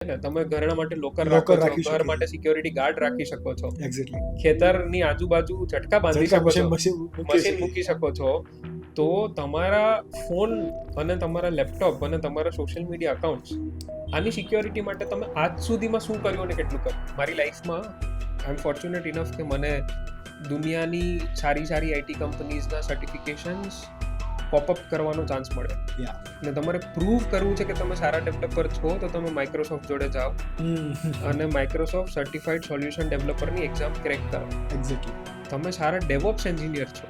ને તમે ઘરના માટે લોકર લોકર રાખો રાખી છો, ઘર શકીએ. માટે સિક્યોરિટી ગાર્ડ રાખી શકો છો, એક્ઝેક્ટલી. ખેતરની આજુબાજુ ઝટકા બાંધી ઝટકા શકો છો, મશીન મશીન મૂકી શકો છો. તો તમારા ફોન અને તમારા લેપટોપ અને તમારા સોશિયલ મીડિયા અકાઉન્ટ્સ આની સિક્યોરિટી માટે તમે આજ સુધીમાં શું કર્યું અને કેટલું કર્યું? મારી લાઈફમાં આઈ એમ ફોર્ચ્યુનેટ ઇનફ કે મને દુનિયાની સારી સારી આઈટી કંપનીઝના સર્ટિફિકેશન્સ પોપઅપ કરવાનો ચાન્સ મળ્યો. અને તમારે પ્રૂવ કરવું છે કે તમે સારા ડેવલપર છો તો તમે માઇક્રોસોફ્ટ જોડે જાઓ અને માઇક્રોસોફ્ટ સર્ટિફાઈડ સોલ્યુશન ડેવલપરની એક્ઝામ ક્રેક કરો. એક્ઝેક્ટલી. તમે સારા ડેવઓપ્સ એન્જિનિયર છો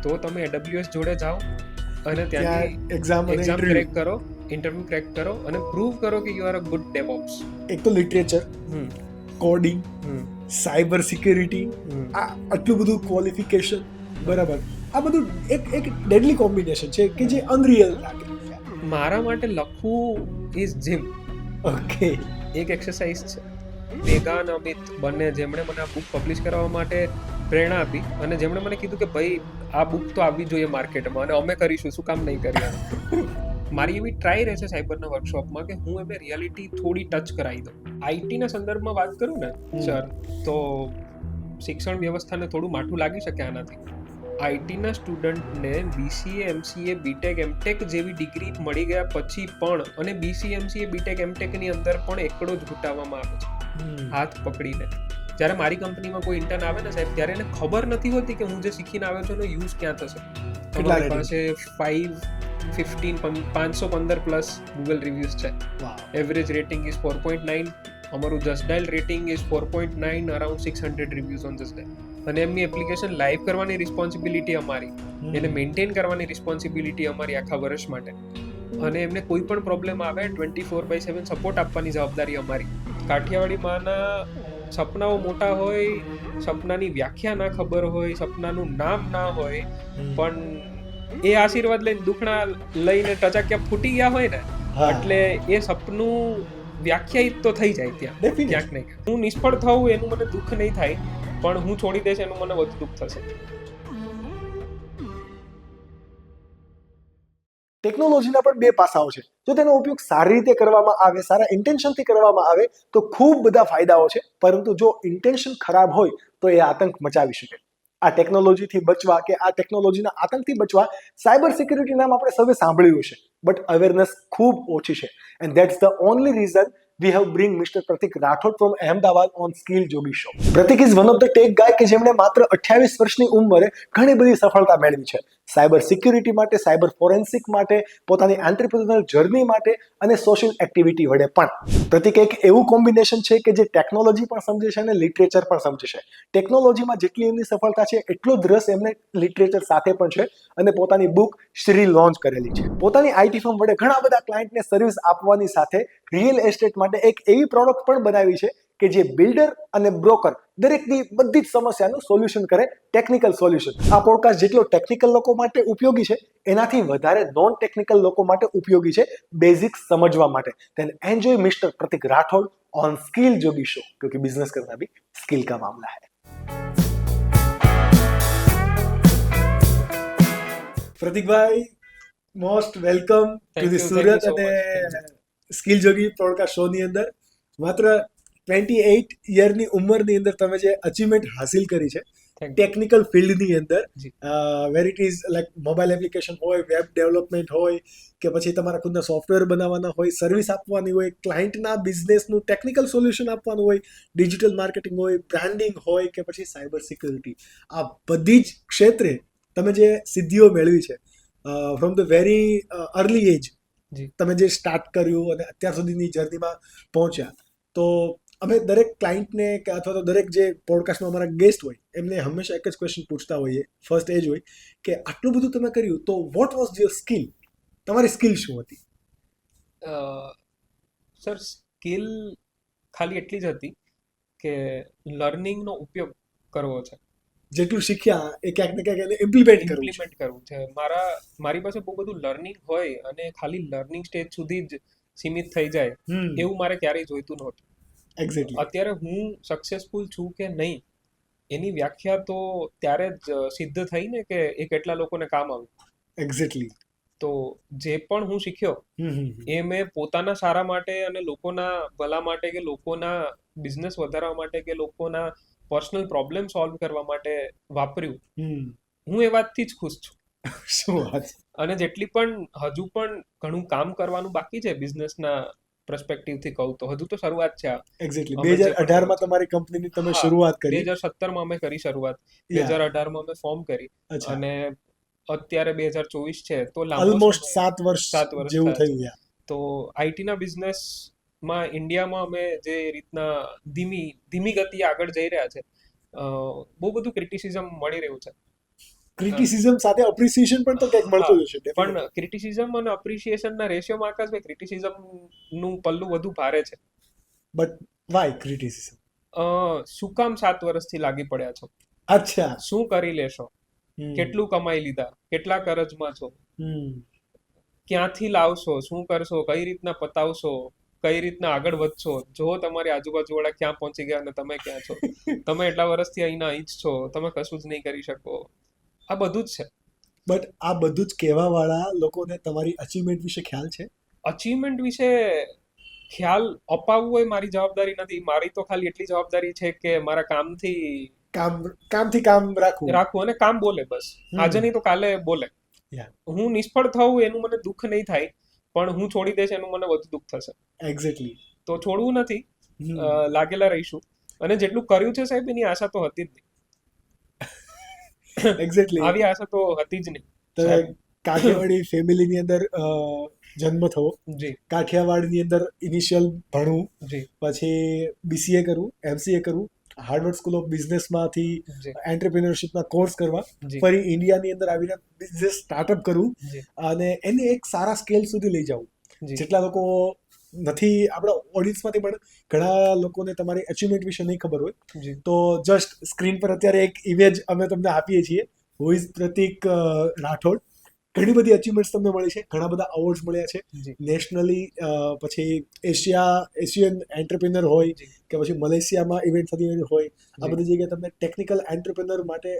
તો તમે AWS જોડે જાઓ અને ત્યાંથી એક્ઝામ ક્રેક કરો, ઇન્ટરવ્યુ ક્રેક કરો અને પ્રૂવ કરો કે યુ આર અ ગુડ ડેવઓપ્સ. એક તો લિટરેચર, કોડિંગ, સાયબર સિક્યોરિટી, આ આટલું બધું ક્વોલિફિકેશન, બરાબર, આ બધું એક ડેડલી કોમ્બિનેશન છે કે જે અનરિયલ લાગે. મારા માટે લખવું ઇઝ જીમ. ઓકે. એક એક્સરસાઇઝ છે. વેગા અને અમિત બંને જેમણે મને આ બુક પબ્લિશ કરવા માટે પ્રેરણા આપી અને જેમણે મને કીધું કે ભાઈ આ બુક તો આવવી જોઈએ માર્કેટમાં અને અમે કરીશું, શું કામ નહીં કરીએ. મારી એવી ટ્રાય રહેશે સાયબરના વર્કશોપમાં કે હું એમને રિયાલિટી થોડી ટચ કરાવી દઉં. આઈટીના સંદર્ભમાં વાત કરું ને સર, તો શિક્ષણ વ્યવસ્થાને થોડું માઠું લાગી શકે આનાથી. આઈટીના સ્ટુડન્ટને BCA, MCA, BTech, MTech જેવી ડિગ્રી મળી ગયા પછી પણ અને BCA, MCA, BTech, MTechની અંદર પણ એકડો જ ઘૂંટાવવામાં આવે છે હાથ પકડીને. જ્યારે મારી કંપનીમાં કોઈ ઇન્ટર્ન આવે ને સાહેબ, ત્યારે એને ખબર નથી હોતી કે હું જે શીખીને આવ્યો છું એનો યુઝ ક્યાં થશે. તમારી પાસે 515 પ્લસ ગૂગલ રિવ્યુઝ છે. Average rating is 4.9. અમારું Just Dial rating is 4.9, around 600 reviews on Just dial. અને એમની એપ્લિકેશન લાઈવ કરવાની રિસ્પોન્સિબિલિટી અમારી, એને મેન્ટેન કરવાની રિસ્પોન્સિબિલિટી અમારી આખા વર્ષ માટે. અને એમને કોઈ પણ પ્રોબ્લેમ આવે 24/7 સપોર્ટ આપવાની જવાબદારી અમારી. કાઠિયાવાડી માના સપનાઓ મોટા હોય, સપનાની વ્યાખ્યા ના ખબર હોય, સપનાનું નામ ના હોય, પણ એ આશીર્વાદ લઈને દુખણા લઈને ટચાક્યા ફૂટી ગયા હોય ને, એટલે એ સપનું વ્યાખ્યાયિત તો થઈ જાય ત્યાં ક્યાંક નહીં. હું નિષ્ફળ થવું એનું મને દુઃખ નહીં થાય, પણ હું છોડી દઈશ એનું મને વધુ દુઃખ થશે. ટેકનોલોજીના પણ બે પાસાઓ છે. જો તેનો ઉપયોગ સારી રીતે કરવામાં આવે, સારા ઇન્ટેન્શનથી કરવામાં આવે તો ખૂબ બધા ફાયદાઓ છે, પરંતુ જો ઇન્ટેન્શન ખરાબ હોય તો એ આતંક મચાવી શકે. આ ટેકનોલોજીથી બચવા કે આ ટેકનોલોજીના આતંકથી બચવા સાયબર સિક્યુરિટી નામ આપણે સૌએ સાંભળ્યું છે, બટ અવેરનેસ ખૂબ ઓછી છે. And that's the only reason we have bring Mr. Pratik Rathod from Ahmedabad on Skill Jogi Show. Pratik is one of the tech guy કે જેમણે માત્ર 28 વર્ષની ઉંમરે ઘણી બધી સફળતા મેળવી છે. સાયબર સિક્યુરિટી માટે, સાયબર ફોરેન્સિક માટે, પોતાની એન્ટરપ્રેન્યોરલ જર્ની માટે અને સોશિયલ એક્ટિવિટી વડે પણ. પ્રતિક એક એવું કોમ્બિનેશન છે કે જે ટેકનોલોજી પણ સમજે છે અને લિટરેચર પણ સમજે છે. ટેકનોલોજીમાં જેટલી એમની સફળતા છે એટલો જ રસ એમને લિટરેચર સાથે પણ છે અને પોતાની બુક શ્રી લોન્ચ કરેલી છે. પોતાની આઈટી ફર્મ વડે ઘણા બધા ક્લાયન્ટને સર્વિસ આપવાની સાથે રિયલ એસ્ટેટ માટે એક એવી પ્રોડક્ટ પણ બનાવી છે કે જે બિલ્ડર અને બ્રોકર દરેકની બધી જ સમસ્યાનું સોલ્યુશન કરે, ટેકનિકલ સોલ્યુશન. આ પોડકાસ્ટ જેટલો ટેકનિકલ લોકો માટે ઉપયોગી છે એનાથી વધારે નોન ટેકનિકલ લોકો માટે ઉપયોગી છે, બેઝિક્સ સમજવા માટે. Then enjoy mister Pratik Rathod on skill Jogi show, क्योंकि बिजनेस करना भी स्किल का मामला है. પ્રતિકભાઈ, most welcome to the Surat અને સ્કિલ જોગી પોડકાસ્ટ શો ની અંદર. માત્ર 28 યરની ઉંમરની અંદર તમે જે અચીવમેન્ટ હાસિલ કરી છે ટેકનિકલ ફિલ્ડની અંદર, where it is like mobile application હોય, વેબ ડેવલપમેન્ટ હોય કે પછી તમારા ખુદના સોફ્ટવેર બનાવવાના હોય, સર્વિસ આપવાની હોય, ક્લાયન્ટના બિઝનેસનું ટેકનિકલ સોલ્યુશન આપવાનું હોય, ડિજિટલ માર્કેટિંગ હોય, બ્રાન્ડિંગ હોય કે પછી સાયબર સિક્યુરિટી, આ બધી જ ક્ષેત્રે તમે જે સિદ્ધિઓ મેળવી છે ફ્રોમ ધ વેરી અર્લી એજ, તમે જે સ્ટાર્ટ કર્યું અને અત્યાર સુધીની જર્નીમાં પહોંચ્યા, તો અમે દરેક ક્લાયન્ટને કે અથવા તો દરેક જે પોડકાસ્ટમાં અમારા ગેસ્ટ હોય એમને હંમેશા એક જ ક્વેશ્ચન પૂછતા હોઈએ. ફર્સ્ટ એ જ હોય કે આટલું બધું તમે કર્યું તો વોટ વોઝ યોર સ્કિલ? તમારી સ્કિલ શું હતી? સર, સ્કિલ ખાલી એટલી જ હતી કે લર્નિંગનો ઉપયોગ કરવો છે. જેટલું શીખ્યા એ ક્યાંક ને ક્યાંક એને ઇમ્પ્લિમેન્ટ કરવું છે. મારી પાસે બહુ બધું લર્નિંગ હોય અને ખાલી લર્નિંગ સ્ટેજ સુધી જ સીમિત થઈ જાય એવું મારે ક્યારેય જોઈતું નહોતું. એક્ઝેક્ટલી. અત્યારે હું સક્સેસફુલ છું કે નહીં એની વ્યાખ્યા તો ત્યારે જ સિદ્ધ થઈ ને કે એ કેટલા લોકોને કામ આવ્યું. એક્ઝેક્ટલી. તો જે પણ હું શીખ્યો એ મેં પોતાના સારા માટે અને લોકોના ભલા માટે કે લોકોના બિઝનેસ વધારવા માટે કે લોકોના પર્સનલ પ્રોબ્લેમ સોલ્વ કરવા માટે વાપર્યું. હું એ વાતથી જ ખુશ છું. શું વાત. અને જેટલી પણ હજુ પણ ઘણું કામ કરવાનું બાકી છે બિઝનેસના પર્સપેક્ટિવથી કહું તો હજુ તો શરૂઆત છે. એક્ઝેક્ટલી 2018 માં તમારી કંપનીની તમે શરૂઆત કરી. 2017 માં અમે કરી શરૂઆત, 2018 માં અમે ફોર્મ કરી અને અત્યારે 2024 છે તો ઓલમોસ્ટ 7 વર્ષ જેવું થયું. તો આઈટી ના બિઝનેસ માં ઇન્ડિયામાં અમે જે રીતના ધીમી ગતિએ આગળ જઈ રહ્યા છે, બહુ બધું ક્રિટિસિઝમ મળી રહ્યું છે. ક્રિટિસિઝમ સાથે અપ્રિસિએશન પણ તો કંઈક મળતું હશે. પણ ક્રિટિસિઝમ અને અપ્રિસિએશન ના રેશિયોમાં આકાશભાઈ ક્રિટિસિઝમ નું પલ્લું વધુ ભારે છે. But Y criticism? શું કામ 7 વર્ષથી લાગી પડ્યા છો? અચ્છા. શું કરી લેશો? કેટલું કમાઈ લીધા? કેટલા કરજમાં છો? ક્યાંથી લાવશો? શું કરશો? કઈ રીતના પતાવશો? કઈ રીતના આગળ વધશો? જો તમારી આજુબાજુ વાળા ક્યાં પહોંચી ગયા અને તમે ક્યાં છો? તમે એટલા વર્ષથી અહીં જ છો, તમે કશું જ નહીં કરી શકો. આ બધું જ છે. બટ આ બધું જ કહેવા વાળા લોકોને તમારી અચીવમેન્ટ વિશે ખ્યાલ છે? અચીવમેન્ટ વિશે ખ્યાલ અપાવવો એ મારી જવાબદારી નથી. મારી તો ખાલી એટલી જવાબદારી છે કે મારા કામથી કામ રાખવું અને કામ બોલે. બસ આજે નહીં તો કાલે બોલે. હું નિષ્ફળ થવું એનું મને દુઃખ નહીં થાય, પણ હું છોડી દઈશ એનું મને વધુ દુઃખ થશે. એક્ઝેક્ટલી. તો છોડવું નથી, લાગેલા રહીશું. અને જેટલું કર્યું છે સાહેબ એની આશા તો હતી જ નહીં. એક્ઝેક્ટલી. આવી આશા તો હતી જ નહીં. તો કાઠિયાવાડી ફેમિલીની અંદર જન્મ થવો, કાઠિયાવાડની અંદર ઇનિશિયલ ભણવું, પછી BCA કરવું, MCA કરવું, હાર્વર્ડ સ્કૂલ ઓફ બિઝનેસમાંથી એન્ટરપ્રિન્યોરશિપના કોર્સ કરવા, ફરી ઇન્ડિયાની અંદર આવીને બિઝનેસ સ્ટાર્ટઅપ કરવું અને એને એક સારા સ્કેલ સુધી લઈ જવું. જેટલા લોકો નથી આપણા ઓડિયન્સમાંથી પણ ઘણા લોકોને તમારી અચીવમેન્ટ વિશે નહીં ખબર હોય, તો જસ્ટ સ્ક્રીન પર અત્યારે એક ઇમેજ અમે તમને આપીએ છીએ. હુ ઇઝ પ્રતિક રાઠોડ. ઘણી બધી અચીવમેન્ટ્સ તમને મળી છે, ઘણા બધા અવોર્ડ્સ મળ્યા છે નેશનલી, પછી એશિયન એન્ટરપ્રિનર હોય કે પછી મલેશિયામાં ઇવેન્ટ થતી હોય, આ બધી જગ્યાએ તમને ટેકનિકલ એન્ટરપ્રિનર માટે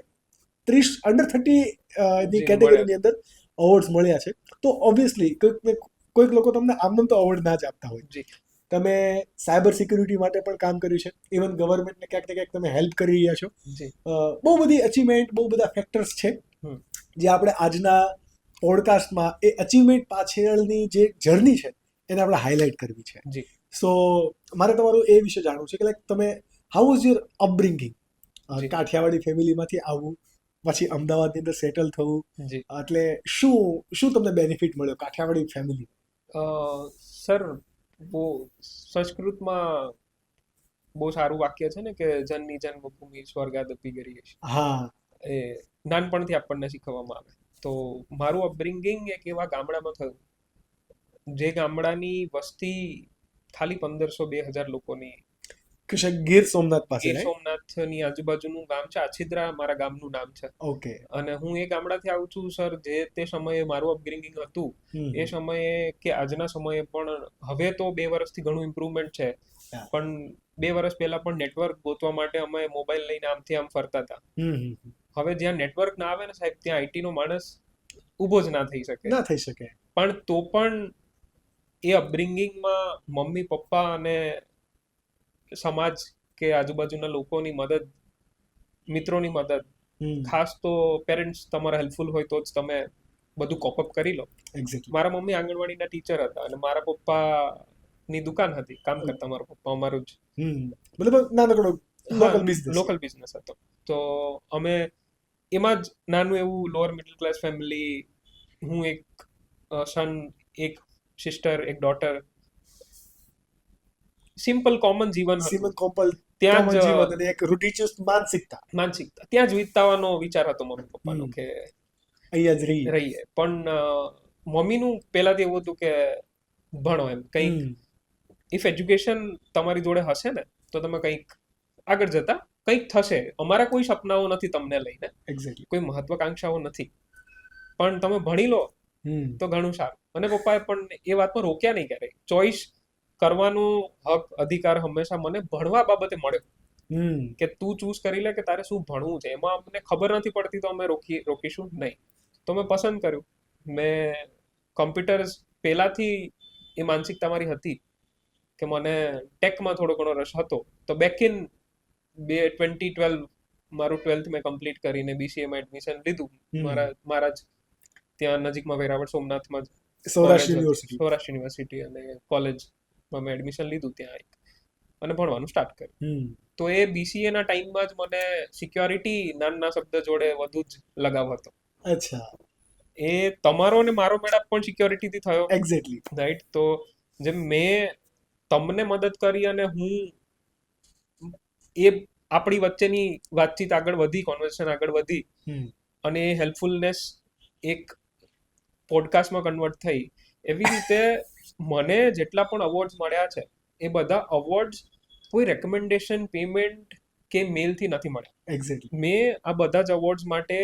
30 અંડર 30 ની કેટેગરીની અંદર અવોર્ડ્સ મળ્યા છે. તો ઓબ્વિયસલી કોઈક લોકો તમને આમનામ તો અવોર્ડ ના જ આપતા હોય. તમે સાયબર સિક્યુરિટી માટે પણ કામ કર્યું છે, ઇવન ગવર્મેન્ટને ક્યાંક ને ક્યાંક તમે હેલ્પ કરી રહ્યા છો. બહુ બધી અચીવમેન્ટ, બહુ બધા ફેક્ટર્સ છે જે આપણે આજના પોડકાસ્ટમાં એ અચીવમેન્ટ પાછળની જે જર્ની છે એને આપણે હાઇલાઇટ કરવી છે. સો મારે તમારું એ વિશે જાણવું છે કે લાઈક તમે how was your upbringing? Kathiawadi ફેમિલીમાંથી આવવું, પછી અમદાવાદની અંદર સેટલ થવું, એટલે શું તમને બેનિફિટ મળ્યો કાઠિયાવાડી ફેમિલી? સર, સંસ્કૃતમાં બહુ સારું વાક્ય છે ને કે જનની જન્મભૂમિ સ્વર્ગાદપી ગરીયસી. હા, એ નાનપણથી આપણને શીખવવામાં આવે. તો મારું અપબ્રિંગિંગ એક એવા ગામડામાં થયું જે ગામડાની વસ્તી ખાલી 1500-2000 લોકોની. ગીર સોમનાથ પાસે? ગીર સોમનાથની આજુબાજુનું ગામ છે. આછિદ્રા મારા ગામનું નામ છે. ઓકે. અને હું એ ગામડાથી આવું છું સર. જે તે સમયે મારું અપબ્રિંગિંગ હતું એ સમયે કે આજના સમયે પણ, હવે તો 2 વર્ષથી ઘણું ઇમ્પ્રુવમેન્ટ છે, પણ 2 વર્ષ પહેલા પણ નેટવર્ક ગોતવા માટે અમે મોબાઈલ લઈને આમથી આમ ફરતા હતા. હવે જ્યાં નેટવર્ક ના આવે ને સાહેબ, ત્યાં આઈટી નો માણસ ઊભો જ ના થઈ શકે. પણ તો પણ એ અપબ્રિંગિંગમાં મમ્મી પપ્પા અને સમાજ કે આજુબાજુના લોકોની મદદ, મિત્રોની મદદ, ખાસ તો પેરેન્ટ્સ તમારા હેલ્પફુલ હોય તો જ તમે બધું કોપઅપ કરી લો. મારા મમ્મી આંગણવાડીના ટીચર હતા અને મારા પપ્પાની દુકાન હતી, કામ કરતા મારા પપ્પા. અમારું જ લોકલ બિઝનેસ હતો. તો અમે એમાં જ નાનું એવું લોઅર મિડલ ક્લાસ ફેમિલી, હું એક સન, એક સિસ્ટર, એક ડોટર, સિમ્પલ કોમન જીવન હતું. ત્યાં જ એક રૂઢિચુસ્ત માનસિકતા ત્યાં જ વિતાવાનો વિચાર હતો મમ્મી પપ્પાનો કે અહીંયા જ રહીએ. પણ મમ્મીનું પહેલાથી એવું હતું કે ભણો, એમ કંઈક ઇફ એજ્યુકેશન તમારી જોડે હશે ને તો તમે કંઈક આગળ જતા કંઈક થશે. અમારા કોઈ સપનાઓ નથી તમને લઈને, કોઈ મહત્વાકાંક્ષાઓ નથી, પણ તમે ભણી લો તો ઘણું સારું. અને પપ્પાએ પણ એ વાતમાં રોક્યા નહીં ક્યારેય. ચોઈસ કરવાનું હક, અધિકાર હંમેશા મને ભણવા બાબતે મળ્યો કે તું ચૂઝ કરી લે કે તારે શું ભણવું છે. એમાં અમને ખબર નથી પડતી તો અમે રોકીશું નહીં. તો મેં પસંદ કર્યું. મેં કોમ્પ્યુટર્સ પહેલાથી એ માનસિકતા મારી હતી કે મને ટેકમાં થોડો ઘણો રસ હતો. તો બેક ઇન 2012 મારું 12th મેં કમ્પ્લીટ કરીને બીસીએમાં એડમિશન લીધું. મારા જ ત્યાં નજીકમાં વેરાવળ સોમનાથમાં સૌરાષ્ટ્ર યુનિવર્સિટી અને કોલેજમાં મેં એડમિશન લીધું ત્યાં અને ભણવાનું સ્ટાર્ટ કર્યું. તો એ બીસીએ ના ટાઈમમાં જ મને સિક્યોરિટી નાના શબ્દ જોડે વધુ જ લગાવ હતો. અચ્છા. એ તમારો ને મારો મેળાપ પણ સિક્યોરિટી થી થયો. એક્ઝેક્ટલી. રાઈટ. તો જેમ મેં તમને મદદ કરી અને હું એ આપણી વચ્ચેની વાતચીત આગળ વધી, કોન્વર્સેશન આગળ વધી અને એ હેલ્પફુલનેસ એક પોડકાસ્ટમાં કન્વર્ટ થઈ. એવી રીતે મને જેટલા પણ અવોર્ડ્સ મળ્યા છે એ બધા અવોર્ડ્સ કોઈ રેકમેન્ડેશન, પેમેન્ટ કે મેલથી નથી મળ્યા. એક્ઝેક્ટલી. મેં આ બધા જ અવોર્ડ્સ માટે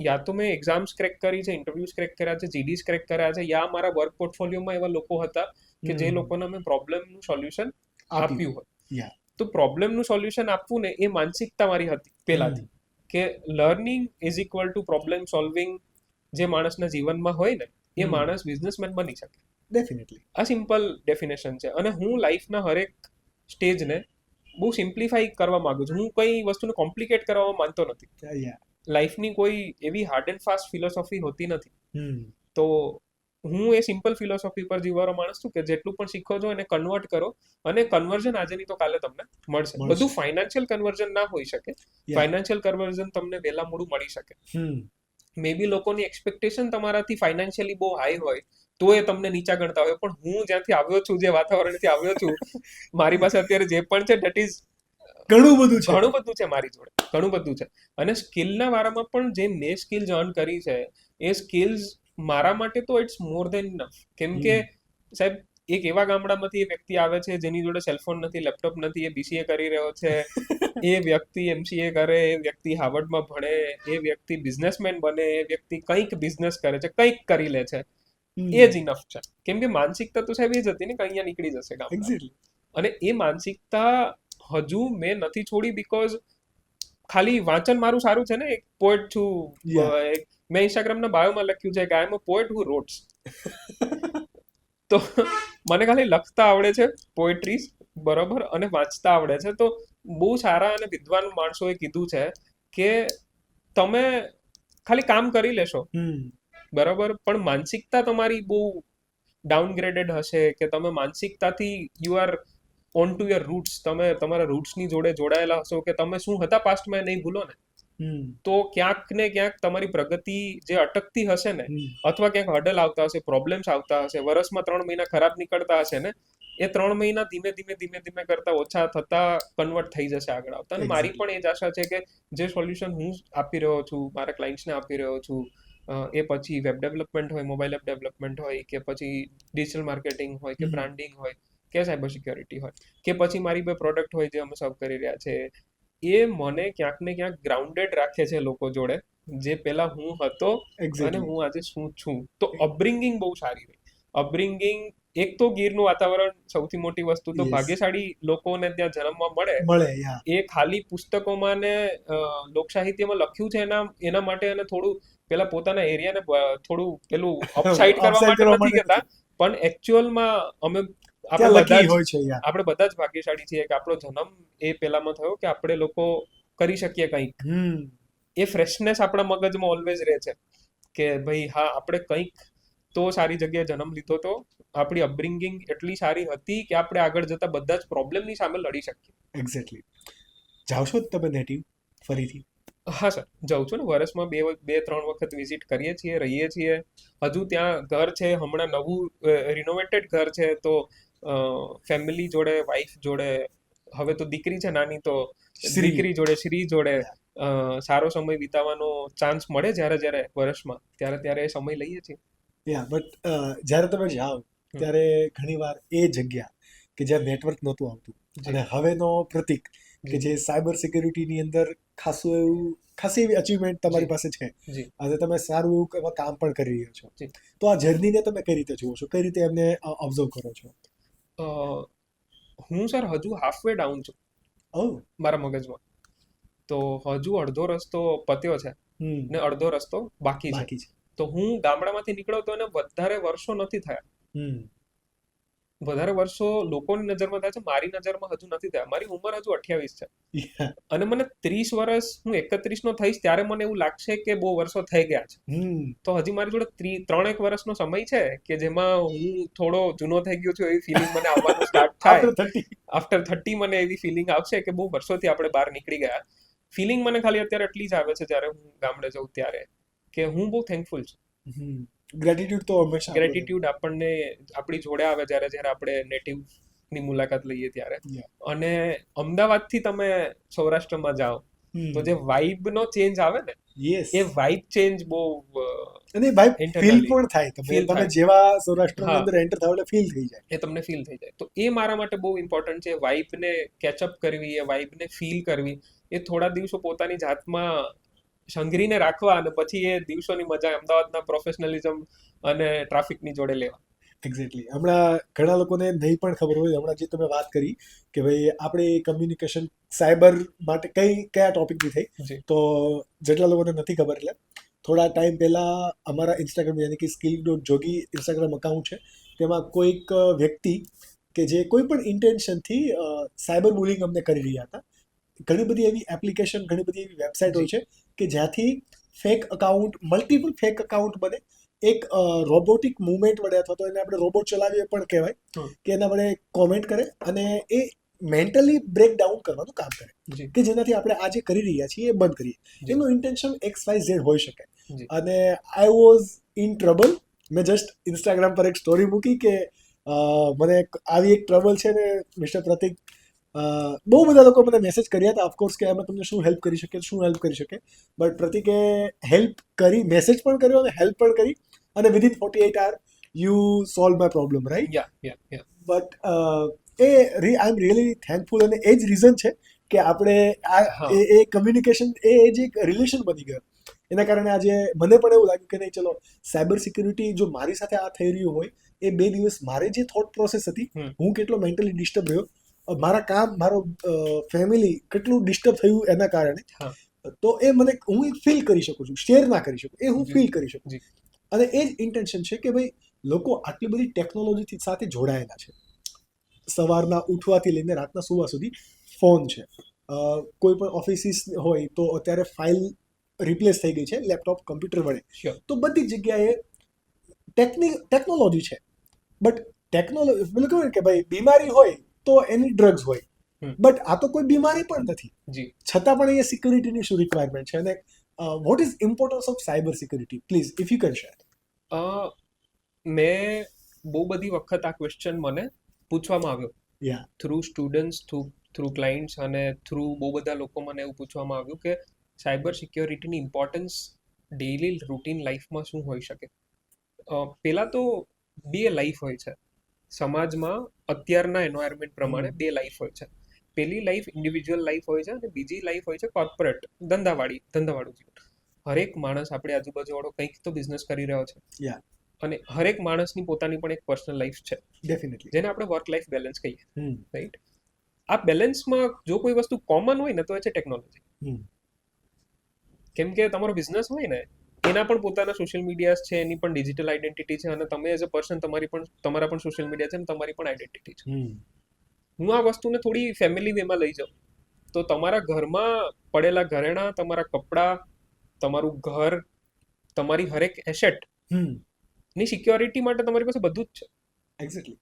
યા તો મેં એક્ઝામ્સ ક્રેક કરી છે, ઇન્ટરવ્યુઝ ક્રેક કર્યા છે, જીડીસ ક્રેક કર્યા છે, યા મારા વર્ક પોર્ટફોલિયોમાં એવા લોકો હતા કે જે લોકોને મેં પ્રોબ્લેમનું સોલ્યુશન આપ્યું હોય. તો પ્રોબ્લેમનું સોલ્યુશન આપવું ને એ માનસિકતા મારી હતી પહેલાથી કે learning is equal to problem solving. જે માણસના જીવનમાં હોય ને એ માણસ બિઝનેસમેન બની શકે. ડેફિનેટલી. આ સિમ્પલ ડેફિનેશન છે. અને હું લાઈફના હરેક સ્ટેજને બહુ સિમ્પ્લિફાઈ કરવા માંગુ છું. હું કઈ વસ્તુને કોમ્પ્લિકેટ કરવામાં માનતો નથી. લાઈફની કોઈ એવી હાર્ડ એન્ડ ફાસ્ટ ફિલોસોફી હોતી નથી. તો હું એ સિમ્પલ ફિલોસોફી પર જીવવાનો માણસ છું કે જેટલું પણ શીખો છો એને કન્વર્ટ કરો. અને કન્વર્ઝન આજે નહીં તો કાલે તમને મળશે. બધું ફાઇનાન્શિયલ કન્વર્ઝન ના હોઈ શકે. ફાઇનાન્શિયલ કન્વર્ઝન તમને વહેલા મોડું મળી શકે. મે બી લોકોની એક્સપેક્ટેશન તમારાથી ફાઇનાન્શિયલી બહુ હાઈ હોય તો એ તમને નીચા ગણતા હોય. પણ હું જ્યાંથી આવ્યો છું, જે વાતાવરણથી આવ્યો છું, મારી પાસે અત્યારે જે પણ છે ધેટ ઇઝ ઘણું બધું છે મારી જોડે. ઘણું બધું છે. અને સ્કિલના વારામાં પણ જે મેં સ્કિલ્સ અર્ન કરી છે એ સ્કિલ્સ મારા માટે તો ઇટ્સ મોર ધેન ઇનફ. કેમ કે સાહેબ એક એવા ગામડામાંથી એ વ્યક્તિ આવે છે જેની જોડે સેલફોન નથી, લેપટોપ નથી, એ બીસીએ કરી રહ્યો છે. એ વ્યક્તિ એમસીએ કરે, એ વ્યક્તિ હાર્વર્ડમાં ભણે, એ વ્યક્તિ બિઝનેસમેન બને, એ વ્યક્તિ કંઈક બિઝનેસ કરે છે, કંઈક કરી લે છે. એ જ ઇનફ છે. કેમ કે માનસિકતા તો સાહેબ એ જ હતી ને કે અહીંયા નીકળી જશે કામ. અને એ માનસિકતા હજુ મેં નથી છોડી બીકોઝ ખાલી વાંચન મારું સારું છે ને. એક પોએટ છું. મેં ઇન્સ્ટાગ્રામના બાયોમાં લખ્યું છે કે આઈ એમ અ પોએટ હુ રોટ્સ. તો મને ખાલી લખતા આવડે છે પોએટ્રીઝ, બરોબર, અને વાંચતા આવડે છે. તો બહુ સારા અને વિદ્વાન માણસોએ કીધું છે કે તમે ખાલી કામ કરી લેશો, બરોબર, પણ માનસિકતા તમારી બહુ ડાઉનગ્રેડેડ હશે કે તમે માનસિકતાથી you are on to your roots. તમે તમારા રૂટ્સની જોડે જોડાયેલા હશો કે તમે શું હતા પાસ્ટમાં નહીં ભૂલો ને. તો ક્યાંક ને ક્યાંક તમારી પ્રગતિ જે અટકતી હશે ને, અથવા ક્યાંક હર્ડલ આવતા હશે, પ્રોબ્લેમ્સ આવતા હશે, વર્ષમાં 3 મહિના ખરાબ નીકળતા હશે ને, એ 3 મહિના ધીમે ધીમે કરતા ઓછા થતા કન્વર્ટ થઈ જશે આગળ આવતા. અને મારી પણ એ જ આશા છે કે જે સોલ્યુશન હું આપી રહ્યો છું, મારા ક્લાયન્ટ્સને આપી રહ્યો છું, એ પછી વેબ ડેવલપમેન્ટ હોય, મોબાઈલ એપ ડેવલપમેન્ટ હોય, કે પછી ડિજિટલ માર્કેટિંગ હોય, કે બ્રાન્ડિંગ હોય, કે સાયબર સિક્યોરિટી હોય, કે પછી મારી બે પ્રોડક્ટ હોય જે અમે સર્વ કરી રહ્યા છે, એ મને ક્યાંક ને ક્યાંક ગ્રાઉન્ડેડ રાખે છે લોકો જોડે જે પેલા હું હતો અને હું આજે શું છું. તો અપબ્રિંગિંગ બહુ સારી રહી. અપબ્રિંગિંગ એક તો ગીરનું વાતાવરણ સૌથી મોટી વસ્તુ. તો ભાગ્યશાળી લોકોને ત્યાં જન્મવા મળે. એ ખાલી પુસ્તકોમાં ને લોકસાહિત્યમાં લખ્યું છે એના માટે અને થોડું પેલા પોતાના એરિયાને થોડું પેલું અપસાઇડ કરવા માટે નથી કહેતા, પણ એકચ્યુઅલમાં આપણે બધા જ ભાગ્યશાળી છીએ કે આપણો જન્મ એ પેલામાં થયો કે આપણે લોકો કરી શકીએ કંઈક. એ ફ્રેશનેસ આપણા મગજમાં ઓલવેઝ રહે છે કે ભાઈ હા આપણે કંઈક તો સારી જગ્યાએ જન્મ લીધો તો, આપણી અપબ્રિંગિંગ એટલી સારી હતી કે આપણે આગળ જતા બધા જ પ્રોબ્લેમની સામે લડી શકીએ. એક્ઝેક્ટલી. જાવ છો તમે નેટિવ ફરીથી? હા સર, જાઉં છું ને. વર્ષમાં 2-3 વખત વિઝિટ કરીએ છીએ, રહીએ છીએ. હજુ ત્યાં ઘર છે, હમણાં નવું રિનોવેટેડ ઘર છે. તો ફેમિલી જોડે, વાઈફ જોડે, હવે તો દીકરી છે નાની, તો દીકરી જોડે, શ્રી જોડે સારો સમય વિતાવવાનો ચાન્સ મળે જ્યારે વર્ષમાં, ત્યારે એ સમય લઈએ છીએ. બટ જ્યારે તમે જાઓ ત્યારે ઘણીવાર એ જગ્યા કે જ્યાં નેટવર્ક નહોતું આવતું અને હવેનો પ્રતિક કે જે સાયબર સિક્યુરિટીની અંદર ખાસી એવી અચીવમેન્ટ તમારી પાસે છે, આજે તમે સારું એવું કામ પણ કરી રહ્યા છો, તો આ જર્નીને તમે કઈ રીતે જુઓ છો, કઈ રીતે એમને ઓબ્ઝર્વ કરો છો? હું સર હજુ હાફવે ડાઉન છું મારા મગજમાં. તો હજુ અડધો રસ્તો પત્યો છે ને અડધો રસ્તો બાકી છે. તો હું ગામડામાંથી નીકળ્યો તો એને વધારે વર્ષો નથી થયા, વધારે વર્ષો લોકોની નજરમાં થાય છે, મારી નજરમાં હજુ નથી થયા. મારી ઉંમર હજુ 28 છે અને મને 30 વર્ષ, હું 31 નો થઈશ ત્યારે મને એવું લાગશે કે બહુ વર્ષો થઈ ગયા છે. તો હજી મારી જોડે 3-1 વર્ષનો સમય છે કે જેમાં હું થોડો જૂનો થઈ ગયો છું એવી ફિલિંગ મને આવવાનું સ્ટાર્ટ થાય. આફ્ટર 30 મને એવી ફિલિંગ આવશે કે બહુ વર્ષોથી આપણે બહાર નીકળી ગયા. ફિલિંગ મને ખાલી અત્યારે એટલી જ આવે છે જ્યારે હું ગામડે જઉં ત્યારે, કે હું બહુ થેન્કફુલ છું. ગ્રેટિટ્યુડ તો હંમેશા ગ્રેટિટ્યુડ આપણને આપણી જોડે આવે જ્યારે આપણે નેટિવ ની મુલાકાત લઈએ ત્યારે. અને અમદાવાદથી તમે સૌરાષ્ટ્રમાં જાઓ તો જે વાઇબ નો ચેન્જ આવે ને, એ વાઇબ ચેન્જ બહુ, અને વાઇબ ફીલ પણ થાય. તમે જેવા સૌરાષ્ટ્રની અંદર એન્ટર થાવ એટલે ફીલ થઈ જાય, એ તમને ફીલ થઈ જાય. તો એ મારા માટે બહુ ઇમ્પોર્ટન્ટ છે. વાઇબને કેચઅપ કરવી, એ વાઇબને ફીલ કરવી, એ થોડા દિવસો પોતાની જાતમાં સંઘરીને રાખવા અને પછી એ દિવસોની મજા અમદાવાદના પ્રોફેશનલિઝમ અને ટ્રાફિકની જોડે લેવા. એક્ઝેક્ટલી. હમણાં ઘણા લોકોને નહીં પણ ખબર હોય, હમણાં જે તમે વાત કરી કે ભાઈ આપણે કમ્યુનિકેશન સાયબર માટે કયા ટોપિકની થઈ, તો જેટલા લોકોને નથી ખબર, એટલે થોડા ટાઈમ પહેલા અમારા ઇન્સ્ટાગ્રામ યાની કે skill.jogi ઇન્સ્ટાગ્રામ અકાઉન્ટ છે, તેમાં કોઈક વ્યક્તિ કે જે કોઈ પણ ઇન્ટેન્શનથી સાયબર બુલિંગ અમને કરી રહ્યા હતા. ઘણી બધી એવી એપ્લિકેશન, ઘણી બધી એવી વેબસાઇટ હોય છે કે જ્યાંથી fake account, multiple fake account બને એક રોબોટિક મુવમેન્ટ વડે, અથવા તો એને આપણે રોબોટ ચલાવીએ પણ કહેવાય, કે એના વડે કોમેન્ટ કરે અને એ મેન્ટલી બ્રેકડાઉન કરવાનું કામ કરે, કે જેનાથી આપણે આ જે કરી રહ્યા છીએ એ બંધ કરીએ. એનું ઇન્ટેન્શન XYZ હોઈ શકે. અને આઈ વોઝ ઇન ટ્રબલ. મેં જસ્ટ ઇન્સ્ટાગ્રામ પર એક સ્ટોરી મૂકી કે મને આવી એક ટ્રબલ છે ને મિસ્ટર પ્રતિક. બહુ બધા લોકો મને મેસેજ કર્યા હતા, ઓફકોર્સ, કે અમે તમને શું હેલ્પ કરી શકીએ, શું હેલ્પ કરી શકે. બટ પ્રતિકે હેલ્પ કરી, મેસેજ પણ કર્યો અને હેલ્પ પણ કરી, અને within 48 hours you solve my problem, right? But I am really thankful. અને એ જ રીઝન છે કે આપણે એ કમ્યુનિકેશન, એ જ એક રિલેશન બની ગયો. એના કારણે આજે મને પણ એવું લાગ્યું કે નહીં, ચલો સાયબર સિક્યુરિટી, જો મારી સાથે આ થઈ રહ્યું હોય, એ 2 દિવસ મારી જે થોટ પ્રોસેસ હતી, હું કેટલો મેન્ટલી ડિસ્ટર્બ રહ્યો, મારા કામ, મારો ફેમિલી કેટલું ડિસ્ટર્બ થયું એના કારણે, તો એ મને, હું ફીલ કરી શકું છું, શેર ના કરી શકું, એ હું ફીલ કરી શકું. અને એ જ ઇન્ટેન્શન છે કે ભાઈ લોકો આટલી બધી ટેકનોલોજી સાથે જોડાયેલા છે. સવારના ઉઠવાથી લઈને રાતના સુવા સુધી ફોન છે. કોઈ પણ ઓફિસીસ હોય તો અત્યારે ફાઇલ રિપ્લેસ થઈ ગઈ છે લેપટોપ, કમ્પ્યુટર વડે. તો બધી જગ્યાએ ટેકનોલોજી છે. બટ ટેકનોલોજી, પેલું કેવું કે ભાઈ બીમારી હોય તો એની ડ્રગ્સ હોય, બટ આ તો કોઈ બીમારી પણ નથી, છતાં પણ અહીંયા સિક્યુરિટીની શું રિક્વાયરમેન્ટ છે? અને what is importance of cyber security? Please if you can share. મેં બહુ બધી વખત આ ક્વેશ્ચન મને પૂછવામાં આવ્યો, થ્રુ સ્ટુડન્ટ્સ, થ્રુ ક્લાયન્ટ્સ, અને થ્રુ બહુ બધા લોકો મને એવું પૂછવામાં આવ્યું કે સાયબર સિક્યોરિટીની ઇમ્પોર્ટન્સ ડેઇલી રૂટીન લાઈફમાં શું હોઈ શકે. પહેલાં તો 2 લાઈફ હોય છે સમાજમાં, અત્યારના એન્વાયરમેન્ટ પ્રમાણે 2 લાઈફ હોય છે. પહેલી લાઈફ ઇન્ડિવિજ્યુઅલ લાઈફ હોય છે અને બીજી લાઈફ હોય છે કોર્પોરેટ, ધંધાવાળું જીવન. હરેક માણસ, આપણે આજુબાજુવાળો કંઈક તો બિઝનેસ કરી રહ્યો છે, અને હરેક માણસની પોતાની પણ એક પર્સનલ લાઈફ છે, ડેફિનેટલી, જેને આપણે વર્ક લાઈફ બેલેન્સ કહીએ, રાઈટ? આ બેલેન્સમાં જો કોઈ વસ્તુ કોમન હોય ને તો એ છે ટેકનોલોજી. કેમ કે તમારો બિઝનેસ હોય ને, એના પણ પોતાના સોશિયલ મીડિયા છે, એની પણ ડિજિટલ આઈડેન્ટિટી છે, અને તમે એઝ અ પર્સન તમારા પણ સોશિયલ મીડિયા છે, અને તમારી પણ આઈડેન્ટિટી છે. હું આ વસ્તુને થોડી ફેમિલી વેમાં લઈ જાઉં તો તમારા ઘરમાં પડેલા ઘરેણાં, તમારા કપડાં, તમારું ઘર, તમારી હરેક એસેટ ની સિક્યોરિટી માટે તમારી પાસે બધું જ છે. એક્ઝેક્ટલી.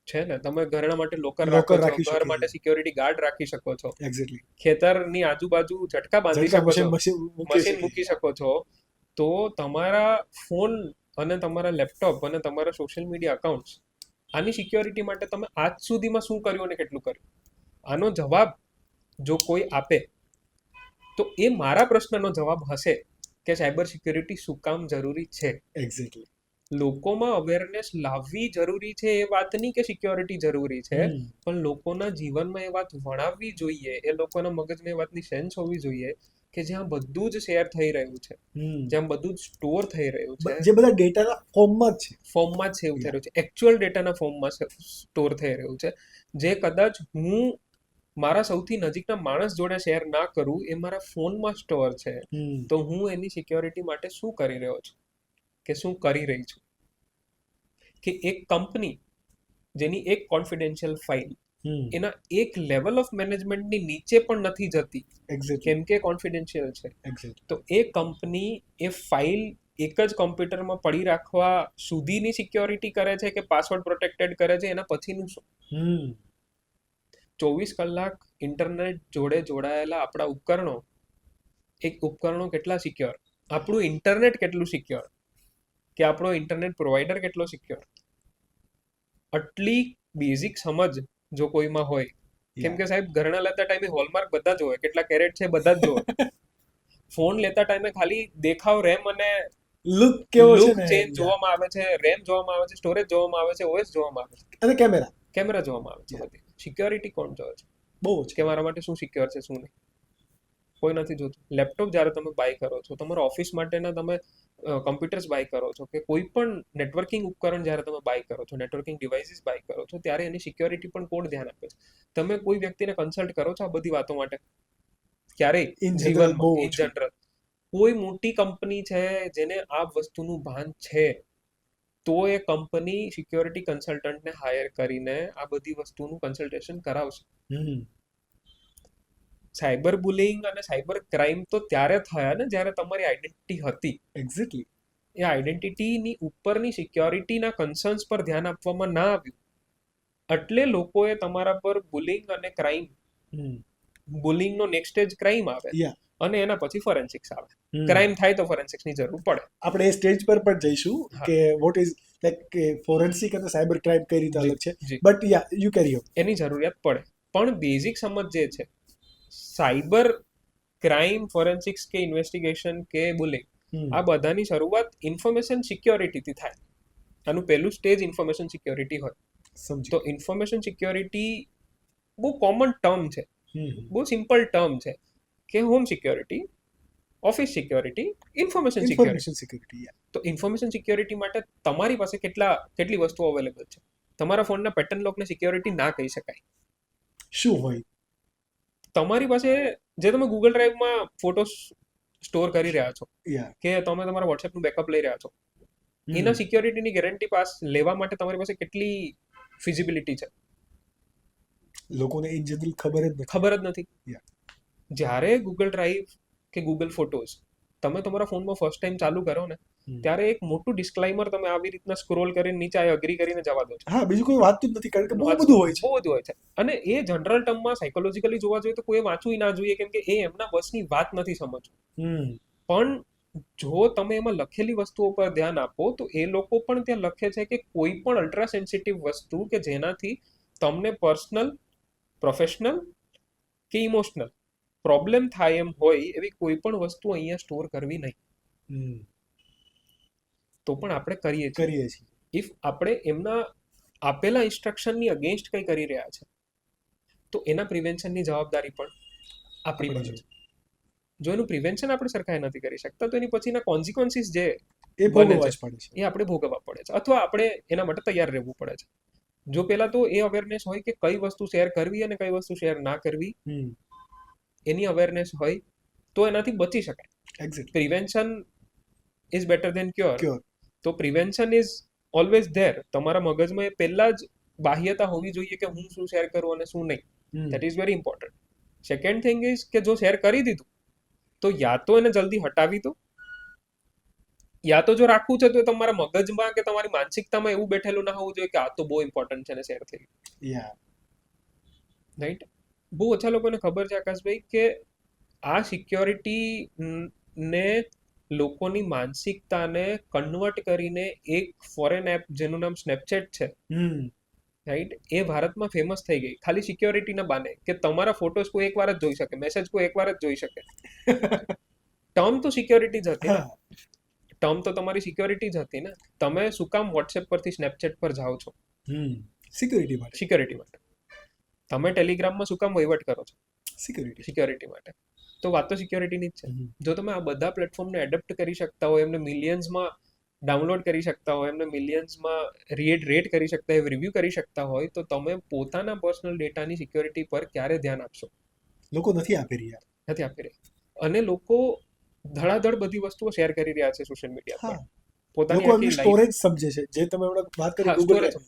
છે ને, તમે ઘરેણા માટે લોકર રાખો છો, ઘર માટે સિક્યોરિટી ગાર્ડ રાખી શકો છો, એક્ઝેક્ટલી, ખેતરની આજુબાજુ ઝટકા બાંધી શકો છો, મશીન મૂકી શકો છો. તો તમારા ફોન અને તમારા લેપટોપ અને તમારા સોશિયલ મીડિયા અકાઉન્ટ્સ, આની સિક્યોરિટી માટે તમે આજ સુધીમાં શું કર્યું અને કેટલું કર્યું? આનો જવાબ જો કોઈ આપે તો એ મારા પ્રશ્નનો જવાબ હશે કે સાયબર સિક્યોરિટી શું કામ જરૂરી છે. એક્ઝેક્ટલી. લોકોમાં અવેરનેસ લાવવી જરૂરી છે એ વાતની કે સિક્યોરિટી જરૂરી છે, પણ લોકોના જીવનમાં એ વાત વણાવવી જોઈએ, એ લોકોના મગજમાં એ વાતની સેન્સ હોવી જોઈએ કે જ્યાં બધું જ શેર થઈ રહ્યું છે, જ્યાં બધું જ સ્ટોર થઈ રહ્યું છે, જે બધા ડેટાના ફોર્મમાં જ સેવ થઈ રહ્યું છે, એકચ્યુઅલ ડેટાના ફોર્મમાં સ્ટોર થઈ રહ્યું છે, જે કદાચ હું મારા સૌથી નજીકના માણસ જોડે શેર ના કરું, એ મારા ફોનમાં સ્ટોર છે. તો હું એની સિક્યોરિટી માટે શું કરી રહ્યો છું? કે શું કરી રહી છું. કે એક કંપની જેની એક કોન્ફિડેન્શિયલ ફાઇલ એના એક લેવલ ઓફ મેનેજમેન્ટની નીચે પણ નથી જતી, કેમ કે કોન્ફિડેન્શિયલ છે, તો એ કંપની એ ફાઇલ એક જ કોમ્પ્યુટરમાં પડી રાખવા સુધીની સિક્યોરિટી કરે છે કે પાસવર્ડ પ્રોટેક્ટેડ કરે છે, એના પછીનું શું? 24 કલાક ઇન્ટરનેટ જોડે જોડાયેલા આપણા ઉપકરણો કેટલા સિક્યોર, આપણું ઇન્ટરનેટ કેટલું સિક્યોર, કે આપણો ઇન્ટરનેટ પ્રોવાઈડર કેટલો સિક્યોર, આટલી બેઝિક સમજ જો કોઈમાં હોય, કેમ કે સાહેબ ઘરેણા લેતા ટાઈમે હોલમાર્ક બધા જ હોય, કેટલા કેરેટ છે બધા જ જોવે. ફોન લેતા ટાઈમે ખાલી દેખાવ, રેમ અને લુક કેવો છે ને, ચેન્જ જોવામાં આવે છે, રેમ જોવામાં આવે છે, સ્ટોરેજ જોવામાં આવે છે, ઓએસ જોવામાં આવે છે, અને કેમેરા જોવામાં આવે છે. બધી સિક્યોરિટી કોણ જોવે છે? બહુ કે મારા માટે શું સિક્યોર છે શું નહીં, કોઈ નથી જોતું. લેપટોપ જ્યારે તમે બાય કરો છો, તમારા ઓફિસ માટેના તમે કમ્પ્યુટર્સ બાય કરો છો, કે કોઈ પણ નેટવર્કિંગ ઉપકરણ જ્યારે તમે બાય કરો છો, નેટવર્કિંગ ડિવાઇસીસ બાય કરો છો, ત્યારે એની સિક્યોરિટી પણ કોણ ધ્યાન આપે છે? તમે કોઈ વ્યક્તિને કન્સલ્ટ કરો છો આ બધી વાતો માટે ક્યારેય જીવનમાં? ઇન જનરલ કોઈ મોટી કંપની છે જેને આ વસ્તુનું ભાન છે, તો એ કંપની સિક્યોરિટી કન્સલ્ટન્ટને હાયર કરીને આ બધી વસ્તુનું કન્સલ્ટેશન કરાવશે. સાયબર બુલિંગ અને સાયબર ક્રાઇમ તો ત્યારે થયા ને જ્યારે તમારી આઈડેન્ટિટી હતી. એક્ઝેક્ટલી. એ આઈડેન્ટિટીની ઉપરની સિક્યોરિટીના કન્સર્ન્સ પર ધ્યાન આપવામાં ના આવ્યું, એટલે લોકોએ તમારા પર બુલિંગ અને ક્રાઇમ, બુલિંગનો નેક્સ્ટ સ્ટેજ ક્રાઇમ આવે, અને એના પછી ફોરેન્સિક્સ આવે. ક્રાઇમ થાય તો ફોરેન્સિક્સની જરૂર પડે. આપણે એ સ્ટેજ પર પણ જઈશું કે વોટ ઇઝ લાઈક ફોરેન્સિક અને સાયબર ક્રાઇમ કઈ રીતે અલગ છે, બટ યુ કેરી ઓન. એની જરૂરિયાત પડે, પણ બેઝિક સમજ જે છે, સાયબર ક્રાઇમ, ફોરેન્સિક્સ કે ઇન્વેસ્ટિગેશન કે બુલિંગ, આ બધાની શરૂઆત ઇન્ફોર્મેશન સિક્યોરિટીથી થાય. આનું પહેલું સ્ટેજ ઇન્ફોર્મેશન સિક્યોરિટી હોય. તો ઇન્ફોર્મેશન સિક્યોરિટી બહુ કોમન ટર્મ છે, બહુ સિમ્પલ ટર્મ છે, કે home security, office security, information security. તો ઇન્ફોર્મેશન સિક્યોરિટી માટે તમારી પાસે કેટલી વસ્તુઓ અવેલેબલ છે? તમારા ફોનના પેટર્ન લોકને સિક્યોરિટી ના કહી શકાય. શું હોય? તમારી પાસે જે તમે ગૂગલ ડ્રાઈવમાં ફોટો સ્ટોર કરી રહ્યા છો, કે તમે તમારા વોટ્સએપનું બેકઅપ લઈ રહ્યા છો, એના સિક્યોરિટીની ગેરંટી પાસ લેવા માટે તમારી પાસે કેટલી ફિઝિબિલિટી છે? લોકોને ઇન જનરલ ખબર જ નથી. જ્યારે ગૂગલ ડ્રાઈવ કે ગૂગલ ફોટોઝ તમે તમારા ફોનમાં ફર્સ્ટ ટાઈમ ચાલુ કરો ને, ત્યારે એક મોટું ડિસ્ક્લાઇમર તમે આવી રીતના સ્ક્રોલ કરીને નીચે અગ્રી કરીને જવા દો છો. હા, બીજું કોઈ વાંચતું જ નથી, કારણ કે બહુ બધું હોય છે. અને એ જનરલ ટર્મમાં સાયકોલોજીકલી જોવા જોઈએ તો કોઈ વાંચવું ના જોઈએ, કેમ કે એ એમના બસની વાત નથી સમજવું. પણ જો તમે એમાં લખેલી વસ્તુઓ પર ધ્યાન આપો, તો એ લોકો પણ ત્યાં લખે છે કે કોઈ પણ અલ્ટ્રા સેન્સિટિવ વસ્તુ કે જેનાથી તમને પર્સનલ, પ્રોફેશનલ કે ઇમોશનલ પ્રોબ્લેમ થાય એમ હોય એવી કોઈ પણ વસ્તુ અહીંયા સ્ટોર કરવી નહીં. તો પણ આપણે કરીએ છીએ. ઇફ આપણે એમના આપેલા ઇન્સ્ટ્રક્શનની અગેન્સ્ટ કંઈ કરી રહ્યા છે, તો એના પ્રિવેન્શનની જવાબદારી પણ આપણી પર છે. જો એનું પ્રિવેન્શન આપણે સરખાઈ નથી કરી શકતા, તો એની પછીના કોન્સિક્વન્સીસ જે બને છે એ આપણે ભોગવવા પડે છે, અથવા આપણે એના માટે તૈયાર રહેવું પડે છે. જો પહેલા તો એ અવેરનેસ હોય કે કઈ વસ્તુ શેર કરવી અને કઈ વસ્તુ શેર ના કરવી, એની અવેરનેસ હોય તો એનાથી બચી શકાય. Prevention is better than cure. તો પ્રિવેન્શન ઇઝ ઓલવેઝ ધેર. તમારા મગજમાં એ પહેલા જ બાહ્યતા હોવી જોઈએ કે હું શું શેર કરું અને શું નહીં. That is very important. Second thing is કે જો શેર કરી દીધું તો યા તો એને જલ્દી હટાવી દો, યા તો જો રાખવું છે તો તમારા મગજમાં કે તમારી માનસિકતામાં એવું બેઠેલું ના હોવું જોઈએ કે આ તો બહુ ઇમ્પોર્ટન્ટ છે ને શેર થઈ ગયું. રાઈટ? બહુ ઓછા લોકોને ખબર છે આકાશભાઈ કે આ સિક્યોરિટી ને લોકોની માનસિકતાને કન્વર્ટ કરીને એક ફોરેન એપ જેનું નામ સ્નેપચેટ છે, રાઈટ, એ ભારતમાં ફેમસ થઈ ગઈ ખાલી સિક્યોરિટીના બાને, કે તમારા ફોટોસ કોઈ એકવાર જ જોઈ શકે, મેસેજ કોઈ એકવાર જ જોઈ શકે. ટર્મ તો સિક્યોરિટી જ હતી ને, ટર્મ તો તમારી સિક્યોરિટી જ હતી ને. તમે શું કામ વોટ્સએપ પરથી સ્નેપચેટ પર જાઓ છો? સિક્યોરિટી માટે. તમે ટેલિગ્રામમાં શું કામ વહીવટ કરો છો? સિક્યોરિટી માટે. તો વાત તો સિક્યોરિટીની જ છે. જો તમે આ બધા પ્લેટફોર્મને એડપ્ટ કરી શકતા હોય, એમને મિલિયન્સમાં ડાઉનલોડ કરી શકતા હોય, એમને મિલિયન્સમાં રેટ કરી શકતા હોય, રિવ્યુ કરી શકતા હોય, તો તમે પોતાના પર્સનલ ડેટાની સિક્યોરિટી પર ક્યારે ધ્યાન આપશો? લોકો નથી આપી રહ્યા. અને લોકો ધડાધડ બધી વસ્તુઓ શેર કરી રહ્યા છે સોશિયલ મીડિયા પર. પોતાની લોકો આખી એમની life- સ્ટોરેજ સમજે છે, જે તમે હમણાં વાત કરી હા, ગૂગલ storage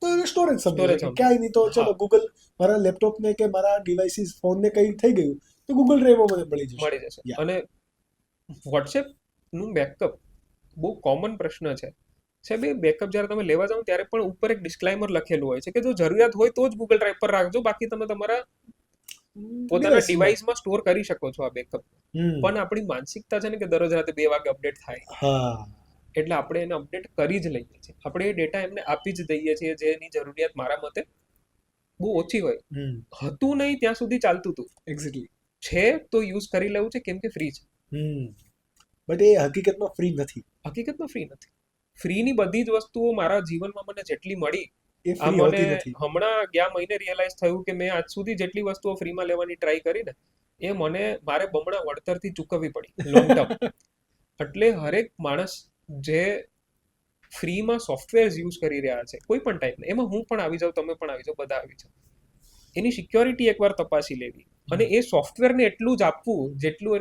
તો એને સ્ટોરેજ સમજે Storage છે કે સમજે. ક્યાંય નહીં તો ચલો હા. ગૂગલ મારા લેપટોપને કે મારા ડિવાઇસીસ ફોનને કંઈ થઈ ગયું તો ગૂગલ ડ્રાઈવમાં મને મળી જશે. મળી જશે. Yeah. અને વોટ્સએપ નું બેકઅપ બહુ કોમન પ્રશ્ન છે. સાહેબ એ બેકઅપ જ્યારે તમે લેવા જાઓ ત્યારે પણ ઉપર એક ડિસ્ક્લાઇમર લખેલું હોય છે કે જો જરૂરિયાત હોય તો જ ગૂગલ ડ્રાઈવ પર રાખજો, બાકી તમે તમારા પોતાના Device, ડિવાઇસમાં સ્ટોર કરી શકો છો આ બેકઅપ. હમ. પણ આપણી માનસિકતા છે ને કે દરરોજ રાતે 2 વાગે અપડેટ થાય, હા એટલે આપણે એને અપડેટ કરી જ લઈએ છીએ. આપણે એ ડેટા એમને આપી જ દઈએ છીએ જેની જરૂરિયાત મારા મતે બહુ ઓછી હોય. હતું નહીં ત્યાં સુધી ચાલતું હતું, એક્ઝેક્ટલી. છે તો યુઝ કરી લેવું છે કેમ કે ફ્રી છે. બટ એ હકીકતમાં ફ્રી નથી. હકીકતમાં ફ્રી નથી. ફ્રીની બધી જ વસ્તુઓ મારા જીવનમાં મને જેટલી મળી, એ આ ફ્રી મને હોતી નથી. હમણાં ગયા મહિને રિયલાઇઝ થયું કે મેં આજ સુધી જેટલી વસ્તુઓ ફ્રીમાં લેવાની ટ્રાય કરી ને એ મારે બમણા વળતરથી ચૂકવવી પડી લોંગ ટર્મ. એટલે હરેક માણસ જે ફ્રીમાં સોફ્ટવેર યુઝ કરી રહ્યા છે કોઈ પણ ટાઈપના, એમાં હું પણ આવી જાઉં, તમે પણ આવી જાઓ, બધા આવી જાઓ, એની સિક્યોરિટી એકવાર તપાસી લેવી અને એ સોફ્ટવેરને એટલું જ આપવું જેટલું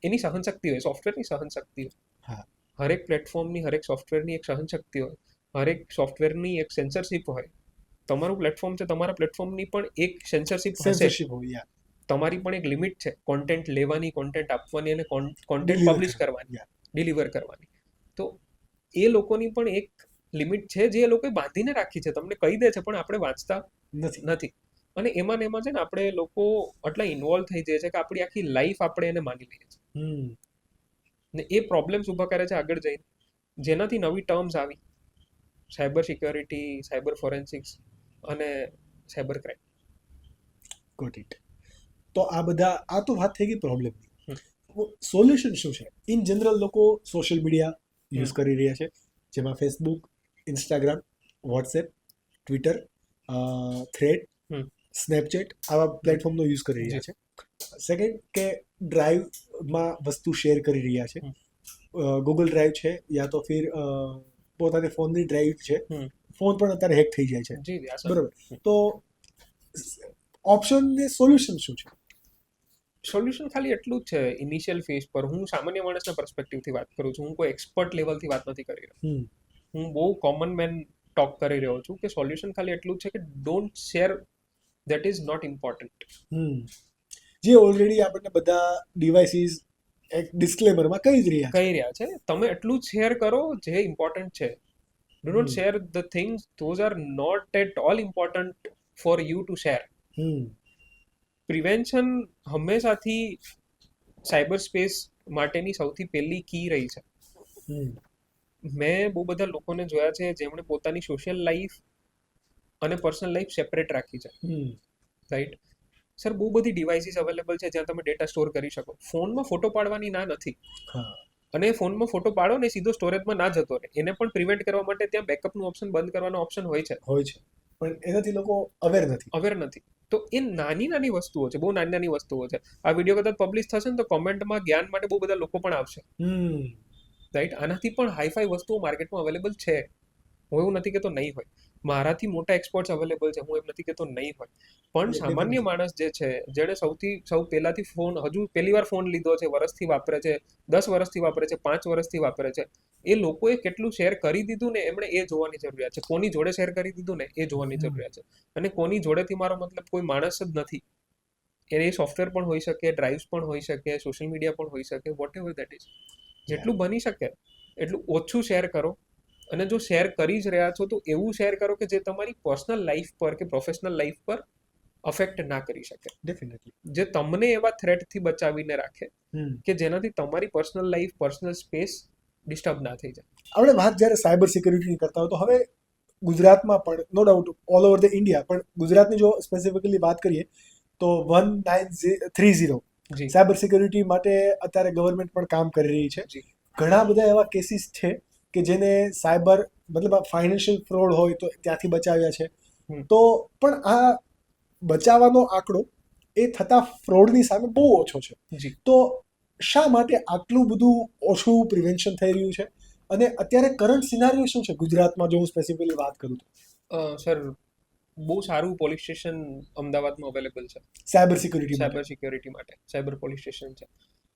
એની સહનશક્તિ હોય, સોફ્ટવેરની સહનશક્તિ હોય. હા. હરેક પ્લેટફોર્મની, હરેક સોફ્ટવેરની એક સહનશક્તિ હોય, હરેક સોફ્ટવેરની એક સેન્સરશિપ હોય. તમારું પ્લેટફોર્મ છે, તમારા પ્લેટફોર્મની પણ એક સેન્સરશિપ હશે. સેન્સરશિપ હોય. તમારી પણ એક લિમિટ છે કોન્ટેન્ટ લેવાની, કોન્ટેન્ટ આપવાની અને કોન્ટેન્ટ Deliver પબ્લિશ કરવાની, Yeah. ડિલિવર કરવાની. તો એ લોકોની પણ એક લિમિટ છે જે એ લોકોએ બાંધીને રાખી છે, તમને કહી દે છે પણ આપણે વાંચતા નથી. અને એમાં ને એમાં છે ને આપણે લોકો આટલા ઇન્વોલ્વ થઈ જાય છે કે આપણી આખી લાઈફ આપણે એને માની લઈએ છીએ. ને એ પ્રોબ્લેમ્સ ઊભા કરે છે આગળ જઈને, જેનાથી નવી ટર્મ્સ આવી, સાયબર સિક્યોરિટી, સાયબર ફોરેન્સિક્સ અને સાયબર ક્રાઇમ. Got it. તો આ તો વાત થઈ ગઈ પ્રોબ્લેમની. સોલ્યુશન શું છે? ઇન જનરલ લોકો સોશિયલ મીડિયા યુઝ કરી રહ્યા છે, જેમાં Facebook, Instagram, WhatsApp, Twitter, thread, Snapchat આવા પ્લેટફોર્મનો યુઝ કરી રહ્યા છે. સેકન્ડ કે ડ્રાઈવમાં વસ્તુ શેર કરી રહ્યા છે. ગૂગલ ડ્રાઈવ છે યા તો ફિર પોતાની ફોનની ડ્રાઈવ છે. ફોન પણ અત્યારે હેક થઈ જાય છે, બરોબર. તો ઓપ્શન ને સોલ્યુશન શું છે? સોલ્યુશન ખાલી એટલું જ છે ઇનિશિયલ ફેઝ પર. હું સામાન્ય માણસના પર્સપેક્ટિવથી વાત કરું છું, હું કોઈ એક્સપર્ટ લેવલથી વાત નથી કરી રહ્યો. હું બહુ કોમન મેન ટોક કરી રહ્યો છું કે સોલ્યુશન ખાલી એટલું જ છે કે don't share that is not important. જે ઓલરેડી આપણને બધા ડિવાઇસીસ એક ડિસ્ક્લેમરમાં કહી રહ્યા છે, તમે એટલું જ શેર કરો જે ઇમ્પોર્ટન્ટ છે. Do not share the things those are not at all important for you to share. Prevention હંમેશાથી સાયબર સ્પેસ માટેની સૌથી પહેલી કી રહી છે. મેં બહુ બધા લોકોને જોયા છે જેમણે પોતાની સોશિયલ લાઈફ અને પર્સનલ લાઈફ સેપરેટ રાખી છે. રાઈટ સર, બહુ બધી ડિવાઇસીસ અવેલેબલ છે જ્યાં તમે ડેટા સ્ટોર કરી શકો. ફોનમાં ફોટો પાડવાની ના નથી, અને ફોનમાં ફોટો પાડો ને સીધો સ્ટોરેજમાં ના જતો રહે, એને પણ પ્રિવેન્ટ કરવા માટે ત્યાં બેકઅપનું ઓપ્શન, બંધ કરવાનો ઓપ્શન હોય છે. પણ એનાથી લોકો અવેર નથી. તો એ નાની નાની વસ્તુઓ છે, બહુ નાની નાની વસ્તુઓ છે. આ વિડીયો કદાચ પબ્લિશ થશે ને તો કોમેન્ટમાં જ્ઞાન માટે બહુ બધા લોકો પણ આવશે. રાઈટ, આનાથી પણ હાઈફાઈ વસ્તુઓ માર્કેટમાં અવેલેબલ છે. હું એવું નથી કહેતો નહીં હોય, મારાથી મોટા એક્સપર્ટ્સ અવેલેબલ છે, હું એમ નથી કહેતો નહીં હોય. પણ સામાન્ય માણસ જે છે, જેણે સૌ પહેલાથી ફોન, હજુ પહેલી વાર ફોન લીધો છે, વર્ષથી વાપરે છે, 10 વર્ષથી વાપરે છે, 5 વર્ષથી વાપરે છે, એ લોકોએ કેટલું શેર કરી દીધું ને એમણે એ જોવાની જરૂરિયાત છે. કોની જોડે શેર કરી દીધું ને એ જોવાની જરૂરિયાત છે. અને કોની જોડેથી મારો મતલબ કોઈ માણસ જ નથી. એ સોફ્ટવેર પણ હોઈ શકે, ડ્રાઈવ્સ પણ હોઈ શકે, સોશિયલ મીડિયા પણ હોઈ શકે, વોટ એવર દેટ ઇઝ. જેટલું બની શકે એટલું ઓછું શેર કરો. અને જો શેર કરી જ રહ્યા છો તો એવું શેર કરો કે જે તમારી પર્સનલ લાઈફ પર કે પ્રોફેશનલ લાઈફ પર અફેક્ટ ના કરી શકે. ડેફિનેટલી. જે તમને એવા થ્રેટથી બચાવીને રાખે કે જેનાથી તમારી personal life, personal space disturb ના થઈ જાય. આપણે વાત જ્યારે સાયબર સિક્યુરિટીની કરતા હોય તો હવે ગુજરાતમાં પણ no doubt all over the India, પણ ગુજરાતની જો સ્પેસિફિકલી વાત કરીએ તો 1930 સાયબર સિક્યુરિટી માટે અત્યારે ગવર્મેન્ટ પણ કામ કરી રહી છે. ઘણા બધા એવા કેસીસ છે કે જેને સાયબર મતલબ ફાઇનાન્શિયલ ફ્રોડ હોય તો ત્યાંથી બચાવ્યા છે. તો પણ આ બચાવવાનો આંકડો એ થતા ફ્રોડની સામે બહુ ઓછો છે. તો શા માટે આટલું બધું ઓછું પ્રિવેન્શન થઈ રહ્યું છે? અને અત્યારે કરંટ સિનારીઓ શું છે ગુજરાતમાં, જો હું સ્પેસિફિકલી વાત કરું તો? સર, બહુ સારું પોલીસ સ્ટેશન અમદાવાદમાં અવેલેબલ છે સાયબર સિક્યુરિટી માટે. સાયબર પોલીસ સ્ટેશન છે.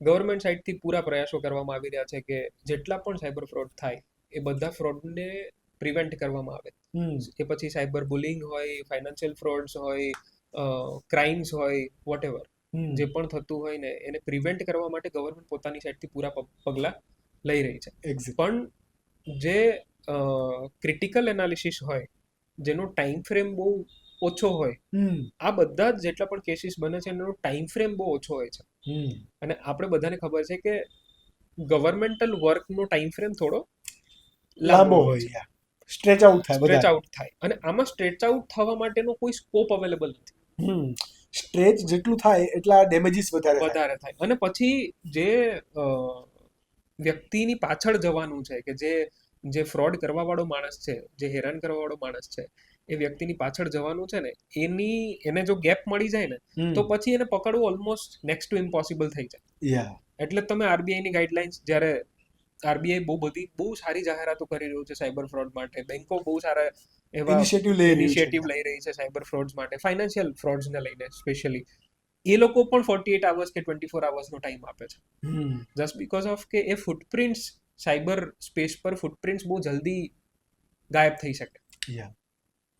ગવર્મેન્ટ સાઇડથી પૂરા પ્રયાસો કરવામાં આવી રહ્યા છે કે જેટલા પણ સાયબર ફ્રોડ થાય એ બધા ફ્રોડને પ્રિવેન્ટ કરવામાં આવે. એ પછી સાયબર બુલિંગ હોય, ફાઇનાન્શિયલ ફ્રોડ્સ હોય, ક્રાઇમ્સ હોય, વોટ એવર જે પણ થતું હોય ને એને પ્રિવેન્ટ કરવા માટે ગવર્મેન્ટ પોતાની સાઇડથી પૂરા પગલાં લઈ રહી છે. પણ જે ક્રિટિકલ એનાલિસિસ હોય, જેનો ટાઈમ ફ્રેમ બહુ ઓછો હોય, આ બધા જ જેટલા પણ કેસીસ બને છે એનો ટાઈમ ફ્રેમ બહુ ઓછો હોય છે. અને આપણે બધાને ખબર છે કે ગવર્મેન્ટલ વર્કનો ટાઈમ ફ્રેમ થોડો લાંબો હોય, સ્ટ્રેચ આઉટ થાય અને આમાં સ્ટ્રેચ આઉટ થવા માટેનો કોઈ સ્કોપ અવેલેબલ નથી. સ્ટ્રેચ જેટલું થાય એટલા ડેમેજીસ વધારે થાય. અને પછી જે વ્યક્તિની પાછળ જવાનું છે કે જે ફ્રોડ કરવા વાળો માણસ છે, જે હેરાન કરવા વાળો માણસ છે, એ વ્યક્તિની પાછળ જવાનું છે ને એને જો ગેપ મળી જાય ને તો પછી એને પકડવું ઓલમોસ્ટ નેક્સ્ટ ટુ ઇમ્પોસિબલ થઈ જાય. એટલે તમે આરબીઆઈની ગાઈડલાઇન્સ જ્યારે આરબીઆઈ બહુ સારી જાહેરાતો કરી રહ્યું છે સાયબર ફ્રોડ માટે, બેંકો બહુ સારા એવા ઇનિશિયેટિવ લઈ રહી છે સાયબર ફ્રોડ્સ માટે, ફાઇનાન્શિયલ ફ્રોડ્સને લઈને સ્પેશિયલી. એ લોકો પણ 48 અવર્સ કે 24 અવર્સનો ટાઈમ આપે છે, જસ્ટ બીકોઝ ઓફ કે એ ફૂટપ્રિન્ટ્સ સાયબર સ્પેસ પર ફૂટપ્રિન્ટ્સ બહુ જલ્દી ગાયબ થઈ શકે.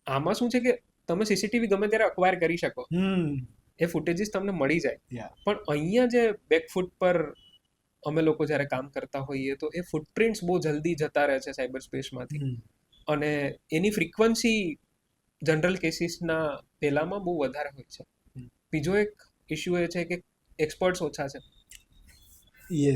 આમાં શું છે કે તમે સીસીટીવી ગમે ત્યારે અક્વાયર કરી શકો, એ ફૂટેજીસ તમને મળી જાય, પણ અહીંયા જે બેકફૂટ પર અમે લોકો જ્યારે કામ કરતા હોઈએ તો એ ફૂટપ્રિન્ટ્સ બહુ જલ્દી જતા રહે છે સાયબર સ્પેસમાંથી. અને એની ફ્રીક્વન્સી જનરલ કેસીસના પહેલામાં બહુ વધારે હોય છે. બીજો એક ઇશ્યુ એ છે કે એક્સપર્ટ્સ ઓછા છે,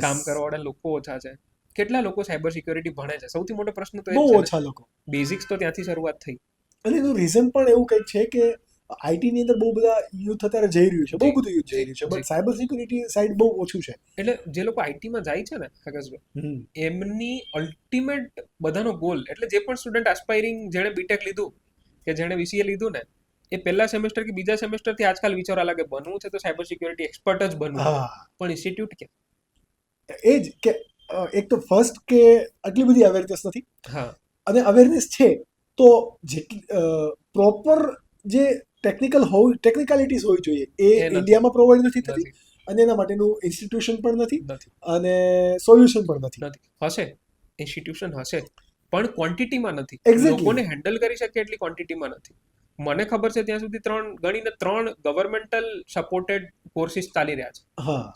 કામ કરવાવાળા લોકો ઓછા છે. કેટલા લોકો સાયબર સિક્યોરિટી ભણે છે? સૌથી મોટો પ્રશ્ન તો બહુ ઓછા લોકો. બેઝિક્સ તો ત્યાંથી શરૂઆત થઈ. અને એનું રીઝન પણ એવું કંઈક છે કે આઈટી ની અંદર બહુ બધા યુથ અત્યારે જઈ રહ્યું છે, બહુ બધું યુથ જઈ રહ્યું છે, બટ સાયબર સિક્યુરિટી સાઇડ બહુ ઓછું છે. એટલે જે લોકો આઈટીમાં જાય છે ને આકાશભાઈ, એમની અલ્ટિમેટ બધાનો ગોલ, એટલે જે પણ સ્ટુડન્ટ આસ્પાયરિંગ જેણે બીટેક લીધું કે જેણે વીસીએ લીધું ને, એ પહેલા સેમેસ્ટર કે બીજા સેમેસ્ટરથી આજકાલ વિચારવા લાગે બનવું છે તો સાયબર સિક્યોરિટી એક્સપર્ટ જ બનવું, પણ ઇન્સ્ટિટ્યૂટ કે એ જ કે એક તો ફર્સ્ટ કે આટલી બધી અવેરનેસ નથી, અને અવેરનેસ છે તો જેટલી પ્રોપર જે ટેકનિકાલિટીઝ હોવી જોઈએ એ ઇન્ડિયામાં પ્રોવાઈડ નથી થતી, અને એના માટેનું ઇન્સ્ટિટ્યુશન પણ નથી અને સોલ્યુશન પણ નથી. હશે ઇન્સ્ટિટ્યુશન હશે પણ ક્વોન્ટિટીમાં નથી, લોકોને હેન્ડલ કરી શકે એટલી ક્વોન્ટિટીમાં નથી. મને ખબર છે ત્યાં સુધી 3 ગવર્મેન્ટલ સપોર્ટેડ કોર્સિસ ચાલી રહ્યા છે,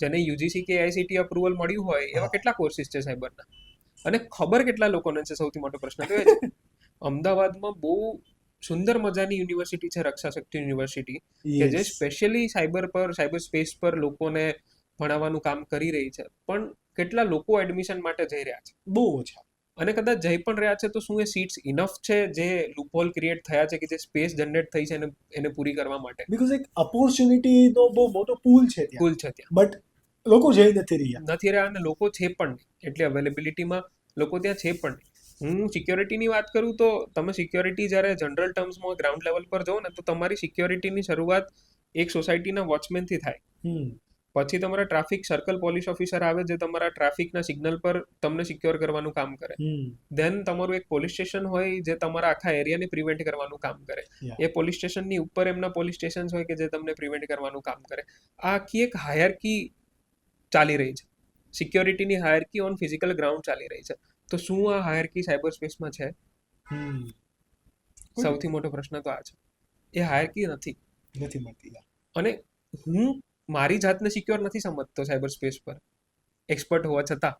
જેને યુજીસી કે આઈસીટી અપ્રુવલ મળ્યું હોય એવા કેટલા કોર્સિસ છે સાયબરના, અને ખબર કેટલા લોકોને છે? સૌથી મોટો પ્રશ્ન તો એ છે. અમદાવાદમાં બહુ સુંદર મજાની યુનિવર્સિટી છે, રક્ષા શક્તિ યુનિવર્સિટી, કે જે સ્પેશિયલી સાયબર સ્પેસ પર લોકોને ભણાવવાનું કામ કરી રહી છે, પણ કેટલા લોકો એડમિશન માટે જઈ રહ્યા છે? બહુ ઓછા. અને કદાચ જઈ પણ રહ્યા છે તો શું એ સીટ્સ ઇનફ છે જે લૂપહોલ ક્રિએટ થયા છે કે જે સ્પેસ જનરેટ થઈ છે એને પૂરી કરવા માટે? બીકોઝ એક ઓપોર્ચ્યુનિટીનો બહુ મોટો પૂલ છે ત્યાં, બટ લોકો જઈ નથી રહ્યા, અને લોકો છે પણ નહીં, એટલે અવેલેબિલિટીમાં લોકો ત્યાં છે પણ નહીં. હું સિક્યોરિટીની વાત કરું તો તમે સિક્યોરિટી જ્યારે જનરલ ટર્મ્સમાં ગ્રાઉન્ડ લેવલ પર જાઓ ને તો તમારી સિક્યોરિટીની શરૂઆત એક સોસાયટીના વોચમેનથી થાય, પછી તમારા ટ્રાફિક સર્કલ પોલીસ ઓફિસર આવે જે તમારા ટ્રાફિકના સિગ્નલ પર તમને સિક્યોર કરવાનું કામ કરે, દેન તમારું એક પોલીસ સ્ટેશન હોય જે તમારા આખા એરિયાને પ્રિવેન્ટ કરવાનું કામ કરે, એ પોલીસ સ્ટેશનની ઉપર એમના પોલીસ સ્ટેશન હોય કે જે તમને પ્રિવેન્ટ કરવાનું કામ કરે. આ આખી એક હાયરકી ચાલી રહી છે, સિક્યોરિટીની હાયરકી ઓન ફિઝિકલ ગ્રાઉન્ડ ચાલી રહી છે. તો શું આ હાયરકી સાયબર સ્પેસમાં છે? સૌથી મોટો પ્રશ્ન તો આ છે, એ હાયરકી નથી મળતી. અને હું મારી જાતને સિક્યોર નથી સમજતો સાયબર સ્પેસ પર એક્સપર્ટ હોવા છતાં,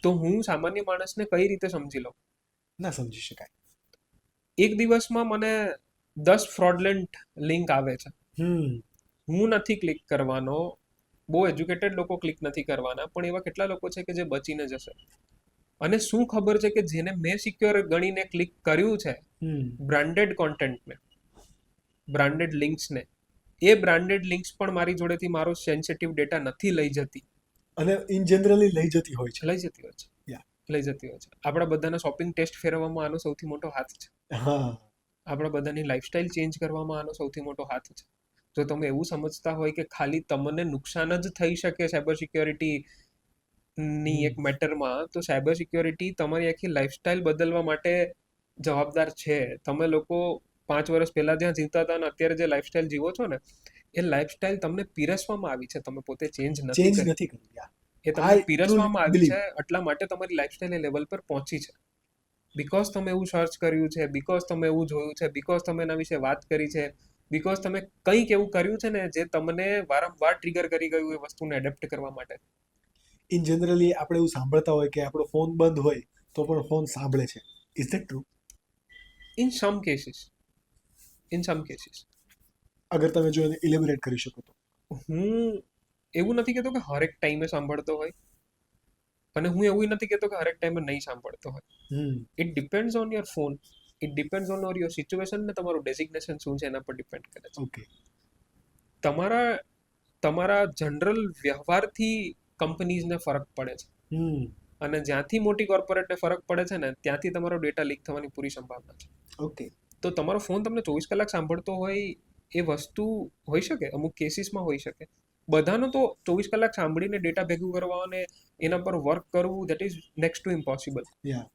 તો હું સામાન્ય માણસને કઈ રીતે સમજી લઉં? ના સમજી શકાય. એક દિવસમાં મને 10 ફ્રોડલેન્ટ લિંક આવે છે, હું નથી ક્લિક કરવાનો, બહુ એજ્યુકેટેડ લોકો ક્લિક નથી કરવાના, પણ એવા કેટલા લોકો છે કે જે બચીને જશે. અને શું ખબર છે કે જેને મેં સિક્યોર ગણીને ક્લિક કર્યું છે બ્રાન્ડેડ કોન્ટેન્ટને, બ્રાન્ડેડ લિંક્સને, એ બ્રાન્ડેડ લિંક્સ પણ મારી જોડેથી મારો સેન્સિટિવ ડેટા નથી લઈ જતી, અને ઇન જનરલી લઈ જતી હોય છે. આપણા બધાના શોપિંગ ટેસ્ટ ફેરવવામાં આનો સૌથી મોટો હાથ છે. આપણા બધાની લાઈફસ્ટાઈલ ચેન્જ કરવામાં આનો સૌથી મોટો હાથ છે. જો તમે એવું સમજતા હોય કે ખાલી તમને નુકસાન જ થઈ શકે સાયબર સિક્યોરિટી ની એક મેટરમાં, તો સાયબર સિક્યોરિટી તમારી આખી લાઈફસ્ટાઈલ બદલવા માટે જવાબદાર છે. તમે લોકો 5 વર્ષ પહેલા જ્યાં જીવતા હતા અને અત્યારે જે લાઈફસ્ટાઈલ જીવો છો ને, એ લાઈફસ્ટાઈલ તમને પીરસવામાં આવી છે, તમે પોતે ચેન્જ નથી ચેન્જ કરી. નથી કર્યું. યા એ તમને આઈ પીરસવામાં આવી બિલીવ. છે, એટલા માટે તમારી લાઈફસ્ટાઈલ એ લેવલ પર પહોંચી છે. બીકોઝ તમે એવું સર્ચ કર્યું છે, બીકોઝ તમે એવું જોયું છે, બીકોઝ તમે એના વિશે વાત કરી છે, બીકોઝ તમે કંઈક એવું કર્યું છે ને જે તમને વારંવાર ટ્રિગર કરી ગયું એ વસ્તુને એડેપ્ટ કરવા માટે. ઇન જનરલી આપણે એવું સાંભળતા હોય કે આપણો ફોન બંધ હોય તો પણ ફોન સાંભળે છે. Is that true? In sum cases, in sum cases. અગર તમે જો એને ઇલેબોરેટ કરી શકો તો. હું એવું નથી કહેતો કે હરેક ટાઈમે સાંભળતો હોય, અને હું એવું નથી કહેતો કે હરેક ટાઈમે નહીં સાંભળતો હોય. It depends on your phone, it depends on your situation, ને તમારું ડેઝિગ્નેશન શું છે એના પર ડિપેન્ડ કરે છે. ઓકે. તમારા જનરલ વ્યવહારથી કંપનીઝને ફરક પડે છે, અને જ્યાંથી મોટી કોર્પોરેટને ફરક પડે છે ને ત્યાંથી તમારો ડેટા લીક થવાની પૂરી સંભાવના છે. ઓકે. તો તમારો ફોન તમને 24 કલાક સાંભળતો હોય એ વસ્તુ હોઈ શકે, અમુક કેસીસમાં હોઈ શકે. બધાનો તો 24 કલાક સાંભળીને ડેટા ભેગું કરવા અને એના પર વર્ક કરવું, that is next to impossible.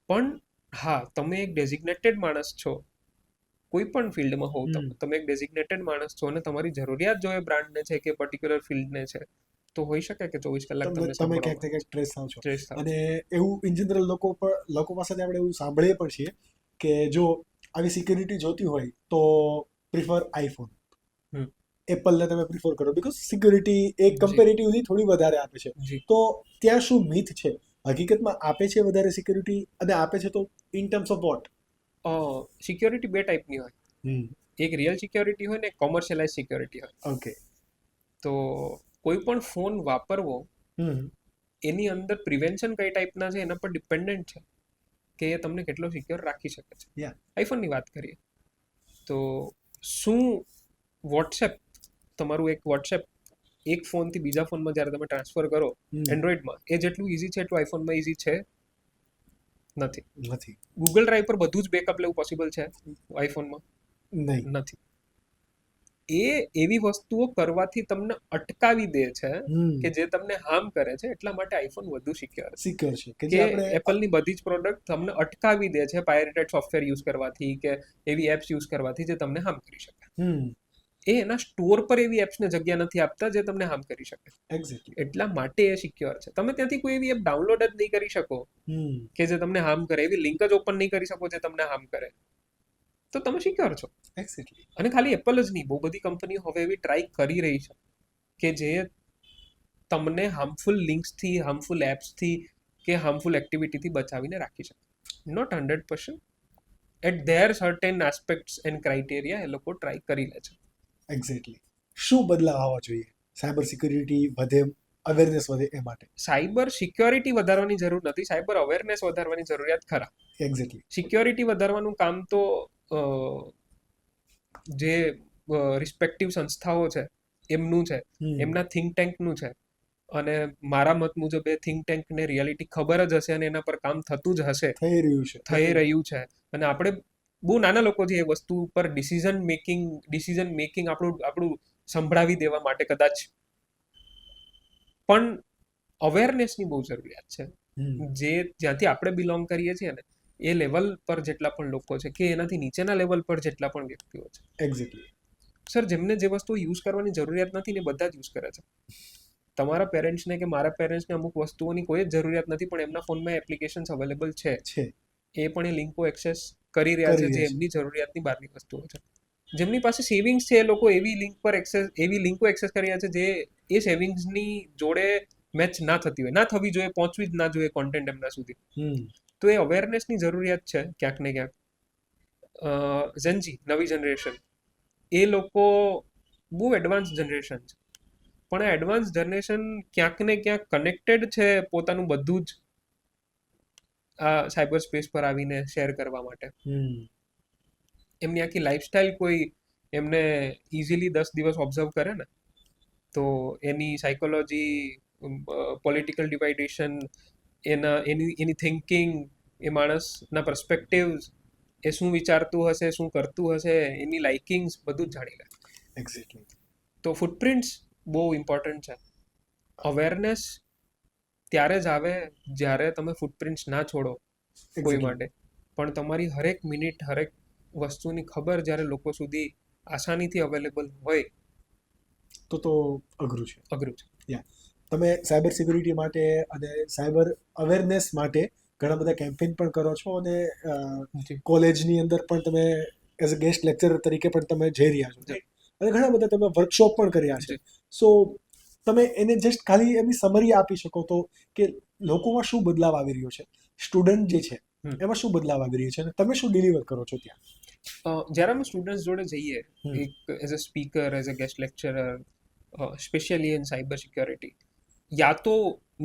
પણ હા, તમે એક ડેઝિગ્નેટેડ માણસ છો, કોઈ પણ ફિલ્ડમાં હોવ તમે એક ડેઝિગ્નેટેડ માણસ છો અને તમારી જરૂરિયાત જો એ બ્રાન્ડને છે કે પર્ટિક્યુલર ફિલ્ડને છે, તો હોઈ શકે કે 24 કલાક તમે ક્યાંક ક્યાંક ટ્રેસ થાવ છો. સ્ટ્રેસ થાય. અને એવું ઇન જનરલ લોકો પાસેથી આપણે એવું સાંભળીએ પણ છીએ કે જો આવી સિક્યુરિટી જોતી હોય તો પ્રિફર આઈફોન, એપલને તમે પ્રિફર કરો બીકોઝ સિક્યુરિટી એક કમ્પેરેટિવલી થોડી વધારે આપે છે. તો ત્યાં શું મિથ છે? હકીકતમાં આપે છે વધારે સિક્યુરિટી, અને આપે છે તો in terms of what? Security બે ટાઈપની હોય, એક રિયલ સિક્યોરિટી હોય ને એક કોમર્શિયલાઇઝ સિક્યોરિટી હોય. ઓકે. તો કોઈ પણ ફોન વાપરવો એની અંદર પ્રિવેન્શન કઈ ટાઈપના છે એના પર ડિપેન્ડન્ટ છે કે એ તમને કેટલો સિક્યોર રાખી શકે છે. આઈફોનની વાત કરીએ તો શું વોટ્સએપ, તમારું એક વોટ્સએપ એક ફોનથી બીજા ફોનમાં જ્યારે તમે ટ્રાન્સફર કરો એન્ડ્રોઈડમાં, એ જેટલું ઇઝી છે એટલું આઈફોનમાં ઇઝી છે નથી. ગૂગલ ડ્રાઈવ પર બધું જ બેકઅપ લેવું પોસિબલ છે આઈફોનમાં? નથી. એ એવી વસ્તુઓ કરવાથી તમને અટકાવી દે છે કે જે તમને હાર્મ કરે છે, એટલા માટે આઈફોન વધુ સિક્યોર છે. કે એપલની બધી જ પ્રોડક્ટ તમને અટકાવી દે છે પાયરેટેડ સોફ્ટવેર યુઝ કરવાથી કે એવી એપ્સ યુઝ કરવાથી જે તમને હાર્મ કરી શકે. એ એના સ્ટોર પર એવી એપ્સને જગ્યા નથી આપતા જે તમને હાર્મ કરી શકે. એટલા માટે એ સિક્યોર છે. તમે ત્યાંથી કોઈ એવી એપ ડાઉનલોડ જ નહીં કરી શકો કે જે તમને હાર્મ કરે, એવી લિંક જ ઓપન નહીં કરી શકો જે તમને હાર્મ કરે, તો તમે સિક્યોર છો. અને ખાલી એપલ જ નહીં, બહુ બધી કંપનીઓ હવે એવી ટ્રાય કરી રહી છે કે જે તમને હાર્મફુલ લિંક્સથી, હાર્મફુલ એપ્સથી કે હાર્મફુલ એક્ટિવિટીથી બચાવીને રાખી શકે. Not 100%, at there certain aspects and criteria એ લોકો ટ્રાય કરી લે છે. એક્ઝેક્ટલી. શું બદલાવ આવવા જોઈએ સાયબર સિક્યુરિટી વધે, અવેરનેસ વધે એ માટે? સાયબર સિક્યોરિટી વધારવાની જરૂર નથી, સાયબર અવેરનેસ વધારવાની જરૂરિયાત ખરા. એક્ઝેક્ટલી. સિક્યોરિટી વધારવાનું કામ તો જે રિસ્પેક્ટિવ સંસ્થાઓ છે એમનું છે, એમના થિંક ટેન્કનું છે. અને મારા મત મુજબ એ થિંક ટેન્કને રિયાલિટી ખબર જ હશે અને એના પર કામ થતું જ હશે, થઈ રહ્યું છે. અને આપણે બહુ નાના લોકો છે એ વસ્તુ પર ડિસિઝન મેકિંગ આપણું સંભળાવી દેવા માટે કદાચ, પણ અવેરનેસની બહુ જરૂરિયાત છે. જે જ્યાંથી આપણે બિલોંગ કરીએ છીએ ને એ લેવલ પર જેટલા પણ લોકો છે કે એનાથી નીચેના લેવલ પર જેટલા પણ વ્યક્તિઓ છે, એક્ઝેક્ટલી સર, જેમને જે વસ્તુ યુઝ કરવાની જરૂરિયાત નથી ને બધા જ યુઝ કરે છે. તમારા પેરેન્ટ્સને કે મારા પેરેન્ટ્સને અમુક વસ્તુઓની કોઈ જ જરૂરિયાત નથી પણ એમના ફોનમાં એપ્લિકેશન્સ અવેલેબલ છે, એ પણ એ લિંકો એક્સેસ કરી રહ્યા છે જે એમની જરૂરિયાતની બહારની વસ્તુઓ છે. જેમની પાસે સેવિંગ્સ છે એ લોકો એવી લિંકો એક્સેસ કરી રહ્યા છે જે એ સેવિંગ્સની જોડે મેચ ના થતી હોય, ના થવી જોઈએ, પહોંચવી જ ના જોઈએ કોન્ટેન્ટ એમના સુધી. તો એ અવેરનેસની જરૂરિયાત છે ક્યાંક ને ક્યાંક. ઝેનજી, નવી જનરેશન, એ લોકો બહુ એડવાન્સ જનરેશન છે, પણ આ એડવાન્સ જનરેશન ક્યાંક ને ક્યાંક કનેક્ટેડ છે પોતાનું બધું જ આ સાયબર સ્પેસ પર આવીને શેર કરવા માટે. એમની આખી લાઈફસ્ટાઈલ કોઈ એમને ઇઝીલી 10 દિવસ ઓબ્ઝર્વ કરે ને તો એની સાયકોલોજી, પોલિટિકલ ડિવાઇડેશન, એની થિંકિંગ, એ માણસના પર્સપેક્ટિવ્સ, એ શું વિચારતું હશે, શું કરતું હશે, એની લાઇકિંગ્સ બધું જ જાણી લે. એક્ઝેક્ટલી. તો ફૂટપ્રિન્ટ્સ બહુ ઇમ્પોર્ટન્ટ છે. અવેરનેસ ત્યારે જ આવે જ્યારે તમે ફૂટપ્રિન્ટ્સ ના છોડો કોઈ માટે, પણ તમારી હરેક મિનિટ, હરેક વસ્તુની ખબર જ્યારે લોકો સુધી આસાનીથી અવેલેબલ હોય તો અઘરું છે. અઘરું છે. તમે સાયબર સિક્યુરિટી માટે અને સાયબર અવેરનેસ માટે ઘણા બધા કેમ્પેઇન પણ કરો છો અને જી કોલેજની અંદર પણ તમે એઝ અ ગેસ્ટ લેક્ચરર તરીકે પણ તમે જઈ રહ્યા છો, જી. અને ઘણા બધા તમે વર્કશોપ પણ કર્યા છે. જી. સો તમે એને જસ્ટ ખાલી એની સમરી આપી શકો તો કે લોકોમાં શું બદલાવ આવી રહ્યો છે, સ્ટુડન્ટ જે છે એમાં શું બદલાવ આવી રહ્યો છે અને તમે શું ડિલિવર કરો છો ત્યાં? જ્યારે અમે સ્ટુડન્ટ્સ જોડે જઈએ હમ. એક as a speaker, as a guest lecturer, specially in cyber security, યા તો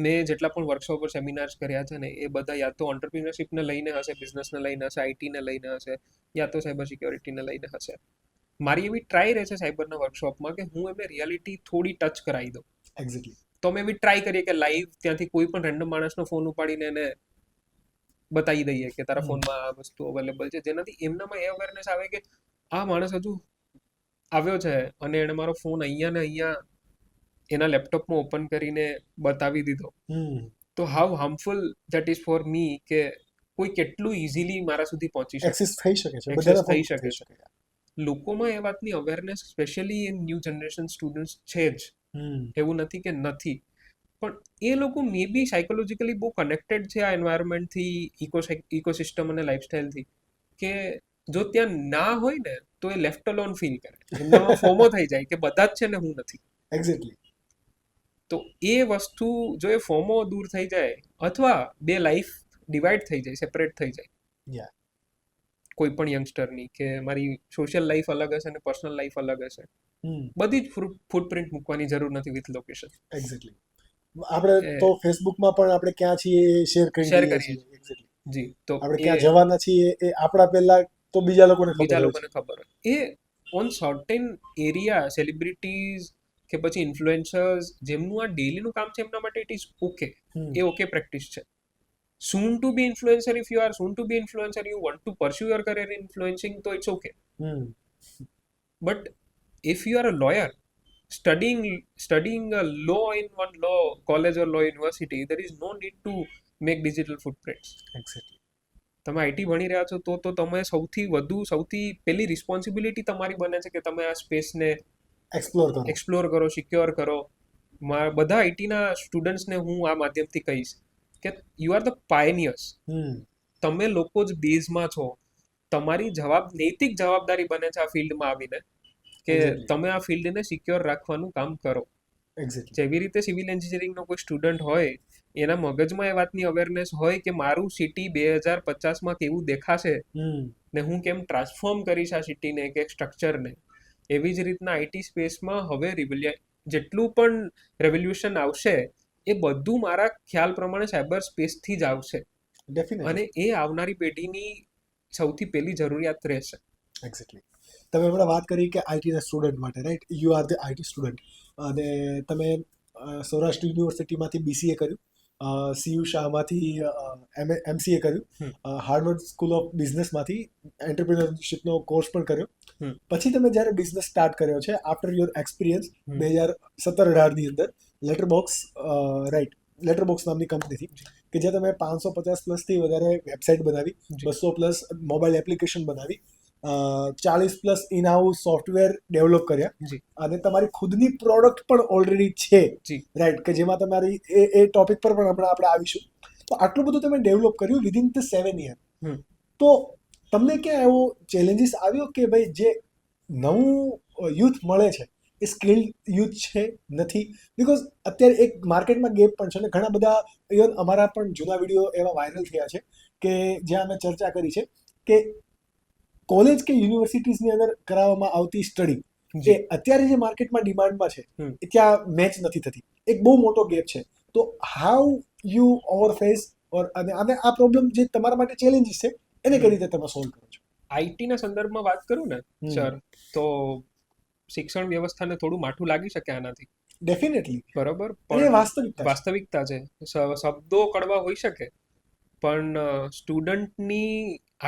મેં જેટલા પણ વર્કશોપ પર સેમિનાર્સ કર્યા છે ને એ બધા યા તો ઓન્ટરપ્રિનરશિપને લઈને હશે, બિઝનેસને લઈને હશે, આઈટીને લઈને હશે, યા તો સાયબર સિક્યોરિટીને લઈને હશે. મારી એવી ટ્રાય રહે છે સાયબરના વર્કશોપમાં કે હું એમને રિયાલિટી થોડી ટચ કરાવી દઉં. એક્ઝેક્ટલી. તો અમે એવી ટ્રાય કરીએ કે લાઈવ ત્યાંથી કોઈ પણ રેન્ડમ માણસનો ફોન ઉપાડીને એને બતાવી દઈએ કે તારા ફોનમાં આ વસ્તુ અવેલેબલ છે, જેનાથી એમનામાં એ અવેરનેસ આવે કે આ માણસ હજુ આવ્યો છે અને એણે મારો ફોન અહીંયા ને અહીંયા એના લેપટોપમાં ઓપન કરીને બતાવી દીધો. તો how harmful that is for me, કે કોઈ કેટલું ઇઝીલી મારા સુધી પહોંચી શકે, એક્સેસ થઈ શકે છે, એક્સેસ બધાના થઈ ફોન શકે છે. લોકોમાં એ વાતની awareness specially in new generation students છે જ, એવું નથી કે નથી, પણ એ લોકો મે બી સાયકોલોજીકલી બહુ કનેક્ટેડ છે આ એન્વાયરમેન્ટથી, ઇકોસિસ્ટમ અને લાઈફસ્ટાઈલથી, કે જો ત્યાં ના હોય ને તો એ લેફ્ટ અલોન ફીલ કરે, એમનામાં ફોમો થઈ જાય કે બધા જ છે ને હું નથી. એક્ઝેક્ટલી. તો એ વસ્તુ જો એ ફોમો દૂર થઈ જાય અથવા બે લાઈફ ડિવાઈડ થઈ જાય, સેપરેટ થઈ જાય કોઈ પણ યંગસ્ટરની, કે મારી સોશિયલ લાઈફ અલગ હશે અને પર્સનલ લાઈફ અલગ હશે, બધી જ ફૂટપ્રિન્ટ મૂકવાની જરૂર નથી વિથ લોકેશન. એક્ઝેક્ટલી. આપણે તો ફેસબુકમાં પણ આપણે ક્યાં છીએ એ શેર કરી દઈએ છીએ. એક્ઝેક્ટલી. જી. તો આપણે ક્યાં જવાના છીએ એ આપણા પહેલા તો બીજા લોકોને ખબર હોય. એ ઓન સર્ટેન એરિયા સેલિબ્રિટીઝ કે પછી ઇન્ફ્લુએન્સર્સ જેમનું આ ડેલીનું કામ છે એમના માટે it is okay, A okay practice છે. soon to be influencer, if you are soon to be influencer, you want to pursue your career in influencing, so it's okay. But if you are a lawyer studying a law in one law college or law university, there is no need to make digital footprints. Exactly. તમે IT ભણી રહ્યા છો તો તમે સૌથી પહેલી responsibility તમારી બને છે કે તમે આ સ્પેસને એક્સપ્લોર કરો, સિક્યોર કરો. બધા આઈટીના સ્ટુડન્ટ્સને હું આ માધ્યમથી કહીશ કે યુ આર ધ પાયનિયર્સ. તમે લોકો જ બેઝમાં છો. તમારી નૈતિક જવાબદારી બને છે આ ફિલ્ડમાં આવીને કે તમે આ ફિલ્ડને સિક્યોર રાખવાનું કામ કરો. જેવી રીતે સિવિલ એન્જિનિયરિંગનો કોઈ સ્ટુડન્ટ હોય, એના મગજમાં એ વાતની અવેરનેસ હોય કે મારું સિટી 2050માં કેવું દેખાશે ને હું કેમ ટ્રાન્સફોર્મ કરીશ આ સિટીને કે સ્ટ્રક્ચરને, એવી જ રીતના આઈટી સ્પેસમાં હવે જેટલું પણ રેવોલ્યુશન આવશે એ બધું મારા ખ્યાલ પ્રમાણે સાયબર સ્પેસથી જ આવશે. અને એ આવનારી પેઢીની સૌથી પહેલી જરૂરિયાત રહેશે. એક્ઝેક્ટલી. તમે હમણાં વાત કરી કે આઈટીના સ્ટુડન્ટ માટે, right? You are the IT student, અને તમે સૌરાષ્ટ્ર યુનિવર્સિટીમાંથી બીસીએ કર્યું, સીયુ શાહમાંથી એમસીએ કર્યું, હાર્વર્ડ સ્કૂલ ઓફ બિઝનેસમાંથી એન્ટરપ્રિનરશિપનો કોર્સ પણ કર્યો. પછી તમે જ્યારે બિઝનેસ સ્ટાર્ટ કર્યો છે આફ્ટર યોર એક્સપિરિયન્સ 2017-18 અંદર લેટરબોક્સ, રાઈટ, લેટરબોક્સ નામની કંપનીથી, કે જ્યાં તમે 550+ વધારે વેબસાઇટ બનાવી, 200+ મોબાઈલ એપ્લિકેશન બનાવી, 40+ ઇન હાઉસ સોફ્ટવેર ડેવલપ કર્યા, અને તમારી ખુદની પ્રોડક્ટ પણ ઓલરેડી છે, રાઈટ, કે જેમાં તમારી એ ટોપિક પર પણ હમણાં આપણે આવીશું. તો આટલું બધું તમે ડેવલપ કર્યું વિધિન ધ 7 year. તો તમને ક્યાં એવો ચેલેન્જીસ આવ્યો કે ભાઈ જે નવું યુથ મળે છે એ સ્કિલ્ડ યુથ છે નથી? બિકોઝ અત્યારે એક માર્કેટમાં ગેપ પણ છે અને ઘણા બધા ઇવન અમારા પણ જૂના વિડીયો એવા વાયરલ થયા છે કે જ્યાં અમે ચર્ચા કરી છે કે કોલેજ કે યુનિવર્સિટીઝની અંદર કરાવવામાં આવતી સ્ટડી એ અત્યારે જે માર્કેટમાં ડિમાન્ડમાં છે એ ત્યાં મેચ નથી થતી. એક બહુ મોટો ગેપ છે. તો હાઉ યુ ઓવરફેસ અને આ પ્રોબ્લેમ જે તમારા માટે ચેલેન્જીસ છે એને કઈ રીતે તમે સોલ્વ કરો છો? આઈટીના સંદર્ભમાં વાત કરું ને સર, તો શિક્ષણ વ્યવસ્થાને થોડું માઠું લાગી શકે આનાથી, ડેફિનેટલી, બરોબર, પણ વાસ્તવિકતા છે. શબ્દો કડવા હોઈ શકે, પણ સ્ટુડન્ટની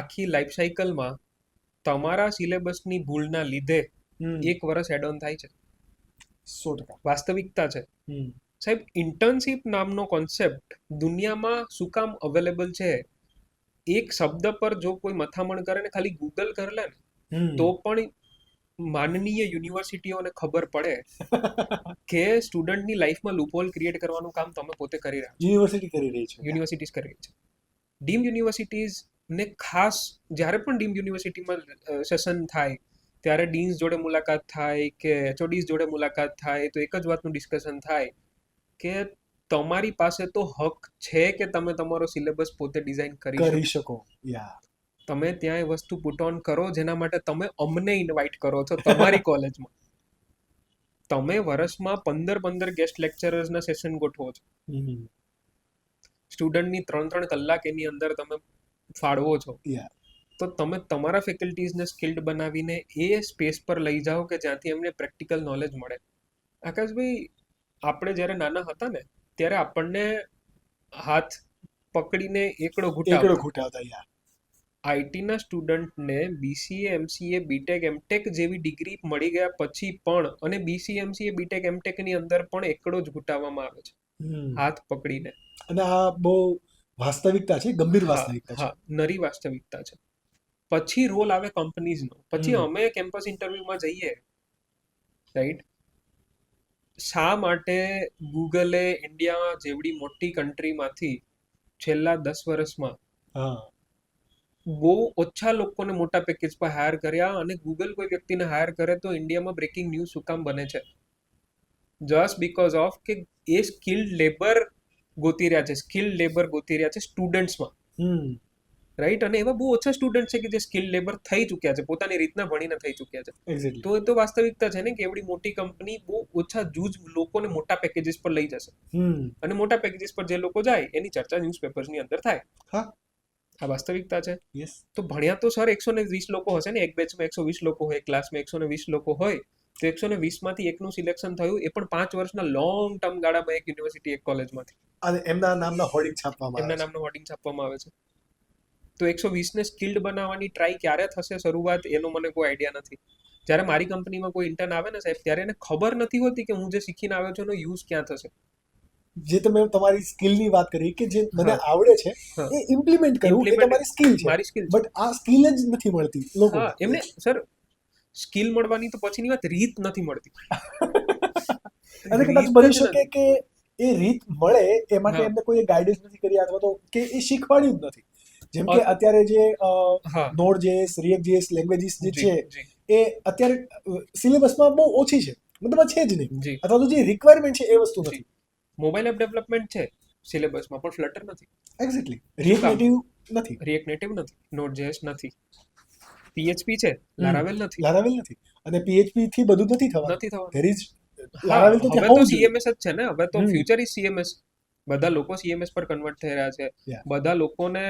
આખી લાઈફ સાયકલમાં તમારા સિલેબસની ભૂલના લીધે 1 વર્ષ એડ ઓન થાય છે. 100%. વાસ્તવિકતા છે સાહેબ. ઇન્ટર્નશિપ નામનો કોન્સેપ્ટ દુનિયામાં શું કામ અવેલેબલ છે એક શબ્દ પર જો કોઈ મથામણ કરે ને ખાલી ગૂગલ કરી લે ને તો પણ માનનીય યુનિવર્સિટીઓને ખબર પડે કે સ્ટુડન્ટની લાઈફમાં લૂપહોલ ક્રિએટ કરવાનું કામ તમે પોતે કરી રહ્યા છો. યુનિવર્સિટી કરી રહી છે. યુનિવર્સિટીઝ કરી રહી છે. ડીમ યુનિવર્સિટીઝ ને ખાસ જ્યારે પણ ડીમ યુનિવર્સિટીમાં સેશન થાય ત્યારે ડીન્સ જોડે મુલાકાત થાય કે એચઓડીઝ જોડે મુલાકાત થાય તો એક જ વાતનું ડિસ્કશન થાય કે તમારી પાસે તો હક છે કે તમે તમારો સિલેબસ પોતે ડિઝાઇન કરી શકો. યા તમે ત્યાં એ વસ્તુ પુટ ઓન કરો જેના માટે તમે અમને ઇન્વાઇટ કરો છો તમારી કોલેજમાં. તમે વર્ષમાં 15 ગેસ્ટ લેક્ચરર્સના સેશન ગોઠવો છો. સ્ટુડન્ટની 3 કલાક એની અંદર તમે ફાળવો છો. તો તમે તમારા ફેકલ્ટીઝને સ્કિલ્ડ બનાવીને એ સ્પેસ પર લઈ જાઓ કે જ્યાંથી એમને પ્રેક્ટિકલ નોલેજ મળે. આકાશભાઈ, આપણે જ્યારે નાના હતા ને ત્યારે આપણને હાથ પકડીને એકડો ઘૂંટાવતા. આઈટીના સ્ટુડન્ટને બીસીએ એમસીએ બીટેક એમટેક જેવી ડિગ્રી મળી ગયા પછી પણ અને બીસીએ એમસીએ બીટેક એમટેકની અંદર પણ એકડો જ ઘૂંટાવવામાં આવે છે હાથ પકડીને. અને આ બહુ વાસ્તવિકતા છે, ગંભીર વાસ્તવિકતા છે. હા, નરી વાસ્તવિકતા છે. પછી રોલ આવે કંપનીઝનો. પછી અમે કેમ્પસ ઇન્ટરવ્યુમાં જઈએ, રાઈટ? શા માટે ગૂગલે ઇન્ડિયા જેવડી મોટી કન્ટ્રીમાંથી છેલ્લા 10 વર્ષમાં બહુ ઓછા લોકોને મોટા પેકેજ પર હાયર કર્યા અને ગૂગલ કોઈ વ્યક્તિને હાયર કરે તો ઇન્ડિયામાં બ્રેકિંગ ન્યૂઝ શું કામ બને છે? જસ્ટ બીકોઝ ઓફ કે એ સ્કિલ્ડ લેબર ગોતી રહ્યા છે, સ્કિલ્ડ લેબર ગોતી રહ્યા છે સ્ટુડન્ટ્સમાં, રાઈટ? અને એવા બહુ ઓછા સ્ટુડન્ટ છે કે જે સ્કિલ્ડ લેબર થઈ ચૂક્યા છે, પોતાની રીતના ભણીને થઈ ચૂક્યા છે. તો એ તો વાસ્તવિકતા છે ને કે એવડી મોટી કંપની બહુ ઓછા જૂજ લોકોને મોટા પેકેજીસ પર લઈ જશે અને મોટા પેકેજીસ પર જે લોકો જાય એની ચર્ચા ન્યૂઝપેપર્સની અંદર થાય. આ વાસ્તવિકતા છે. તો ભણ્યા તો સર 120 લોકો હશે ને, એક બેચમાં 120 લોકો હોય, ક્લાસમાં 120 લોકો હોય, તો 120 માંથી એકનું સિલેક્શન થયું, એ પણ 5 વર્ષના લોંગ ટર્મ ગાળામાં એક યુનિવર્સિટી એક કોલેજમાંથી. અને એમના નામના હોર્ડિંગ છાપવામાં આવે છે. તો 120 ને સ્કિલ્ડ બનાવવાની ટ્રાય ક્યારે થશે શરૂઆત, એનો મને કોઈ આઈડિયા નથી. જ્યારે મારી કંપનીમાં કોઈ ઇન્ટર્ન આવે ને સાહેબ, ત્યારે એને ખબર નથી હોતી કે હું જે શીખીને આવ્યો છું એનો યુઝ ક્યાં થશે. જે તમે તમારી સ્કિલની વાત કરી કે જે મને આવડે છે એ ઇમ્પ્લિમેન્ટ કરવું એ તમારી સ્કિલ છે, મારી સ્કિલ. બટ આ સ્કિલ જ નથી મળતી લોકો. એમને સર સ્કિલ મળવાની તો પછીની વાત રીત નથી મળતી. અને કદાચ બની શકે કે એ રીત મળે એ માટે એમને કોઈ ગાઈડન્સ નથી કરી અથવા તો કે એ શીખવાડ્યું જ નથી. જેમ કે અત્યારે જે Node.js, React.js લેંગ્વેજીસ જે છે એ અત્યારે સિલેબસમાં બહુ ઓછી છે, મતલબ છે જ નહીં, અથવા તો જે રિક્વાયરમેન્ટ છે એ વસ્તુ નથી. મોબાઈલ એપ ડેવલપમેન્ટ છે સિલેબસમાં, પણ ફ્લટર નથી. એક્ઝેક્ટલી. રિએક્ટ નેટિવ નથી, Node.js નથી, PHP છે, Laravel નથી. અને PHP થી બધું નથી થવાનું. ધેર ઇઝ Laravel તો હવે તો CMS જ છે ને, હવે તો ફ્યુચર ઇઝ CMS. બધા લોકો CMS પર કન્વર્ટ થઈ રહ્યા છે. બધા લોકોને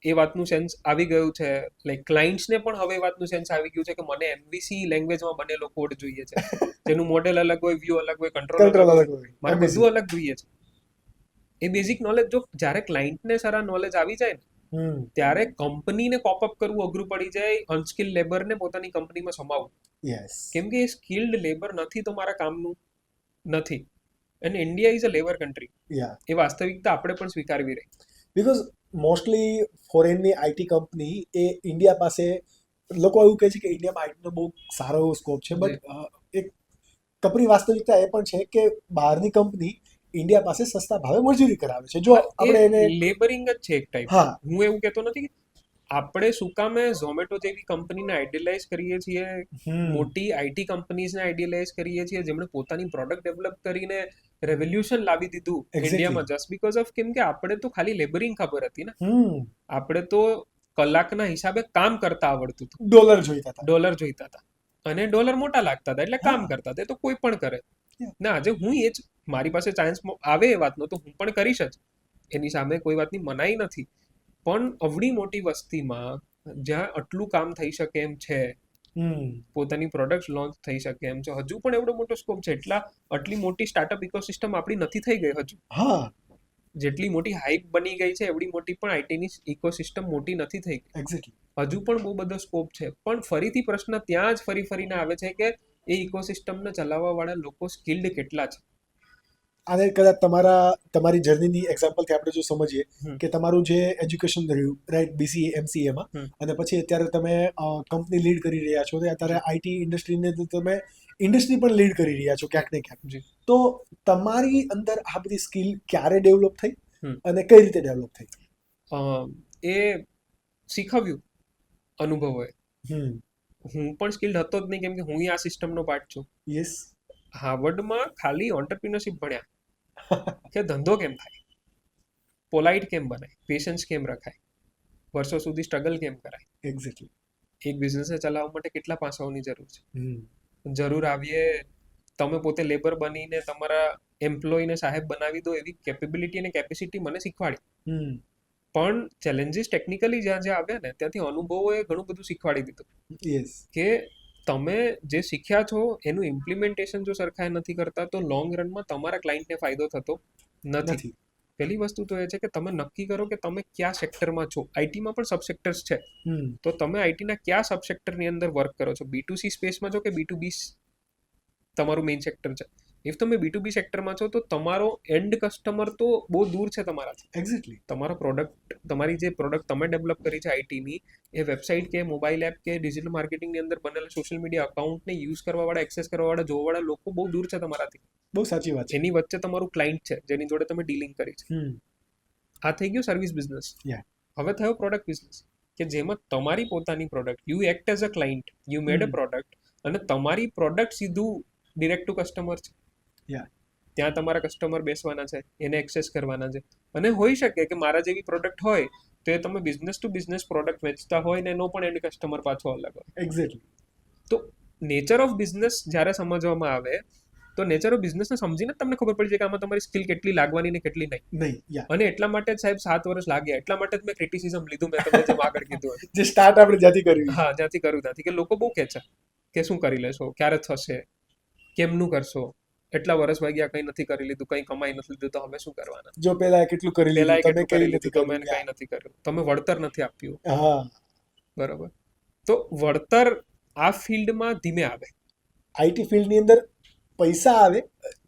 એ વાતનું સેન્સ આવી ગયું છે, લાઈક ક્લાયન્ટ્સને પણ હવે એ વાતનું સેન્સ આવી ગયું છે કે મને MVC લેંગ્વેજમાં બનેલો કોડ જોઈએ છે, જેનું મોડેલ અલગ હોય, વ્યૂ અલગ હોય, કંટ્રોલ અલગ હોય, મારે બધું અલગ જોઈએ છે. એ બેઝિક નોલેજ જો જ્યારે ક્લાયન્ટને સારા નોલેજ આવી જાય ને ત્યારે કંપનીને પોપઅપ કરવું અઘરું પડી જાય, અનસ્કિલ્ડ લેબરને પોતાની કંપનીમાં સમાવવું. કેમ કે એ સ્કિલ્ડ લેબર નથી તો મારા કામનું નથી. અને India is a labour country. એ વાસ્તવિકતા આપણે પણ સ્વીકારવી રહી. બીકોઝ મોસ્ટલી ફોરેનની આઈટી કંપની એ ઇન્ડિયા પાસે, લોકો એવું કહે છે કે ઇન્ડિયામાં આઈટીનો બહુ સારો એવો સ્કોપ છે, બટ એક કપરી વાસ્તવિકતા એ પણ છે કે બહારની કંપની ઇન્ડિયા પાસે સસ્તા ભાવે મજૂરી કરાવે છે. જો આપણે એને લેબરિંગ જ છે એક ટાઈપ. હું એવું કહેતો નથી કે આપણે શું કામે ઝોમેટો જેવી કંપનીને આઈડિયલાઇઝ કરીએ છીએ, મોટી આઈટી કંપનીઝને આઈડિયલાઇઝ કરીએ છીએ જેમણે પોતાની પ્રોડક્ટ ડેવલપ કરીને રેવોલ્યુશન લાવી દીધું ઇન્ડિયામાં, જસ્ટ બીકોઝ ઓફ કેમ કે આપણે તો ખાલી લેબરિંગ ખબર હતી ને, આપણે તો કલાકના હિસાબે કામ કરતા આવડતું હતું, ડોલર જોઈતા હતા અને ડોલર મોટા લાગતા હતા એટલે કામ કરતા હતા. તો કોઈ પણ કરે ના, આજે હું એ જ, મારી પાસે ચાન્સ આવે એ વાતનો તો હું પણ કરીશ જ, એની સામે કોઈ વાતની મનાઈ નથી. પણ અવડી મોટી વસ્તીમાં જ્યાં આટલું કામ થઈ શકે એમ છે, પોતાની પ્રોડક્ટ લોન્ચ થઈ શકે એમ છે, હજુ પણ એવડો મોટો સ્કોપ છે. આટલી મોટી સ્ટાર્ટઅપ ઇકોસિસ્ટમ આપણી નથી થઈ ગઈ હજુ. જેટલી મોટી હાઇપ બની ગઈ છે એવડી મોટી પણ આઈટીની ઇકોસિસ્ટમ મોટી નથી થઈ ગઈ. હજુ પણ બહુ બધો સ્કોપ છે. પણ ફરીથી પ્રશ્ન ત્યાં જ ફરીને આવે છે કે એ ઇકોસિસ્ટમને ચલાવવા વાળા લોકો સ્કિલ્ડ કેટલા છે? આને કદાચ તમારી જર્નીની એક્ઝામ્પલથી આપણે જો સમજીએ હમ. કે તમારું જે એજ્યુકેશન રહ્યું રાઈટ BCA MCAમાં હમ. અને પછી અત્યારે તમે કંપની લીડ કરી રહ્યા છો અત્યારે આઈટી ઇન્ડસ્ટ્રીને તમે ઇન્ડસ્ટ્રી પણ લીડ કરી રહ્યા છો ક્યાંક ને ક્યાંક. જી. તો તમારી અંદર આ બધી સ્કિલ ક્યારે ડેવલપ થઈ હમ. અને કઈ રીતે ડેવલપ થઈ? એ શીખવ્યું અનુભવોએ. હમ. હું પણ સ્કિલ્ડ હતો જ નહીં, કેમ કે હું આ સિસ્ટમનો પાર્ટ છું. યસ. હાર્વર્ડમાં ખાલી ઓન્ટરપ્રિનરશિપ ભણ્યા કે ધંધો કેમ થાય, પોલાઇટ કેમ બનાય, પેશન્સ કેમ રખાય, વર્ષો સુધી સ્ટ્રગલ કેમ કરાય, એક્ઝેક્ટલી. એક બિઝનેસને ચલાવવા માટે કેટલા પાસાઓની જરૂર છે. હમ. જરૂર આવીએ તમે પોતે લેબર બનીને તમારા એમ્પ્લોયને સાહેબ બનાવી દો એવી કેપેબિલિટી અને કેપેસિટી મને શીખવાડી. હમ. પણ ચેલેન્જીસ ટેકનિકલી જ્યાં જ્યાં આવ્યા ને ત્યાંથી અનુભવોએ ઘણું બધું શીખવાડી દીધું યસ. કે તમે જે શીખ્યા છો એનું ઇમ્પ્લિમેન્ટેશન જો સરખાએ નથી કરતા તો લોંગ રનમાં તમારા ક્લાયન્ટને ફાયદો થતો નથી. નથી. પહેલી વસ્તુ તો એ છે કે તમે નક્કી કરો કે તમે કયા સેક્ટરમાં છો. આઈટીમાં પણ સબસેક્ટર્સ છે, હમ. તો તમે આઈટીના કયા સબસેક્ટરની અંદર વર્ક કરો છો. B2C સ્પેસમાં છો કે B2B તમારું મેઇન સેક્ટર છે. ઇફ તમે B2B સેક્ટરમાં છો તો તમારો એન્ડ કસ્ટમર તો બહુ દૂર છે તમારાથી. એક્ઝેક્ટલી. તમારો પ્રોડક્ટ, તમારી જે પ્રોડક્ટ તમે ડેવલપ કરી છે આઈટીની, એ વેબસાઇટ કે મોબાઈલ એપ કે ડિજિટલ માર્કેટિંગની અંદર બનેલા સોશિયલ મીડિયા અકાઉન્ટને યુઝ કરવાવાળા, એક્સેસ કરવાવાળા, જોવાવાળા લોકો બહુ દૂર છે તમારાથી. બહુ સાચી વાત છે. એની વચ્ચે તમારું ક્લાયન્ટ છે જેની જોડે તમે ડીલિંગ કરી છે. હમ. આ થઈ ગયું સર્વિસ બિઝનેસ. Yeah. હવે થયો પ્રોડક્ટ બિઝનેસ, કે જેમાં તમારી પોતાની product, you act as a client, you made a product, અને તમારી પ્રોડક્ટ સીધું ડિરેક્ટ ટુ કસ્ટમર છે. Yeah. ત્યાં તમારા કસ્ટમર બેસવાના છે, એને એક્સેસ કરવાના છે. અને હોઈ શકે કે મારા જેવી પ્રોડક્ટ હોય તો એ તમે બિઝનેસ ટુ બિઝનેસ પ્રોડક્ટ વેચતા હોય ને એનો પણ એન્ડ કસ્ટમર પાછો અલગ હોય. એક્ઝેક્ટલી. તો નેચર ઓફ બિઝનેસ જ્યારે સમજવામાં આવે તો નેચર ઓફ બિઝનેસને સમજીને તમને ખબર પડી જાય કે આમાં તમારી સ્કિલ કેટલી લાગવાની ને કેટલી નહીં. નહીં. યા. અને એટલા માટે જ સાહેબ 7 વર્ષ લાગ્યા. એટલા માટે જ મેં ક્રિટિસિઝમ લીધું, મેં તમને જેમ આગળ કીધું. જે સ્ટાર્ટ આપણે જ્યાંથી કર્યું. હા, જ્યાંથી કર્યું ત્યાંથી, કે લોકો બહુ કહે છે કે શું કરી લેશો, ક્યારે થશે, કેમનું કરશો, એટલા વર્ષ વાગ્યા, કંઈ નથી કરી લીધું, કંઈ કમાઈ નથી લીધું, તો હવે શું કરવાના. જો પેલા કેટલું કરી લીધું, પેલા તમે કેટલું કઈ કરી નથી લીધું, તમે કર્યું. કંઈ નથી કર્યું, તમે વળતર નથી આપ્યું. હા. બરોબર. તો વળતર આ ફિલ્ડમાં ધીમે આવે. આઈટી ફિલ્ડની અંદર પૈસા આવે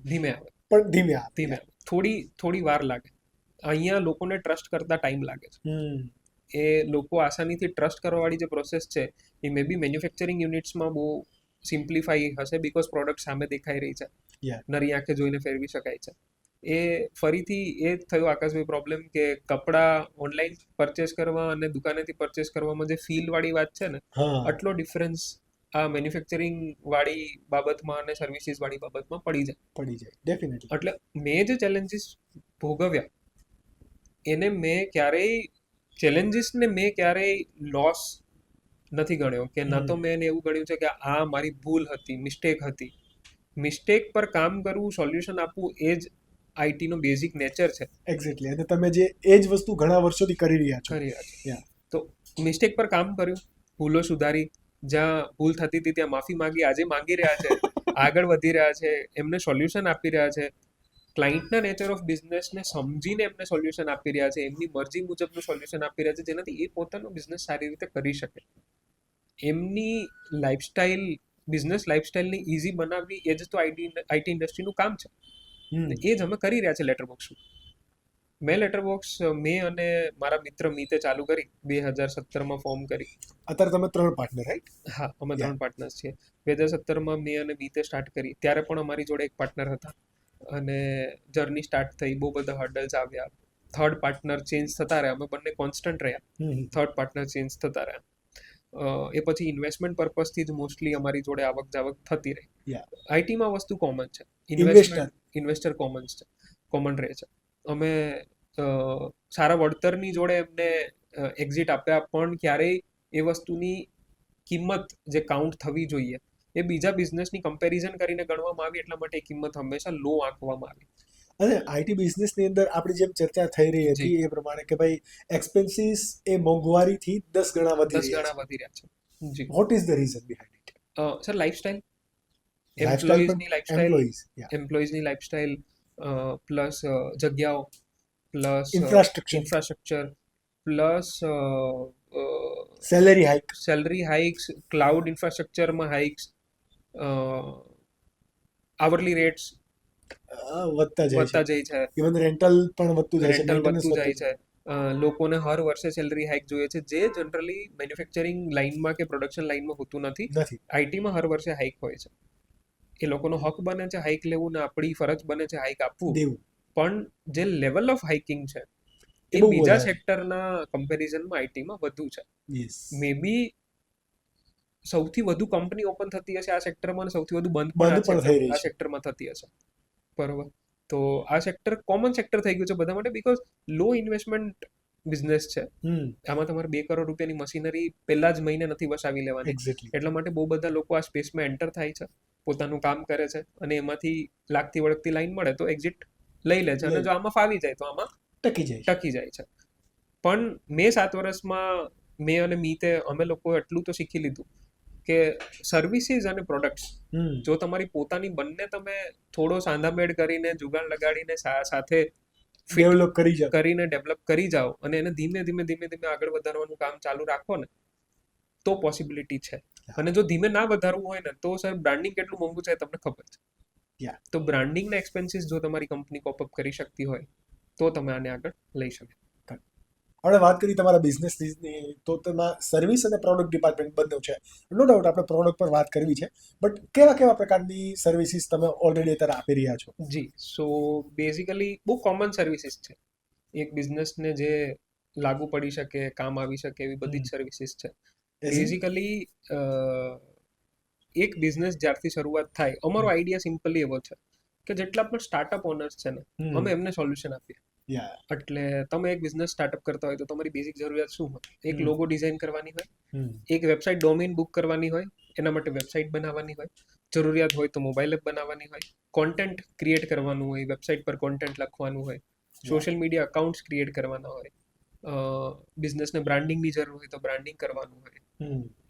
ધીમે આવે. પણ ધીમે આવે. ધીમે આવે. થોડી વાર લાગે. અહીંયા લોકોને ટ્રસ્ટ કરતા ટાઈમ લાગે છે. એ લોકો આસાનીથી ટ્રસ્ટ કરવાવાળી જે પ્રોસેસ છે એ મે બી મેન્યુફેક્ચરિંગ યુનિટ્સમાં બહુ સિમ્પ્લિફાઈ હશે, બીકોઝ પ્રોડક્ટ સામે દેખાઈ રહી છે, નરી આંખે જોઈને ફેરવી શકાય છે. એ ફરીથી એ થયો આકાશભાઈ પ્રોબ્લેમ કે કપડાં ઓનલાઈન પરચેસ કરવા અને દુકાનેથી પરચેસ કરવામાં જે ફીલ વાળી વાત છે ને, આટલો ડિફરન્સ આ મેન્યુફેક્ચરિંગ વાળી બાબતમાં અને સર્વિસીસ વાળી બાબતમાં પડી જાય. ડેફિનેટલી. એટલે મેં જે ચેલેન્જીસ ભોગવ્યા એને મેં ક્યારેય લોસ નથી ગણ્યો, કે ન તો મેં એવું ગણ્યું છે કે આ મારી ભૂલ હતી, મિસ્ટેક હતી. મિસ્ટેક પર કામ કરવું, સોલ્યુશન આપવું, એ જ આઈટીનો બેઝિક નેચર છે. એક્ઝેક્ટલી. અને તમે જે એ જ વસ્તુ ઘણા વર્ષોથી કરી રહ્યા છો. તો મિસ્ટેક પર કામ કર્યું, ભૂલો સુધારી, જ્યાં ભૂલ થતી હતી ત્યાં માફી માંગી, આજે માંગી રહ્યા છે, આગળ વધી રહ્યા છે, એમને સોલ્યુશન આપી રહ્યા છે. ક્લાયન્ટના નેચર ઓફ બિઝનેસને સમજીને એમને સોલ્યુશન આપી રહ્યા છે, એમની મરજી મુજબનું સોલ્યુશન આપી રહ્યા છે, જેનાથી એ પોતાનો બિઝનેસ સારી રીતે કરી શકે. એમની લાઈફસ્ટાઈલ, બિઝનેસ લાઈફસ્ટાઈલને ઇઝી બનાવવી, એ જ તો આઈટી ઇન્ડસ્ટ્રીનું કામ છે. એ જ અમે કરી રહ્યા છે લેટરબોક્સમાં. મેં લેટરબોક્સ મેં અને મારા મિત્ર મીતે ચાલુ કરી 2017માં ફોર્મ કરી. અત્યારે તમે 3 પાર્ટનર, રાઈટ? હા, અમે 3 પાર્ટનર્સ છીએ. 2017માં મેં અને મીતે સ્ટાર્ટ કરી, ત્યારે પણ અમારી જોડે એક પાર્ટનર હતા અને જર્ની સ્ટાર્ટ થઈ. બહુ બધા હર્ડલ્સ આવ્યા, થર્ડ પાર્ટનર ચેન્જ થતા રહ્યા, અમે બંને કોન્સ્ટન્ટ રહ્યા, થર્ડ પાર્ટનર ચેન્જ થતા રહ્યા. એ પછી ઇન્વેસ્ટમેન્ટ પર્પઝથી જ મોસ્ટલી અમારી જોડે આવક જાવક થતી રહી. આઈટીમાં વસ્તુ કોમન છે, ઇન્વેસ્ટર કોમન રહે છે. અમે સારા વળતરની જોડે એમને એક્ઝિટ આપ્યા, પણ ક્યારેય એ વસ્તુની કિંમત જે કાઉન્ટ થવી જોઈએ એ બીજા બિઝનેસની કમ્પેરિઝન કરીને ગણવામાં આવી, એટલા માટે એ કિંમત હંમેશા લો આંકવામાં આવી. અને આઈટી બિઝનેસની અંદર આપણી જેમ ચર્ચા થઈ રહી હતી એ પ્રમાણે કે ભાઈ એક્સપેન્સીસ એ મોંઘવારીથી 10 ગણા વધી રહ્યા છે. જી. What is the reason behind it? Sir, lifestyle, એમ્પ્લોઈઝની લાઈફસ્ટાઈલ, પ્લસ જગ્યાઓ, plus infrastructure, plus salary hikes, cloud ઇન્ફ્રાસ્ટ્રક્ચરમાં હાઇક્સ, આવરલી રેટ્સ, વધતા જાય વધતા છે. જાય છે, ઇવન રેન્ટલ પણ વધતું જાય છે, રેન્ટલ મેન્ટેનન્સ વધતું જાય છે. લોકોને હર વર્ષે સેલરી હાઇક જોઈએ છે, જે જનરલી મેન્યુફેક્ચરિંગ લાઇનમાં કે પ્રોડક્શન લાઇનમાં હોતું નથી. નથી. આઈટીમાં હર વર્ષે હાઇક હોય છે. એ લોકોનો હક બને છે હાઇક લેવું, ને આપણી ફરજ બને છે હાઇક આપવું. દેવું પણ જે લેવલ ઓફ હાઇકિંગ છે એ એ બહુ બીજા વધારે. સેક્ટરના કમ્પેરિઝનમાં આઈટીમાં વધુ છે. યસ. મે બી સૌથી વધુ કંપની ઓપન થતી હશે આ સેક્ટરમાં, અને સૌથી વધુ બંધ બંધ પણ થઈ રહી આ છે. સેક્ટરમાં થતી હશે. બરોબર. તો આ સેક્ટર કોમન સેક્ટર થઈ ગયું છે બધા માટે, બીકોઝ લો ઇન્વેસ્ટમેન્ટ બિઝનેસ છે. આમાં તમારે 2 કરોડ રૂપિયાની મશીનરી પહેલા જ મહિને નથી વસાવી લેવાની. એક્ઝેક્ટલી. એટલા માટે બહુ બધા લોકો આ સ્પેસમાં એન્ટર થાય છે, પોતાનું કામ કરે છે, અને એમાંથી લાગતી વળગતી લાઈન મળે તો એક્ઝિટ લઈ લે છે, અને જો આમાં ફાવી જાય તો આમાં ટકી જાય છે. પણ મેં 7 વર્ષમાં મેં અને મીતે અમે લોકો એટલું તો શીખી લીધું કે સર્વિસીસ અને પ્રોડક્ટ્સ, જો તમારી પોતાની બંને તમે થોડો સાંધામેળ કરીને જુગાડ લગાડીને સાથે ડેવલપ કરીને ડેવલપ કરી જાઓ, અને એને ધીમે ધીમે આગળ વધારવાનું કામ ચાલુ રાખો ને, તો પોસિબિલિટી છે. અને જો ધીમે ના વધારવું હોય ને, તો સર બ્રાન્ડિંગ કેટલું મોંઘું છે તમને ખબર છે. તો બ્રાન્ડિંગના એક્સપેન્સીસ જો તમારી કંપની કોપ અપ કરી શકતી હોય તો તમે આને આગળ લઈ શકો. આપણે વાત કરી તમારા બિઝનેસની, તો તેમાં સર્વિસ અને પ્રોડક્ટ ડિપાર્ટમેન્ટ બંને છે. નો ડાઉટ આપણે પ્રોડક્ટ પર વાત કરવી છે, બટ કેવા પ્રકારની સર્વિસીસ તમે ઓલરેડી અત્યારે આપી રહ્યા છો? જી, સો બેઝિકલી બહુ કોમન સર્વિસીસ છે. એક બિઝનેસને જે લાગુ પડી શકે, કામ આવી શકે એવી બધી જ સર્વિસીસ છે. બેઝિકલી એક બિઝનેસ જ્યારથી શરૂઆત થાય, અમારો આઈડિયા સિમ્પલી એવો છે કે જેટલા પણ સ્ટાર્ટઅપ ઓનર્સ છે ને, અમે એમને સોલ્યુશન આપીએ. એટલે તમે એક બિઝનેસ સ્ટાર્ટઅપ કરતા હોય તો તમારી બેઝિક જરૂરિયાત શું હોય? એક લોગો ડિઝાઇન કરવાની હોય, એક વેબસાઇટ ડોમેઇન બુક કરવાની હોય, એના માટે વેબસાઇટ બનાવવાની હોય, જરૂરિયાત હોય તો મોબાઈલ એપ બનાવવાની હોય, કોન્ટેન્ટ ક્રિએટ કરવાનું હોય, વેબસાઇટ પર કોન્ટેન્ટ લખવાનું હોય, સોશિયલ મીડિયા અકાઉન્ટ્સ ક્રિએટ કરવાના હોય, બિઝનેસને બ્રાન્ડિંગની જરૂર હોય તો બ્રાન્ડિંગ કરવાનું હોય.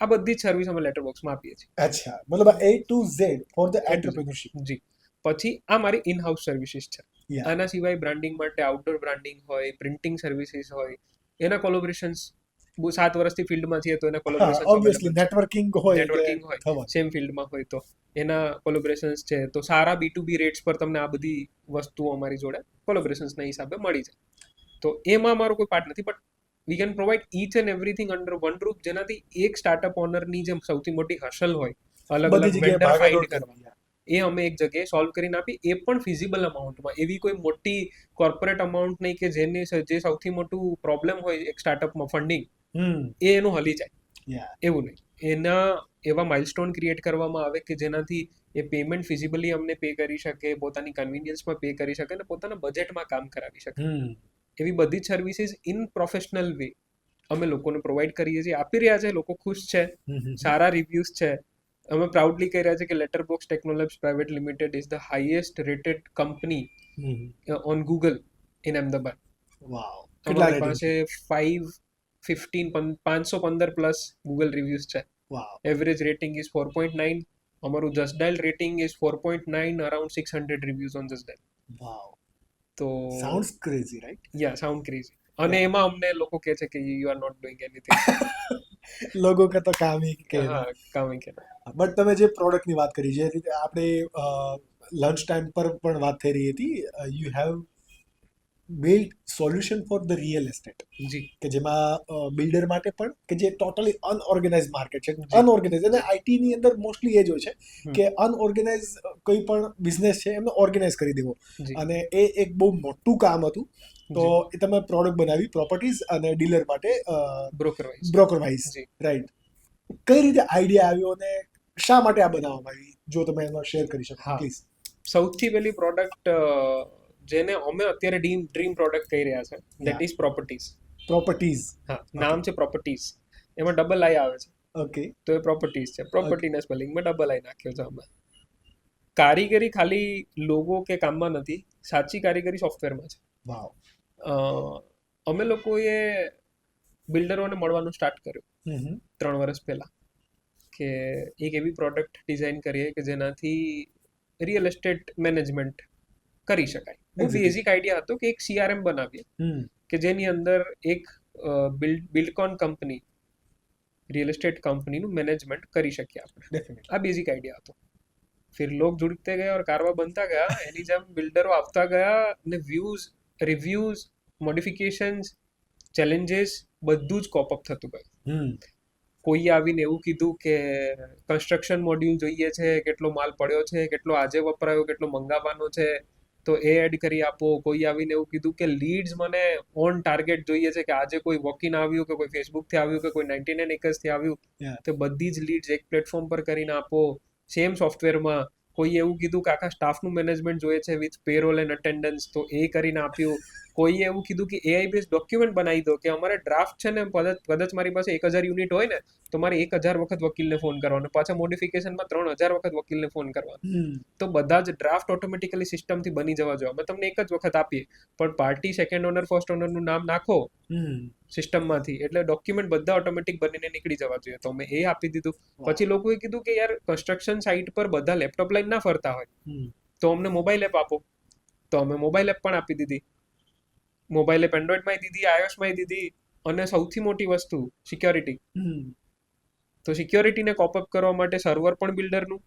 આ બધી જ સર્વિસ અમે લેટર બોક્સમાં આપીએ છીએ. અચ્છા, મતલબ A to Z for the entrepreneurship. જી. પછી આ મારી ઇન હાઉસ સર્વિસીસ છે. આના સિવાય બ્રાન્ડિંગ માટે આઉટડોર બ્રાન્ડિંગ હોય, પ્રિન્ટિંગ સર્વિસીસ હોય, એના કોલોબરેશન્સ 7 વર્ષથી ફિલ્ડમાં છીએ તો એના કોલોબરેશન્સ ઓબ્વિયસલી નેટવર્કિંગ હોય, સેમ ફિલ્ડમાં હોય તો એના કોલોબરેશન્સ છે. તો સારા B2B રેટ્સ પર તમને આ બધી વસ્તુઓ અમારી જોડે કોલોબરેશન્સના હિસાબે મળી જાય. તો એમાં મારો કોઈ પાર્ટ નથી, but we can provide each and everything under one roof, જેનાથી એક સ્ટાર્ટઅપ ઓનરની જે સૌથી મોટી હસલ હોય, અલગ અલગ વેન્ડર ફાઇન્ડ કરવા, એ અમે એક જગ્યાએ સોલ્વ કરીને આપી, એ પણ ફિઝિબલ અમાઉન્ટમાં. એવી કોઈ મોટી કોર્પોરેટ અમાઉન્ટ નહીં કે જે સૌથી મોટું પ્રોબ્લેમ હોય એક સ્ટાર્ટઅપમાં, ફંડિંગ, એ એનું હલી જાય, એવું નહીં. એના એવા માઇલસ્ટોન ક્રિએટ કરવામાં આવે કે જેનાથી એ પેમેન્ટ ફિઝિબલી અમને પે કરી શકે, પોતાની કન્વિનિયન્સમાં પે કરી શકે, અને પોતાના બજેટમાં કામ કરાવી શકે. એવી બધી જ સર્વિસીસ ઇન પ્રોફેશનલ વે અમે લોકોને પ્રોવાઈડ કરીએ છીએ, આપી રહ્યા છે. લોકો ખુશ છે, સારા રિવ્યુઝ છે. અમે પ્રાઉડલી કહી રહ્યા છે કે Letter Box Technolabs Private Limited is the highest rated company on Google in Ahmedabad. અમારી પાસે 515 પ્લસ ગૂગલ રિવ્યુઝ છે. Average rating is 4.9. અમારું Just Dial rating is 4.9, around 600 reviews on Just Dial. તો sounds crazy, right? Yeah, sound crazy. અને એમાં અમને લોકો કહે છે કે you are not doing anything. લોગો કે તો કામ હી કે. કામ હી કે. બટ તમે જે પ્રોડક્ટની વાત કરી, જે રીતે આપણે લંચ ટાઈમ પર પણ વાત થઈ રહી હતી, you have build solution for the real estate. જી. કે જેમાં બિલ્ડર માટે પણ, કે જે ટોટલી અનઓર્ગેનાઇઝ માર્કેટ છે, અનઓર્ગેનાઇઝ, અને આઈટીની અંદર મોસ્ટલી એ જ હોય છે કે અનઓર્ગેનાઇઝ કોઈ પણ બિઝનેસ છે એમને ઓર્ગેનાઇઝ કરી દેવો, અને એ એક બહુ મોટું કામ હતું. તો એ તમે પ્રોડક્ટ બનાવી પ્રોપર્ટીઝ અને ડીલર માટે બ્રોકર વાઇઝ, રાઈટ? કઈ રીતે આઈડિયા આવ્યો અને શા માટે આ બનાવવામાં આવી, જો તમે એમાં શેર કરી શકો પ્લીઝ. સૌથી પહેલી પ્રોડક્ટ જેને અમે અત્યારે ડ્રીમ પ્રોડક્ટ કહી રહ્યા છે, ધેટ ઇઝ પ્રોપર્ટીઝ. હા, નામ છે પ્રોપર્ટીઝ, એમાં ડબલ આઈ આવે છે. ઓકે. તો એ પ્રોપર્ટીઝ છે. પ્રોપર્ટીના સ્પેલિંગમાં ડબલ આઈ નાખ્યો છે અમે. કારીગરી ખાલી લોગો કે કામમાં નથી, સાચી કારીગરી સોફ્ટવેરમાં છે. વાવ. અમે લોકોએ બિલ્ડરોને મળવાનું સ્ટાર્ટ કર્યું 3 વર્ષ પહેલા, કે એક એવી પ્રોડક્ટ ડિઝાઇન કરીએ કે જેનાથી રિયલ એસ્ટેટ મેનેજમેન્ટ કરી શકાય. બહુ બેઝિક આઈડિયા હતો કે એક CRM બનાવીએ કે જેની અંદર એક બિલ્ડકોન કંપની, રિયલ એસ્ટેટ કંપનીનું મેનેજમેન્ટ કરી શકીએ આપણે. આ બેઝિક આઈડિયા હતો. फिर लोग जुड़ते गए और कारवा बनता गया એની જેમ બિલ્ડરો આપતા ગયા અને વ્યૂઝ રિવ્યુઝ મોડિફિકેશન્સ ચેલેન્જીસ બધું જ કોપ અપ થતું ગયું કોઈએ આવીને એવું કીધું કે કન્સ્ટ્રક્શન મોડ્યુલ જોઈએ છે કેટલો માલ પડ્યો છે કેટલો આજે વપરાયો કેટલો મંગાવવાનો છે તો એ એડ કરી આપો કોઈ આવીને એવું કીધું કે લીડ્સ મને ઓન ટાર્ગેટ જોઈએ છે કે આજે કોઈ વોકિન આવ્યું કે કોઈ ફેસબુકથી આવ્યું કે કોઈ 99 એકર્સથી આવ્યું તો બધી જ લીડ્સ એક પ્લેટફોર્મ પર કરીને આપો સેમ સોફ્ટવેરમાં કોઈએ એવું કીધું કે આખા સ્ટાફનું મેનેજમેન્ટ જોઈએ છે વિથ પેરોલ એન્ડ અટેન્ડન્સ તો એ કરીને આપ્યું કોઈએ એવું કીધું કે એઆઈ બેઝ ડોક્યુમેન્ટ બનાવી દો કે અમારે ડ્રાફ્ટ છે ને કદાચ મારી પાસે 1000 યુનિટ હોય ને તો મારે 1000 વખત વકીલને ફોન કરવાનો પાછા મોડિફિકેશનમાં 3000 વખત વકીલને ફોન કરવાનો તો બધા જ ડ્રાફ્ટ ઓટોમેટિકલી સિસ્ટમથી બની જવા જોઈએ અમે તમને એક જ વખત આપીએ પણ પાર્ટી સેકન્ડ ઓનર ફર્સ્ટ ઓનરનું નામ નાખો સિસ્ટમમાંથી એટલે ડોક્યુમેન્ટ બધા ઓટોમેટિક બનીને નીકળી જવા જોઈએ તો અમે એ આપી દીધું પછી લોકોએ કીધું કે યાર કન્સ્ટ્રક્શન સાઇટ પર બધા લેપટોપ લઈને ના ફરતા હોય તો અમને મોબાઈલ એપ આપો તો અમે મોબાઈલ એપ પણ આપી દીધી મોબાઈલ એપ એન્ડ્રોઈડમાં દીધી આઈઓએસમાં દીધી અને સૌથી મોટી વસ્તુ સિક્યોરિટી તો સિક્યોરિટીને કોપઅપ કરવા માટે સર્વર પણ બિલ્ડરનું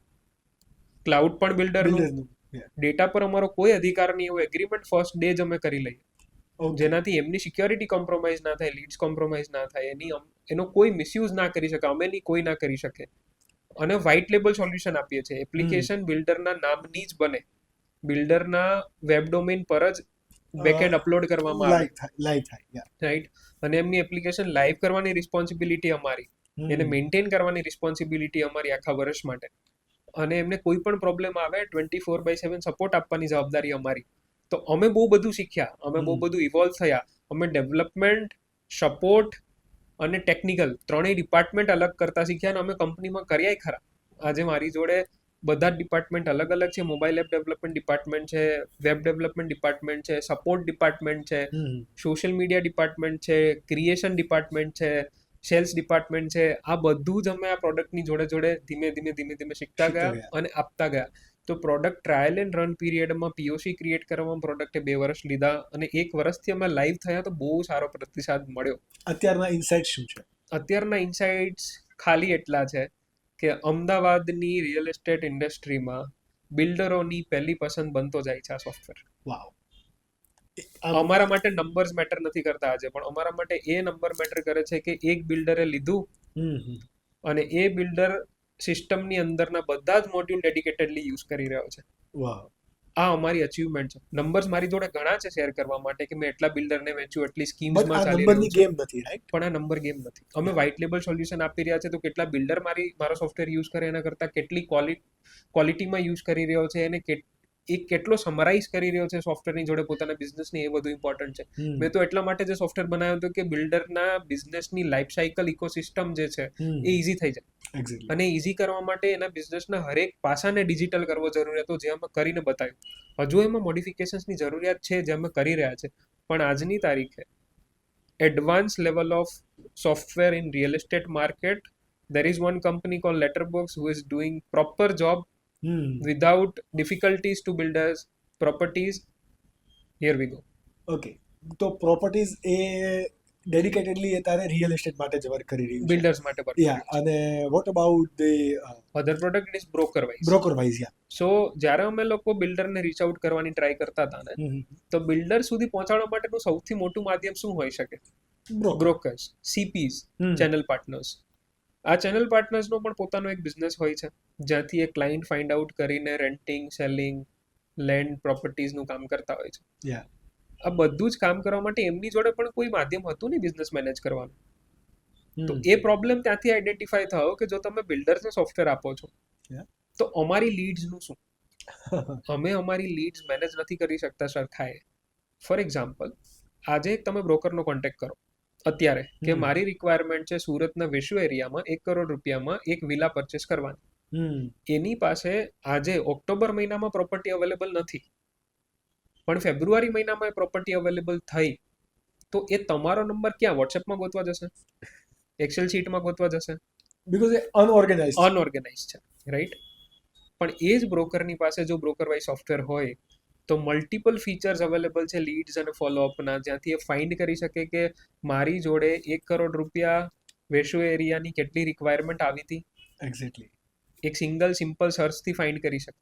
ક્લાઉડ પણ બિલ્ડરનું ડેટા પર અમારો કોઈ અધિકાર નહીં એવો એગ્રીમેન્ટ ફર્સ્ટ ડે જ અમે કરી લઈએ જેનાથી એમની સિક્યોરિટી કોમ્પ્રોમાઇઝ ના થાય લીડ્સ કોમ્પ્રોમાઇઝ ના થાય એનો કોઈ મિસયુઝ ના કરી શકે અમે નહીં કોઈ ના કરી શકે અને વ્હાઇટ લેબલ સોલ્યુશન આપીએ છીએ એપ્લિકેશન બિલ્ડરના નામની જ બને બિલ્ડરના વેબ ડોમેન પર જ બેકએન્ડ અપલોડ કરવામાં આવે રાઈટ અને એમની એપ્લિકેશન લાઈવ કરવાની રિસ્પોન્સિબિલિટી અમારી એને મેન્ટેન કરવાની રિસ્પોન્સિબિલિટી અમારી આખા વર્ષ માટે અને એમને કોઈ પણ પ્રોબ્લેમ આવે 24/7 સપોર્ટ આપવાની જવાબદારી અમારી તો અમે બહુ બધું શીખ્યા અમે બહુ બધું ઇવોલ્વ થયા અમે ડેવલપમેન્ટ સપોર્ટ અને ટેકનિકલ ત્રણેય ડિપાર્ટમેન્ટ અલગ કરતા શીખ્યા અને અમે કંપનીમાં કર્યાય ખરા આજે મારી જોડે બધા જ ડિપાર્ટમેન્ટ અલગ અલગ છે મોબાઈલ એપ ડેવલપમેન્ટ ડિપાર્ટમેન્ટ છે વેબ ડેવલપમેન્ટ ડિપાર્ટમેન્ટ છે સપોર્ટ ડિપાર્ટમેન્ટ છે સોશિયલ મીડિયા ડિપાર્ટમેન્ટ છે ક્રિએશન ડિપાર્ટમેન્ટ છે સેલ્સ ડિપાર્ટમેન્ટ છે આ બધું જ અમે આ પ્રોડક્ટની જોડે જોડે ધીમે શીખતા ગયા અને આપતા ગયા તો પ્રોડક્ટ ટ્રાયલ એન્ડ રન પીરિયડમાં પીઓસી ક્રિએટ કરવામાં પ્રોડક્ટે 2 વર્ષ લીધા અને 1 વર્ષથી અમે લાઈવ થયા તો બહુ સારો પ્રતિસાદ મળ્યો અત્યારના ઇનસાઇટ્સ શું છે અત્યારના ઇનસાઇટ્સ ખાલી એટલા છે કે અમદાવાદની રિયલ એસ્ટેટ ઇન્ડસ્ટ્રીમાં બિલ્ડરોની પહેલી પસંદ બનતો જાય છે આ સોફ્ટવેર અમારા માટે નંબર્સ મેટર નથી કરતા આજે પણ અમારા માટે એ નંબર મેટર કરે છે કે એક બિલ્ડરે લીધું અને એ બિલ્ડર સિસ્ટમની અંદરના બધા જ મોડ્યુલ ડેડિકેટેડલી યુઝ કરી રહ્યો છે આ અમારી અચીવમેન્ટ છે નંબર્સ મારી જોડે ઘણા છે શેર કરવા માટે કે મેં એટલા બિલ્ડરને વેચ્યું એટલી સ્કીમ્સમાં ચાલી રહ્યું છે ગેમ નથી રાઈટ પણ આ નંબર ગેમ નથી અમે વ્હાઇટ લેબલ સોલ્યુશન આપી રહ્યા છે તો કેટલા બિલ્ડર મારો સોફ્ટવેર યુઝ કરે એના કરતા કેટલી ક્વોલિટીમાં યુઝ કરી રહ્યો છે એને એ કેટલો સમરાઇઝ કરી રહ્યો છે સોફ્ટવેરની જોડે પોતાના બિઝનેસની એ બધું ઇમ્પોર્ટન્ટ છે મેં તો એટલા માટે જે સોફ્ટવેર બનાવ્યો હતો કે બિલ્ડરના બિઝનેસની લાઈફ સાયકલ ઇકોસિસ્ટમ જે છે એ ઇઝી થઈ જાય અને ઇઝી કરવા માટે એના બિઝનેસના હરેક પાસાને ડિજિટલ કરવો જરૂરી હતો જે અમે કરીને બતાવ્યું હજુ એમાં મોડિફિકેશન્સની જરૂરિયાત છે જે અમે કરી રહ્યા છે પણ આજની તારીખે advance level of software in real estate market there is one company called Letterbox who is doing proper job without difficulties to builders properties. Here we go. Okay, તો પ્રોપર્ટીઝ એ ડેડિકેટેડલી અત્યારે રિયલ એસ્ટેટ માટે જ work કરી રહ્યું છે builders માટે work અને what about the other product is Broker Wise so જ્યારે અમે લોકો બિલ્ડરને રીચ આઉટ કરવાની ટ્રાય કરતા હતા ને તો બિલ્ડર સુધી પહોંચાડવા માટેનું સૌથી મોટું માધ્યમ શું હોઈ શકે બ્રોકર્સ સીપીઝ ચેનલ પાર્ટનર્સ આ ચેનલ પાર્ટનર્સનો પણ પોતાનો એક બિઝનેસ હોય છે જ્યાંથી એ ક્લાયન્ટ ફાઇન્ડ આઉટ કરીને રેન્ટિંગ સેલિંગ લેન્ડ પ્રોપર્ટીઝનું કામ કરતા હોય છે આ બધું જ કામ કરવા માટે એમની જોડે પણ કોઈ માધ્યમ હતું નહીં બિઝનેસ મેનેજ કરવાનું તો એ પ્રોબ્લેમ ત્યાંથી આઈડેન્ટિફાય થયો કે જો તમે બિલ્ડર્સને સોફ્ટવેર આપો છો તો અમારી લીડ્સનું શું અમે અમારી લીડ્સ મેનેજ નથી કરી શકતા સરખાએ ફોર એક્ઝામ્પલ આજે તમે બ્રોકરનો કોન્ટેક્ટ કરો અત્યારે કે મારી રિક્વાયરમેન્ટ છે સુરતના વેશ્યુ એરિયામાં 1 કરોડ રૂપિયામાં એક વિલા પરચેસ કરવાની એની પાસે આજે ઓક્ટોબર મહિનામાં પ્રોપર્ટી અવેલેબલ નથી પણ ફેબ્રુઆરી મહિનામાં એ પ્રોપર્ટી અવેલેબલ થઈ તો એ તમારો નંબર ક્યાં વોટ્સએપમાં ગોતવા જશે એક્સેલ શીટમાં ગોતવા જશે બીકોઝ એ અનઓર્ગેનાઇઝ છે રાઈટ પણ એ જ બ્રોકરની પાસે જો બ્રોકર વાઇઝ સોફ્ટવેર હોય તો મલ્ટિપલ ફીચર્સ અવેલેબલ છે લીડ્સ અને ફોલોઅપના જ્યાંથી એ ફાઇન્ડ કરી શકે કે મારી જોડે 1 કરોડ રૂપિયા વેશ્યુ એરિયાની કેટલી રિક્વાયરમેન્ટ આવી હતી એક્ઝેક્ટલી એક સિંગલ સિમ્પલ સર્ચથી ફાઇન્ડ કરી શકે.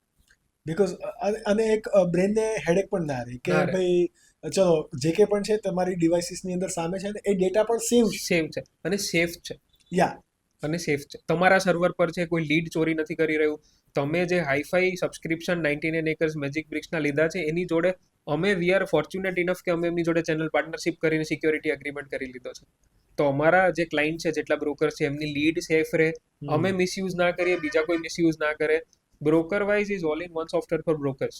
બીકોઝ અને એક બ્રેનને હેડેક પણ ના રહે કે ના રહે. ભાઈ ચલો જે કે પણ છે તમારી ડિવાઇસીસની અંદર સામે છે ને એ ડેટા પણ સેવ છે. સેવ છે અને સેફ છે. યા અને સેફ છે. તમારા સર્વર પર છે, કોઈ લીડ ચોરી નથી કરી રહ્યું. તમે જે હાઈફાઈ સબસ્ક્રિપ્શન 99 એકર્સ મેજિક બ્રિક્સના લીધા છે એની જોડે અમે વી આર ફોર્ચ્યુનેટ ઇનફ કે અમે એમની જોડે ચેનલ પાર્ટનરશિપ કરીને સિક્યોરિટી એગ્રીમેન્ટ કરી લીધો છે. તો અમારા જે ક્લાયન્ટ છે, જેટલા બ્રોકર્સ છે, એમની લીડ સેફ રહે, અમે મિસયુઝ ના કરીએ, બીજા કોઈ મિસયુઝ ના કરે. Broker Wise is all in one software for brokers.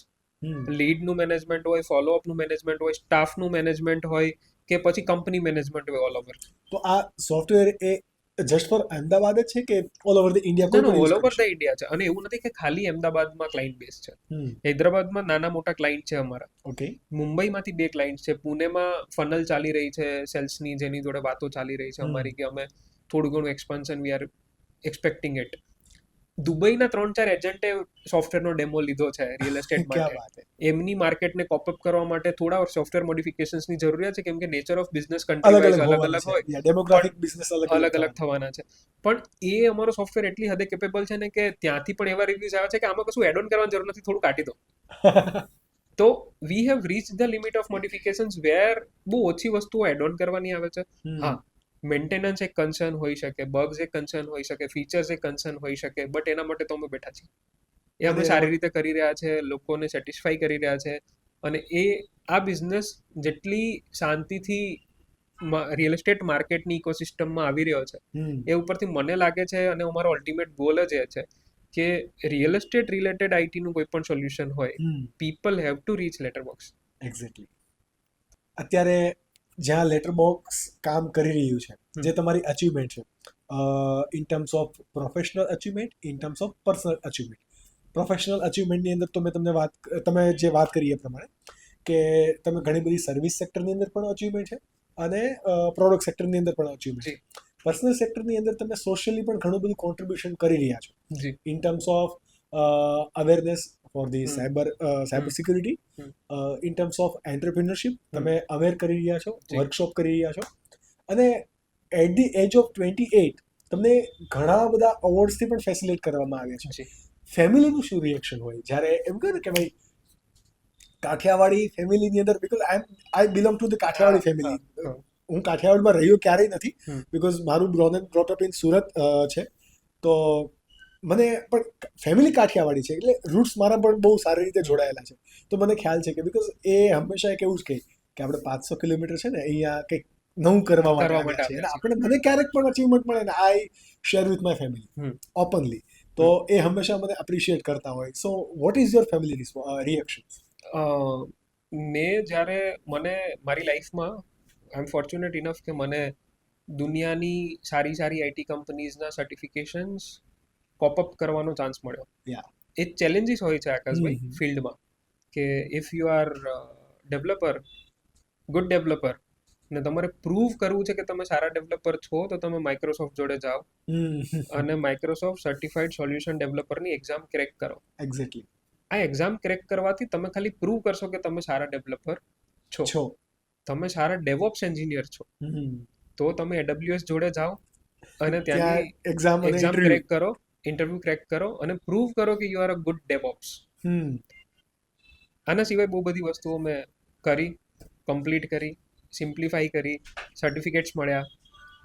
લીડનું મેનેજમેન્ટ હોય, ફોલોઅપનું મેનેજમેન્ટ હોય, સ્ટાફનું મેનેજમેન્ટ હોય કે પછી કંપની મેનેજમેન્ટ હોય ઓલ ઓવર. તો આ સોફ્ટવેર એ જસ્ટ ફોર અમદાવાદ જ છે કે ઓલ ઓવર ધ ઇન્ડિયા કોઈ પણ ઓલ યુઝ ઓવર કરી ધ ઇન્ડિયા છે. અને એવું નથી કે ખાલી અમદાવાદમાં ક્લાયન્ટ બેઝ છે. હૈદરાબાદમાં નાના મોટા ક્લાયન્ટ છે અમારા. ઓકે. મુંબઈમાંથી 2 ક્લાયન્ટ છે. પુણેમાં ફનલ ચાલી રહી છે સેલ્સની, જેની જોડે વાતો ચાલી રહી છે અમારી કે અમે થોડું ઘણું expansion we are expecting it. દુબઈના 3-4 એજન્ટે સોફ્ટવેરનો ડેમો લીધો છે રિયલ એસ્ટેટ માટે. એમની માર્કેટને કોપઅપ કરવા માટે થોડા સોફ્ટવેર મોડિફિકેશન્સની જરૂરિયાત છે, કેમ કે nature of business country wise અલગ અલગ હોય, ડેમોગ્રાફિક બિઝનેસ અલગ અલગ થવાના છે. પણ એ અમારો સોફ્ટવેર એટલી હદે કેપેબલ છે ને કે ત્યાંથી પણ એવા રિવ્યુઝ આવે છે કે આમાં કશું એડ ઓન કરવાની જરૂર નથી, થોડું કાઢી દો. તો we have reach the limit of modifications where બહુ ઓછી વસ્તુઓ એડ ઓન કરવાની આવે છે. હા, મેન્ટેનન્સ એક કન્સર્ન હોઈ શકે, બગ્સ એક કન્સર્ન હોઈ શકે, ફીચર્સ એક કન્સર્ન હોઈ શકે, બટ એના માટે તો અમે બેઠા છીએ. એ અમે સારી રીતે કરી રહ્યા છે, લોકોને સેટિસ્ફાઈ કરી રહ્યા છે. અને એ આ બિઝનેસ જેટલી શાંતિથી રિયલ એસ્ટેટ માર્કેટની ઇકોસિસ્ટમમાં આવી રહ્યો છે, એ ઉપરથી મને લાગે છે, અને અમારો અલ્ટિમેટ ગોલ જ એ છે કે રિયલ એસ્ટેટ રિલેટેડ આઈટીનું કોઈ પણ સોલ્યુશન હોય, people have to reach LetterBox. Exactly. અત્યારે જ્યાં લેટરબોક્સ કામ કરી રહ્યું છે, જે તમારી અચીવમેન્ટ છે, in terms of professional achievement, in terms of personal achievement. Professional અચીવમેન્ટની અંદર તમે જે વાત કરી એ પ્રમાણે કે તમે ઘણી બધી સર્વિસ સેક્ટરની અંદર પણ અચીવમેન્ટ છે અને પ્રોડક્ટ સેક્ટરની અંદર પણ અચીવમેન્ટ છે. પર્સનલ સેક્ટરની અંદર તમે સોશિયલી પણ ઘણું બધું કોન્ટ્રીબ્યુશન કરી રહ્યા છો in terms of awareness for the cyber security, in terms of entrepreneurship તમે અવેર કરી રહ્યા છો, વર્કશોપ કરી રહ્યા છો, અને એટ ધી એજ ઓફ 28 તમને ઘણા બધા અવોર્ડ્સથી પણ ફેસિલિટ કરવામાં આવ્યા છે. ફેમિલીનું શું રિએક્શન હોય જ્યારે એમ કહે ને કે ભાઈ કાઠિયાવાડી ફેમિલીની અંદર, because I belong to the Kathiawadi family. હું કાઠિયાવાડમાં રહ્યો ક્યારેય નથી, બીકોઝ મારું born and brought up in Surat છે. તો મને પણ ફેમિલી કાઠિયાવાડી છે, એટલે રૂટ્સ મારા પણ બહુ સારી રીતે જોડાયેલા છે. તો મને ખ્યાલ છે કે બીકોઝ એ હંમેશા એક એવું જ કહે કે આપણે 500 કિલોમીટર છે ને અહીંયા કંઈક નવું કરવા માટે આવ્યા છે, અને આપણે મને ક્યારેક પણ અચીવમેન્ટ મળે ને I share with my family openly. તો એ હંમેશા મને એપ્રિશિએટ કરતા હોય. So what is your family reaction? મેં જ્યારે મારી લાઈફમાં આઈ એમ ફોર્ચ્યુનેટ ઇનફ કે મને દુનિયાની સારી આઈટી કંપનીઝના સર્ટિફિકેશન્સ પોપઅપ કરવાનો ચાન્સ મળ્યો. એ ચેલેન્જીસ હોય છે આકાશભાઈ ફિલ્ડમાં, કે if you are developer, good developer, ને તમારે પ્રૂવ કરવું છે કે તમે સારા ડેવલપર છો, તો તમે માઇક્રોસોફ્ટ જોડે જાઓ અને માઇક્રોસોફ્ટ સર્ટિફાઈડ સોલ્યુશન ડેવલપરની એક્ઝામ ક્રેક કરો. એક્ઝેક્ટલી. આ એક્ઝામ ક્રેક કરવાથી તમે ખાલી પ્રૂવ કરશો કે તમે સારા ડેવલપર છો, તમે સારા ડેવઓપ્સ એન્જિનિયર છો, તો તમે AWS જોડે જાઓ અને ત્યાંની એક્ઝામ ક્રેક કરો, ઇન્ટરવ્યુ ક્રેક કરો અને પ્રૂવ કરો કે યુ આર અ ગુડ ડેવઓપ્સ. આના સિવાય બહુ બધી વસ્તુઓ મેં કરી, કમ્પ્લીટ કરી, સિમ્પ્લિફાઈ કરી, સર્ટિફિકેટ્સ મળ્યા.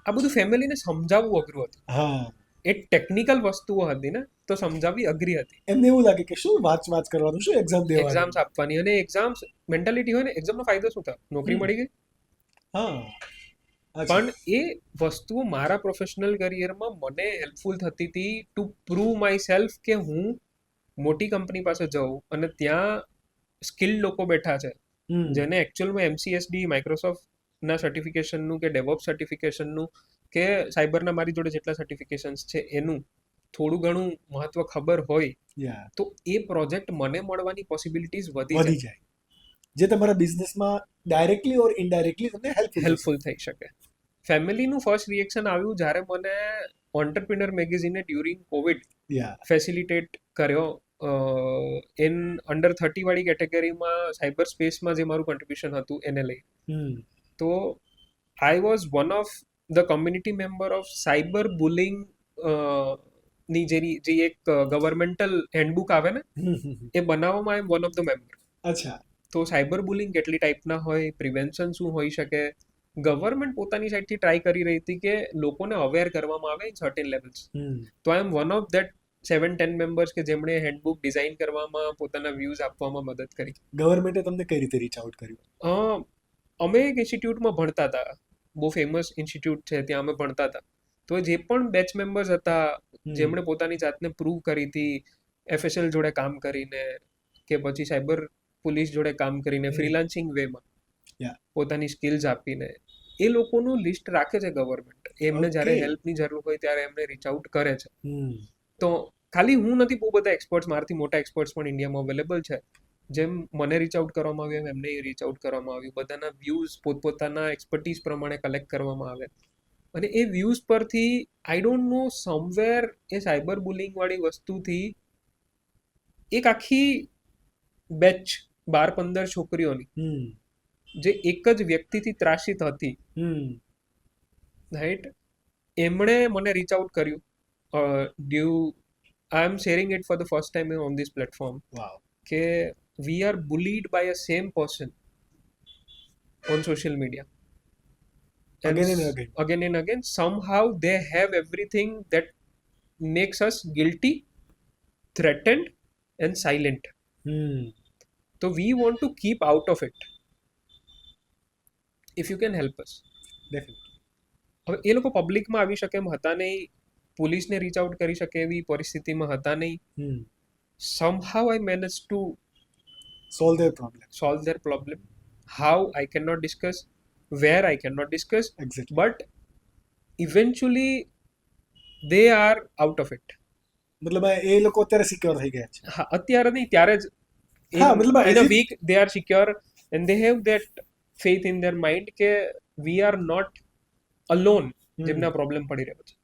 આ બધું ફેમિલીને સમજાવવું અઘરું હતું. એ ટેકનિકલ વસ્તુઓ હતી ને, તો સમજાવવી અઘરી હતી. એમને એવું લાગે કે શું વાંચ કરવાનું, શું એક્ઝામ્સ આપવાની, અને એક્ઝામ્સ મેન્ટાલિટી હોય ને, એક્ઝામનો ફાયદો શું થાય? નોકરી મળી ગઈ. પણ એ વસ્તુઓ મારા પ્રોફેશનલ કરિયરમાં મને હેલ્પફુલ થતી હતી ટુ પ્રૂવ માય સેલ્ફ કે હું મોટી કંપની પાસે જાઉં અને ત્યાં સ્કિલ્ડ લોકો બેઠા છે જેને એકચ્યુઅલમાં MCSD, માઇક્રોસોફ્ટના સર્ટિફિકેશનનું કે ડેવઓપ્સ સર્ટિફિકેશનનું કે સાયબરના મારી જોડે જેટલા સર્ટિફિકેશન્સ છે એનું થોડું ઘણું મહત્વ ખબર હોય, તો એ પ્રોજેક્ટ મને મળવાની પોસિબિલિટીઝ વધી જાય, જે તમારા બિઝનેસમાં ડાયરેક્ટલી ઓર ઇનડાયરેક્ટલી તમને હેલ્પફુલ થઈ શકે. ફેમિલીનું ફર્સ્ટ રિએક્શન આવ્યું જ્યારે મને ઓન્ટરપ્રિનર મેગેઝિને ડ્યુરિંગ કોવિડ ફેસિલિટેટ કર્યો ઇન અંડર 30 વાળી કેટેગરીમાં સાયબર સ્પેસમાં જે મારું કન્ટ્રીબ્યુશન હતું એને લઈ. તો I was one of the community member of cyber bullying ની જે એક ગવર્મેન્ટલ હેન્ડબુક આવે ને એ બનાવવામાં આઈ એમ વન ઓફ ધ મેમ્બર. અચ્છા. તો સાયબર બુલિંગ કેટલી ટાઈપના હોય, પ્રિવેન્શન શું હોઈ શકે, ગવર્મેન્ટ પોતાની સાઈડથી ટ્રાય કરી રહી હતી કે લોકોને અવેર કરવામાં આવે ઇન સર્ટેન લેવલ્સ. તો આઈ એમ વન ઓફ ધેટ 7-10 મેમ્બર્સ કે જેમણે હેન્ડબુક ડિઝાઇન કરવામાં, પોતાના વ્યૂઝ આપવામાં મદદ કરી. ગવર્મેન્ટે તમને કઈ રીતે રીચ આઉટ કર્યું? અમે એક ઇન્સ્ટિટ્યૂટમાં ભણતા હતા, બહુ ફેમસ ઇન્સ્ટિટ્યૂટ છે, ત્યાં અમે ભણતા હતા. તો જે પણ બેચ મેમ્બર્સ હતા જેમણે પોતાની જાતને પ્રૂવ કરી હતી FSL જોડે કામ કરીને કે પછી સાયબર પોલીસ જોડે કામ કરીને ફ્રીલાન્સિંગ વેમાં પોતાની સ્કિલ્સ આપીને, એ લોકોનું લિસ્ટ રાખે છે ગવર્મેન્ટ. એમને જ્યારે હેલ્પની જરૂર હોય ત્યારે એમને રીચ આઉટ કરે છે. તો ખાલી હું નથી, બહુ બધા એક્સપર્ટ્સ, મારાથી મોટા એક્સપર્ટ્સ પણ ઇન્ડિયામાં અવેલેબલ છે. જેમ મને રીચ આઉટ કરવામાં આવ્યું એમ એમને રીચ આઉટ કરવામાં આવ્યું. બધાના વ્યૂઝ પોતપોતાના એક્સપર્ટીઝ પ્રમાણે કલેક્ટ કરવામાં આવે અને એ વ્યૂઝ પરથી I don't know somewhere A cyber bullying વાળી વસ્તુથી એક આખી બેચ 12-15 છોકરીઓની જે એક જ વ્યક્તિથી ત્રાસિત હતી, રાઈટ, એમણે મને રીચ આઉટ કર્યું. I am sharing it for the first time on this platform. Wow. કે we are bullied by a same person on social media. Again and again. Somehow they have everything that makes us guilty, threatened and silent. So we want to keep out of it. If you can help us. Definitely. હવે એ લોકો પબ્લિકમાં આવી શકે એમ હતા નહીં, પોલીસને rich out કરી શકે એવી પરિસ્થિતિમાં હતા નહીં. Somehow I managed to solve their problem. How I cannot discuss, where I cannot discuss. Exactly. But eventually they are out of it. મતલબ એ લોકો અત્યારે સિક્યોર થઈ ગયા છે? હા, અત્યારે નહીં, ત્યારે જ. In a week they are secure and they have that faith in their mind કે we are not alone જેમના પ્રોબ્લેમ પડી રહ્યો છે.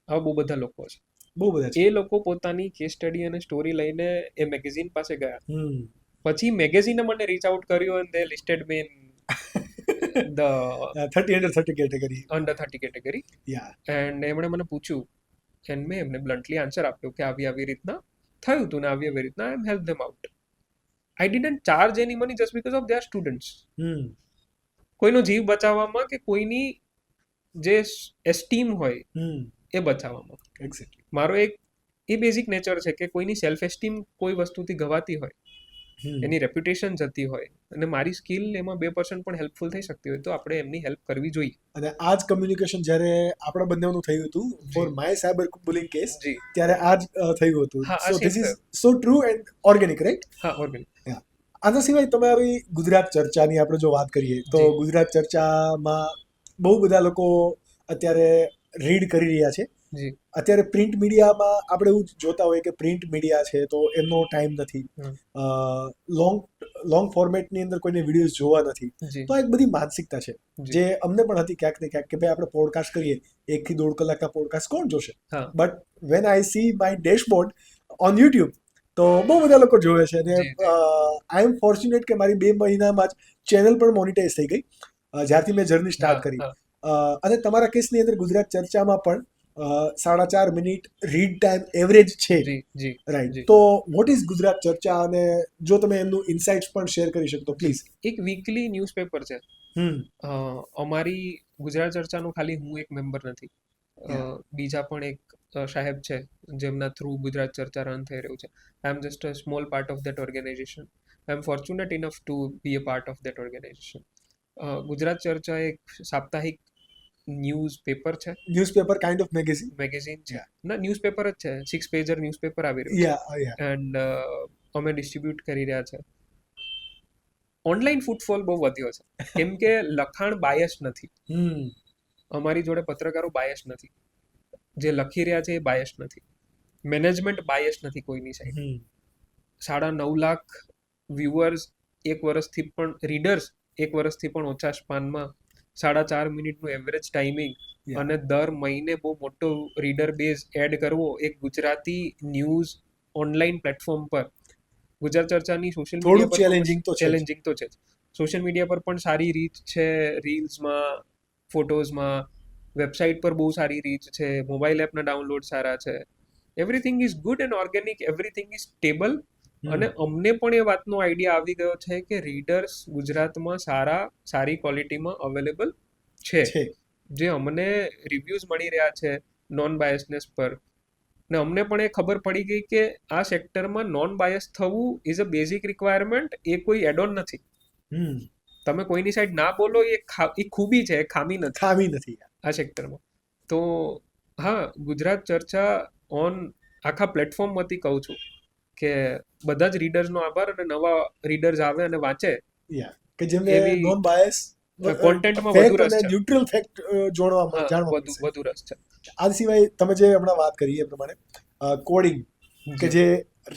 હવે બહુ બધા લોકો છે, એ લોકો પોતાની કેસ સ્ટડી અને સ્ટોરી લઈને એ મેગેઝિન પાસે ગયા. પછી મેગેઝિને મને રીચ આઉટ કર્યું and they listed me in the 30 under 30 category. And એમણે મને પૂછ્યું and મેં એમને બ્લન્ટલી આન્સર આપ્યો કે આવી રીતના થયું હતું ને આવી રીતના I help them out. I didn't charge any money just because of they are students. કોઈનો જીવ બચાવવામાં કે કોઈની જે એસ્ટીમ હોય એ બચાવવામાં. એક્ઝેક્ટલી. મારો એક એ બેઝિક નેચર છે કે કોઈની સેલ્ફ એસ્ટીમ કોઈ વસ્તુથી ગવાતી હોય, એની રેપ્યુટેશન જતી હોય અને મારી સ્કિલ એમાં 2% પણ હેલ્પફુલ થઈ શકતી હોય તો આપણે એમની હેલ્પ કરવી જોઈએ. અને આ જ કમ્યુનિકેશન જ્યારે આપણા બંનેનું થયું હતું for my cyber bullying case, ત્યારે આ જ થયું હતું. So this is so true and organic, right? હા, ઓર્ગેનિક. આના સિવાય તમારી ગુજરાત ચર્ચાની આપણે જો વાત કરીએ તો ગુજરાત ચર્ચામાં બહુ બધા લોકો અત્યારે રીડ કરી રહ્યા છે. અત્યારે પ્રિન્ટ મીડિયામાં આપણે એવું જોતા હોઈએ કે પ્રિન્ટ મીડિયા છે તો એમનો ટાઈમ નથી, લોંગ ફોર્મેટની અંદર કોઈને વિડીયોઝ જોવા નથી. તો એક બધી માનસિકતા છે જે અમને પણ હતી ક્યાંક ને ક્યાંક કે ભાઈ આપણે પોડકાસ્ટ કરીએ 1 થી 1.5 કલાકના પોડકાસ્ટ કોણ જોશે? But when I see my dashboard on YouTube તો બહુ બધા લોકો જોવે છે અને આઈ એમ ફોર્ચ્યુનેટ કે મારી 2 મહિનામાં જ ચેનલ પણ મોનિટાઈઝ થઈ ગઈ જ્યારથી મેં જર્ની સ્ટાર્ટ કરી. અને તમારા કેસની અંદર ગુજરાત ચર્ચામાં પણ 4.5 મિનિટ રીડ ટાઈમ એવરેજ છે, રાઈટ? તો વોટ ઇઝ ગુજરાત ચર્ચા અને જો તમે એમનું ઇનસાઇટ્સ પણ શેર કરી શકો તો પ્લીઝ. એક વીકલી ન્યૂઝપેપર છે અમારી ગુજરાત ચર્ચાનો. ખાલી હું એક મેમ્બર નથી, બીજા પણ એક સાહેબ છે જેમના થ્રુ ગુજરાત ચર્ચા રન થઈ રહ્યું છે. I am just a small part of that organisation. I am fortunate enough to be a part of that organisation. Gujarat Charcha એક સાપ્તાહિક ન્યૂઝપેપર છે. ન્યૂઝપેપર કાઇન્ડ ઓફ મેગેઝિન છે ના, ન્યૂઝપેપર જ છે. 6 પેજર ન્યૂઝપેપર આવી રહ્યું છે એન્ડ અમે ડિસ્ટ્રીબ્યુટ કરી રહ્યા છે. ઓનલાઈન ફૂટફોલ બહુ વધ્યો છે કેમ કે લખાણ બાયસ નથી. અમારી જોડે પત્રકારો બાયસ નથી, જે લખી રહ્યા છે એ બાયસ નથી, મેનેજમેન્ટ બાયસ નથી કોઈની સાઈડ. 9.5 લાખ વ્યુઅર્સ એક વર્ષથી પણ, રીડર્સ 1 વર્ષથી પણ ઓછા સ્પાનમાં, 4.5 મિનિટનું એવરેજ ટાઈમિંગ અને દર મહિને બહુ મોટો રીડર બેઝ એડ કરવો એક ગુજરાતી ન્યૂઝ ઓનલાઈન પ્લેટફોર્મ પર. ગુજરાત ચર્ચાની સોશિયલ મીડિયા પર ચેલેન્જિંગ તો છે જ. સોશિયલ મીડિયા પર પણ સારી રીચ છે, રીલ્સમાં, ફોટોઝમાં, વેબસાઇટ પર બહુ સારી રીચ છે, મોબાઈલ એપના ડાઉનલોડ સારા છે. Everything is good and organic, everything is stable. અને અમને પણ એ વાતનો આઈડિયા આવી ગયો છે કે રીડર્સ ગુજરાતમાં સારી ક્વોલિટીમાં અવેલેબલ છે. જે અમને રિવ્યૂઝ મળી રહ્યા છે નોન બાયસનેસ પર, ને અમને પણ એ ખબર પડી ગઈ કે આ સેક્ટરમાં નોન બાયસ થવું ઇઝ અ બેઝિક રિક્વાયરમેન્ટ, એ કોઈ એડ ઓન નથી. તમે કોઈની સાઈડ ના બોલો એ ખૂબી છે, ખામી નથી આ સેક્ટરમાં. તો હા, ગુજરાત ચર્ચા ઓન આખા પ્લેટફોર્મમાંથી કહું છું કે બધા જ રીડર્સનો આભાર, અને નવા રીડર્સ આવે અને વાંચે કે જેમને નોન બાયસ કોન્ટેન્ટમાં વધુ રસ છે, ન્યુટ્રલ ફેક્ટ જાણવા વધુ રસ છે. આ સિવાય તમે જે હમણાં વાત કરી એ પ્રમાણે કોડિંગ, કે જે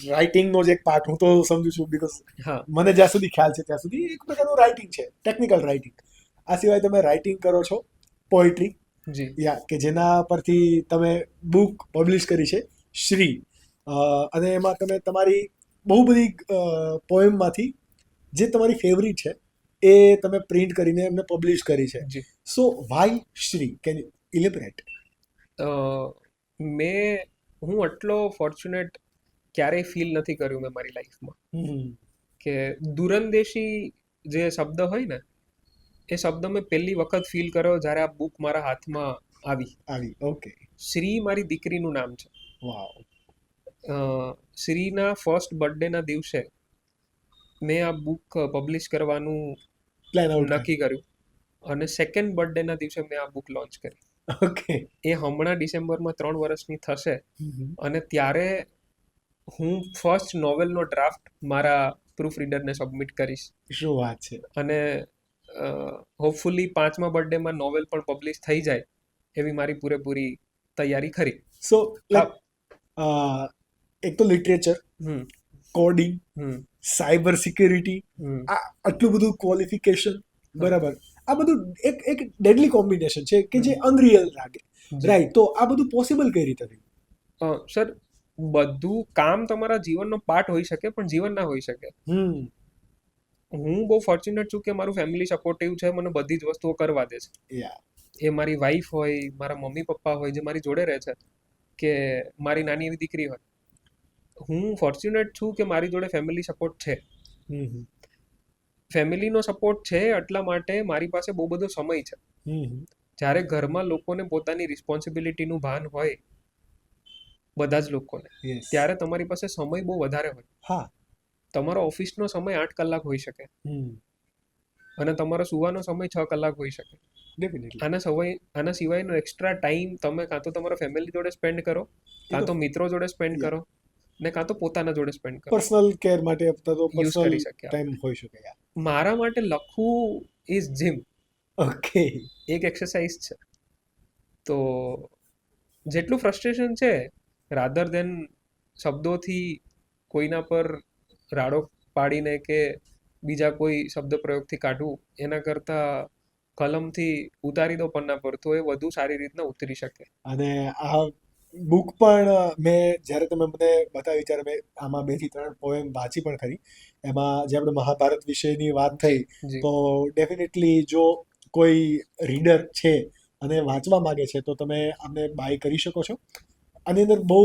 રાઇટિંગનો જે એક પાર્ટ હું તો સમજુ છું, બીકોઝ મને જ્યાં સુધી ખ્યાલ છે ત્યાં સુધી એક પ્રકારનું રાઇટિંગ છે, ટેકનિકલ રાઇટિંગ. આ સિવાય તમે રાઇટિંગ કરો છો, પોએટ્રી, કે જેના પરથી તમે બુક પબ્લિશ કરી છે શ્રી, અને એમાં તમે તમારી બહુ બધી પોએમમાંથી જે તમારી ફેવરિટ છે એ તમે પ્રિન્ટ કરીને એમને પબ્લિશ કરી છે. સો વાય શ્રી, કેન યુ ઇલેબોરેટ? હું આટલો ફોર્ચ્યુનેટ ક્યારેય ફીલ નથી કર્યું મેં મારી લાઈફમાં કે દુરંદેશી જે શબ્દ હોય ને, એ શબ્દ મેં પહેલી વખત ફીલ કર્યો જ્યારે આ બુક મારા હાથમાં આવી. ઓકે. શ્રી મારી દીકરીનું નામ છે. વાવ. શ્રીના ફર્સ્ટ બર્થડેના દિવસે મેં આ બુક પબ્લિશ કરવાનું નક્કી કર્યું, અને સેકન્ડ બર્થડેના દિવસે મેં આ બુક લોન્ચ કરી. ઓકે. એ હમણાં ડિસેમ્બરમાં 3 વર્ષની થશે, અને ત્યારે હું ફર્સ્ટ નોવેલનો ડ્રાફ્ટ મારા પ્રૂફ રીડરને સબમિટ કરીશ. શું વાત છે! અને હોપફુલી 5મા બર્થડેમાં નોવેલ પણ પબ્લિશ થઈ જાય એવી મારી પૂરેપૂરી તૈયારી ખરી. સો એક તો લિટરેચર, કોડિંગ, સાયબર સિક્યુરિટી, આટલું બધું ક્વોલિફિકેશન, બરાબર, આ બધું એક ડેડલી કોમ્બિનેશન છે કે જે અનરિયલ લાગે, રાઈટ? તો આ બધું પોસિબલ કઈ રીતે થયું? સર, બધું કામ તમારા જીવનનો પાર્ટ હોઈ શકે પણ જીવન ના હોઈ શકે. હું બહુ ફોર્ચ્યુનેટ છું કે મારું ફેમિલી સપોર્ટિવ છે, મને બધી જ વસ્તુઓ કરવા દે છે. એ મારી વાઈફ હોય, મારા મમ્મી પપ્પા હોય જે મારી જોડે રહે છે, કે મારી નાની એવી દીકરી હોય. હું ફોર્ચ્યુનેટ છું કે મારી જોડે ફેમિલી સપોર્ટ છે. ફેમિલીનો સપોર્ટ છે એટલા માટે મારી પાસે બહુ બધો સમય છે. જ્યારે ઘરમાં લોકોને પોતાની રિસ્પોન્સિબિલિટીનું ભાન હોય, બધા જ લોકોને, ત્યારે તમારી પાસે સમય બહુ વધારે હોય. તમારો ઓફિસનો સમય 8 કલાક હોઈ શકે, અને તમારો સુવાનો સમય 6 કલાક હોઈ શકે. આના સિવાયનો એક્સ્ટ્રા ટાઈમ તમે કાં તો તમારા ફેમિલી જોડે સ્પેન્ડ કરો, કાં તો મિત્રો જોડે સ્પેન્ડ કરો, ને કાં તો પોતાના જોડે સ્પેન્ડ કરો. પર્સનલ કેર માટે યુઝ કરી શકે, ટાઈમ હોઈ શકે. મારા માટે લખવું ઇઝ જીમ. ઓકે. એક એક્સરસાઇઝ છે. તો જેટલું ફ્રસ્ટ્રેશન છે, રાધર દેન શબ્દોથી કોઈના પર રાડો પાડીને કે બીજા કોઈ શબ્દ પ્રયોગથી કાઢવું, એના કરતા કલમથી ઉતારી દો પન્ના પર, તો એ વધુ સારી રીતના ઉતરી શકે. અને આ બુક પણ મેં જ્યારે તમે મને બતાવી ત્યારે મેં આમાં 2 થી 3 પોએમ વાંચી પણ ખરી. એમાં જે આપણે મહાભારત વિશેની વાત થઈ, તો ડેફિનેટલી જો કોઈ રીડર છે અને વાંચવા માંગે છે તો તમે આમને બાય કરી શકો છો. આની અંદર બહુ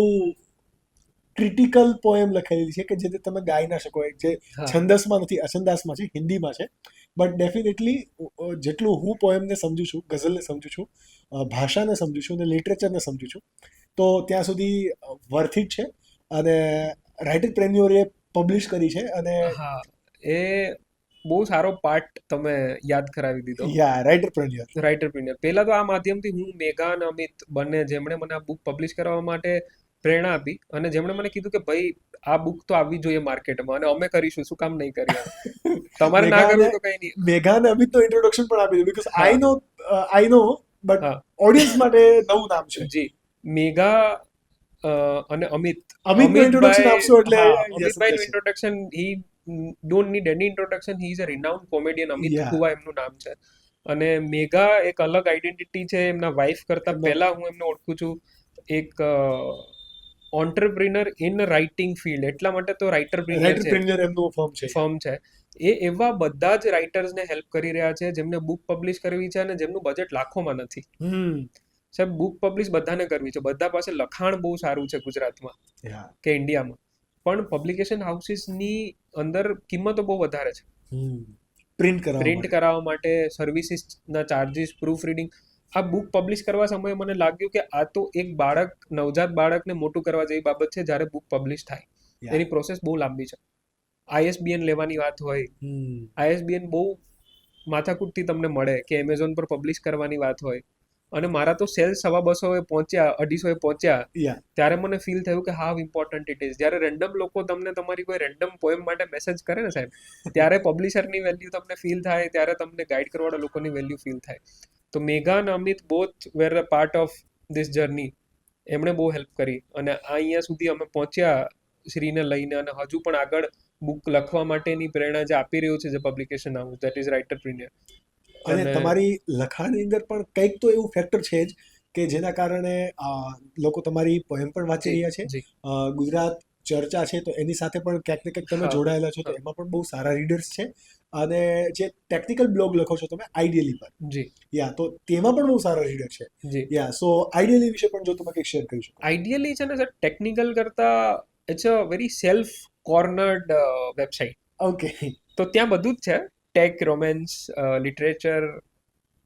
ક્રિટિકલ પોએમ લખેલી છે કે જે તમે ગાઈ ના શકો, જે છંદસમાં નથી, અછંદાસમાં છે, હિન્દીમાં છે. બટ ડેફિનેટલી જેટલું હું પોએમને સમજુ છું, ગઝલને સમજુ છું, ભાષાને સમજુ છું અને લિટરેચરને સમજુ છું, તો ત્યાં સુધી વર્થ ઇટ છે. અને રાઇટર પ્રેન્યોરે પબ્લિશ કરી છે, અને એ બહુ સારો પાર્ટ તમે યાદ કરાવી દીધો. રાઇટર પ્રેન્યોર. પહેલા તો આ માધ્યમથી હું મેઘા અને અમિત બંને, જેમણે મને આ બુક પબ્લિશ કરવા માટે પ્રેરણા આપી, અને જેમણે મને કીધું કે ભાઈ આ બુક તો આવવી જોઈએ માર્કેટમાં, અને અમે કરીશું, શું કામ નહીં કરીએ, તમારે ના કરવું તો કઈ નહીં. મેઘા અને અમિત નો ઇન્ટ્રોડક્શન પણ આપી દીધું, because I know but audience માટે નવું નામ છે. જી, મેઘા અને અમિતનું ઇન્ટ્રોડક્શન આપશો એટલે અમિતભાઈનું introduction, he don't need any introduction, he is a renowned comedian. Amit Khuva એમનું નામ છે, અને મેઘા એક અલગ આઈડેન્ટિટી છે. એમના વાઇફ કરતા પહેલા હું એમને ઓળખું છું એક ઓન્ટરપ્રિનર ઇન રાઇટિંગ ફિલ્ડ, એટલા માટે તો રાઇટર પ્રિન્યર એમનું ફર્મ છે. એ એવા બધા જ રાઇટર્સને હેલ્પ કરી રહ્યા છે જેમને બુક પબ્લિશ કરવી છે અને જેમનું બજેટ લાખોમાં નથી. સાહેબ બુક પબ્લિશ બધાને કરવી છે, બધા પાસે લખાણ બહુ સારું છે ગુજરાતમાં કે ઇન્ડિયામાં, પણ પબ્લિકેશન હાઉસીસની અંદર કિંમતો બહુ વધારે છે. પ્રિન્ટ કરાવવા માટે, સર્વિસીસના ચાર્જીસ, પ્રૂફ રીડિંગ. આ બુક પબ્લિશ કરવા સમયે મને લાગ્યું કે આ તો એક બાળક, નવજાત બાળકને મોટું કરવા જેવી બાબત છે. જ્યારે બુક પબ્લિશ થાય એની પ્રોસેસ બહુ લાંબી છે. ISBN લેવાની વાત હોય, ISBN બહુ માથાકૂટથી તમને મળે, કે એમેઝોન પર પબ્લિશ કરવાની વાત હોય. અને મારા તો સેલ્સ 250 પહોંચ્યા, 250 પહોંચ્યા, ત્યારે મને ફીલ થયું કે હાઉ ઇમ્પોર્ટન્ટ ઇટ ઇઝ. જ્યારે રેન્ડમ લોકો તમને તમારી કોઈ રેન્ડમ પોએમ માટે મેસેજ કરે ને સાહેબ, ત્યારે પબ્લિશરની વેલ્યુ તમને ફીલ થાય, ત્યારે તમને ગાઈડ કરવાવાળા લોકોની વેલ્યુ ફીલ થાય. તો મેઘા અને Amit both wear a part of this journey. એમણે બહુ હેલ્પ કરી અને આ અહીંયા સુધી અમે પહોંચ્યા શ્રીને લઈને. અને હજુ પણ આગળ બુક લખવા માટેની પ્રેરણા જે આપી રહ્યું છે જે પબ્લિકેશન હાઉસ, ધેટ ઇઝ રાઇટરપ્રિન્યોર. અને તમારી લખાણની અંદર પણ કંઈક તો એવું ફેક્ટર છે જ કે જેના કારણે લોકો તમારી પોએમ પણ વાંચી રહ્યા છે. ગુજરાત ચર્ચા છે તો એની સાથે પણ ક્યાંક ને ક્યાંક તમે જોડાયેલા છો, તો એમાં પણ બહુ સારા રીડર્સ છે. અને જે ટેકનિકલ બ્લોગ લખો છો તમે આઈડિયલી પર, તો તેમાં પણ બહુ સારા રીડર છે. સો આઈડિયલી વિશે પણ જો તમે કંઈક શેર કરી શકો. આઈડિયલી છે ને સર, ટેકનિકલ કરતા it's a very self cornered website. Okay. તો ત્યાં બધું જ છે, tech, romance, literature,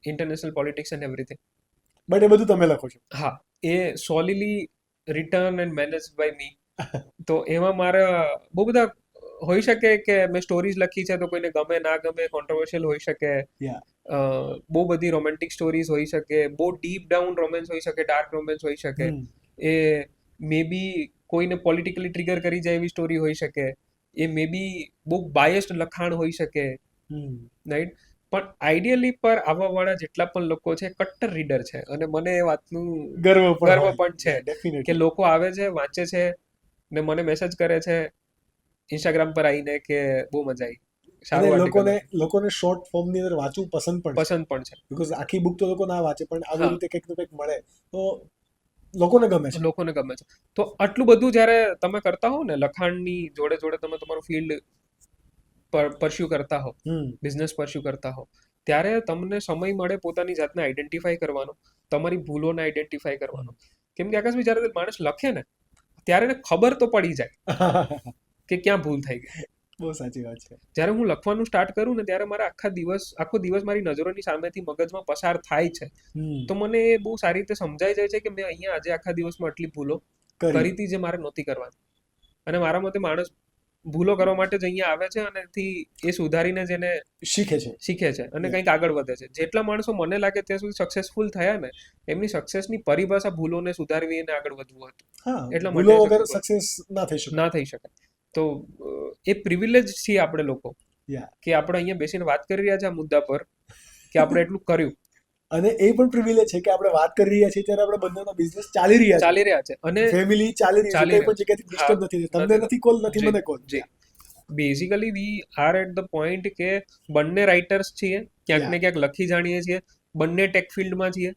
international politics and everything. But એ બધું તમે લખો છો? હા, એ solely written and manage by me. તો એમાં મારા બહુ બધા હોઈ શકે કે મેં સ્ટોરીઝ લખી છે તો કોઈને ગમે ના ગમે, કોન્ટ્રોવર્શિયલ હોઈ શકે, બહુ બધી રોમેન્ટિક સ્ટોરીઝ હોઈ શકે, બહુ ડીપ ડાઉન રોમેન્સ હોઈ શકે, ડાર્ક રોમેન્સ હોઈ શકે, એ મે બી કોઈને પોલિટિકલી ટ્રિગર કરી જાય એવી સ્ટોરી હોઈ શકે, એ મે બી બહુ બાયસ્ડ લખાણ હોઈ શકે, રાઈટ. પણ આઈડિયલી પર આવવાવાળા જેટલા પણ લોકો છે કટ્ટર રીડર છે. અને મને એ વાતનું ગર્વ પણ છે કે લોકો આવે છે, વાંચે છે ને મને મેસેજ કરે છે ઇન્સ્ટાગ્રામ પર આવીને કે બહુ મજા આવી. અને લોકોને શોર્ટ ફોર્મ ની અંદર વાંચવું પસંદ પણ છે. બીકોઝ આખી બુક તો લોકો ના વાંચે, પણ આવી રીતે કંઈક ને કંઈક મળે તો લોકોને ગમે છે. તો આટલું બધું જ્યારે તમે કરતા હો ને, લખાણની જોડે જોડે તમે તમારું ફિલ્ડ પરસ્યુ કરતા હો, બિઝનેસ પરસ્યુ કરતા હો, ત્યારે તમને સમય મળે પોતાની જાતને આઈડેન્ટિફાઈ કરવાનો, તમારી ભૂલોને આઈડેન્ટિફાઈ કરવાનો. કેમ કે આકાશભાઈ, જ્યારે માણસ લખે ને ત્યારે એને ખબર તો પડી જાય કે ક્યાં ભૂલ થઈ ગઈ. બહુ સાચી વાત છે. જ્યારે હું લખવાનું સ્ટાર્ટ કરું ને ત્યારે મારા આખો દિવસ મારી નજરોની સામેથી મગજમાં પસાર થાય છે, તો મને એ બહુ સારી રીતે સમજાઈ જાય છે કે મેં અહીંયા આજે આખા દિવસમાં આટલી ભૂલો કરી હતી જે મારે નહોતી કરવાની. અને મારા મતે માણસ ભૂલો કરવા માટે જ અહીંયા આવે છે અને એથી એ સુધારીને જ એને શીખે છે અને કંઈક આગળ વધે છે. જેટલા માણસો મને લાગે ત્યાં સુધી સક્સેસફુલ થયા ને, એમની સક્સેસની પરિભાષા ભૂલોને સુધારવી અને આગળ વધવું હતું. એટલા માટે સક્સેસ ના થઈ શકે. તો એ પ્રિવિલેજ છીએ આપણે લોકો કે આપણે અહીંયા બેસીને વાત કરી રહ્યા છે આ મુદ્દા પર, કે આપણે એટલું કર્યું. અને એ પણ પ્રિવિલેજ છે કે આપણે વાત કરી રહ્યા છીએ ત્યારે આપણે બંનેનો બિઝનેસ ચાલી રહ્યા છે અને ફેમિલી ચાલી રહી છે, કોઈ પણ જગ્યાથી ડિસ્ટર્બ નથી. તમને નથી કોલ, નથી મને call. Basically we are at the point કે બંને રાઇટર્સ છીએ, ક્યાંક ને ક્યાંક લખી જાણીએ છીએ, બંને ટેક ફિલ્ડમાં છીએ,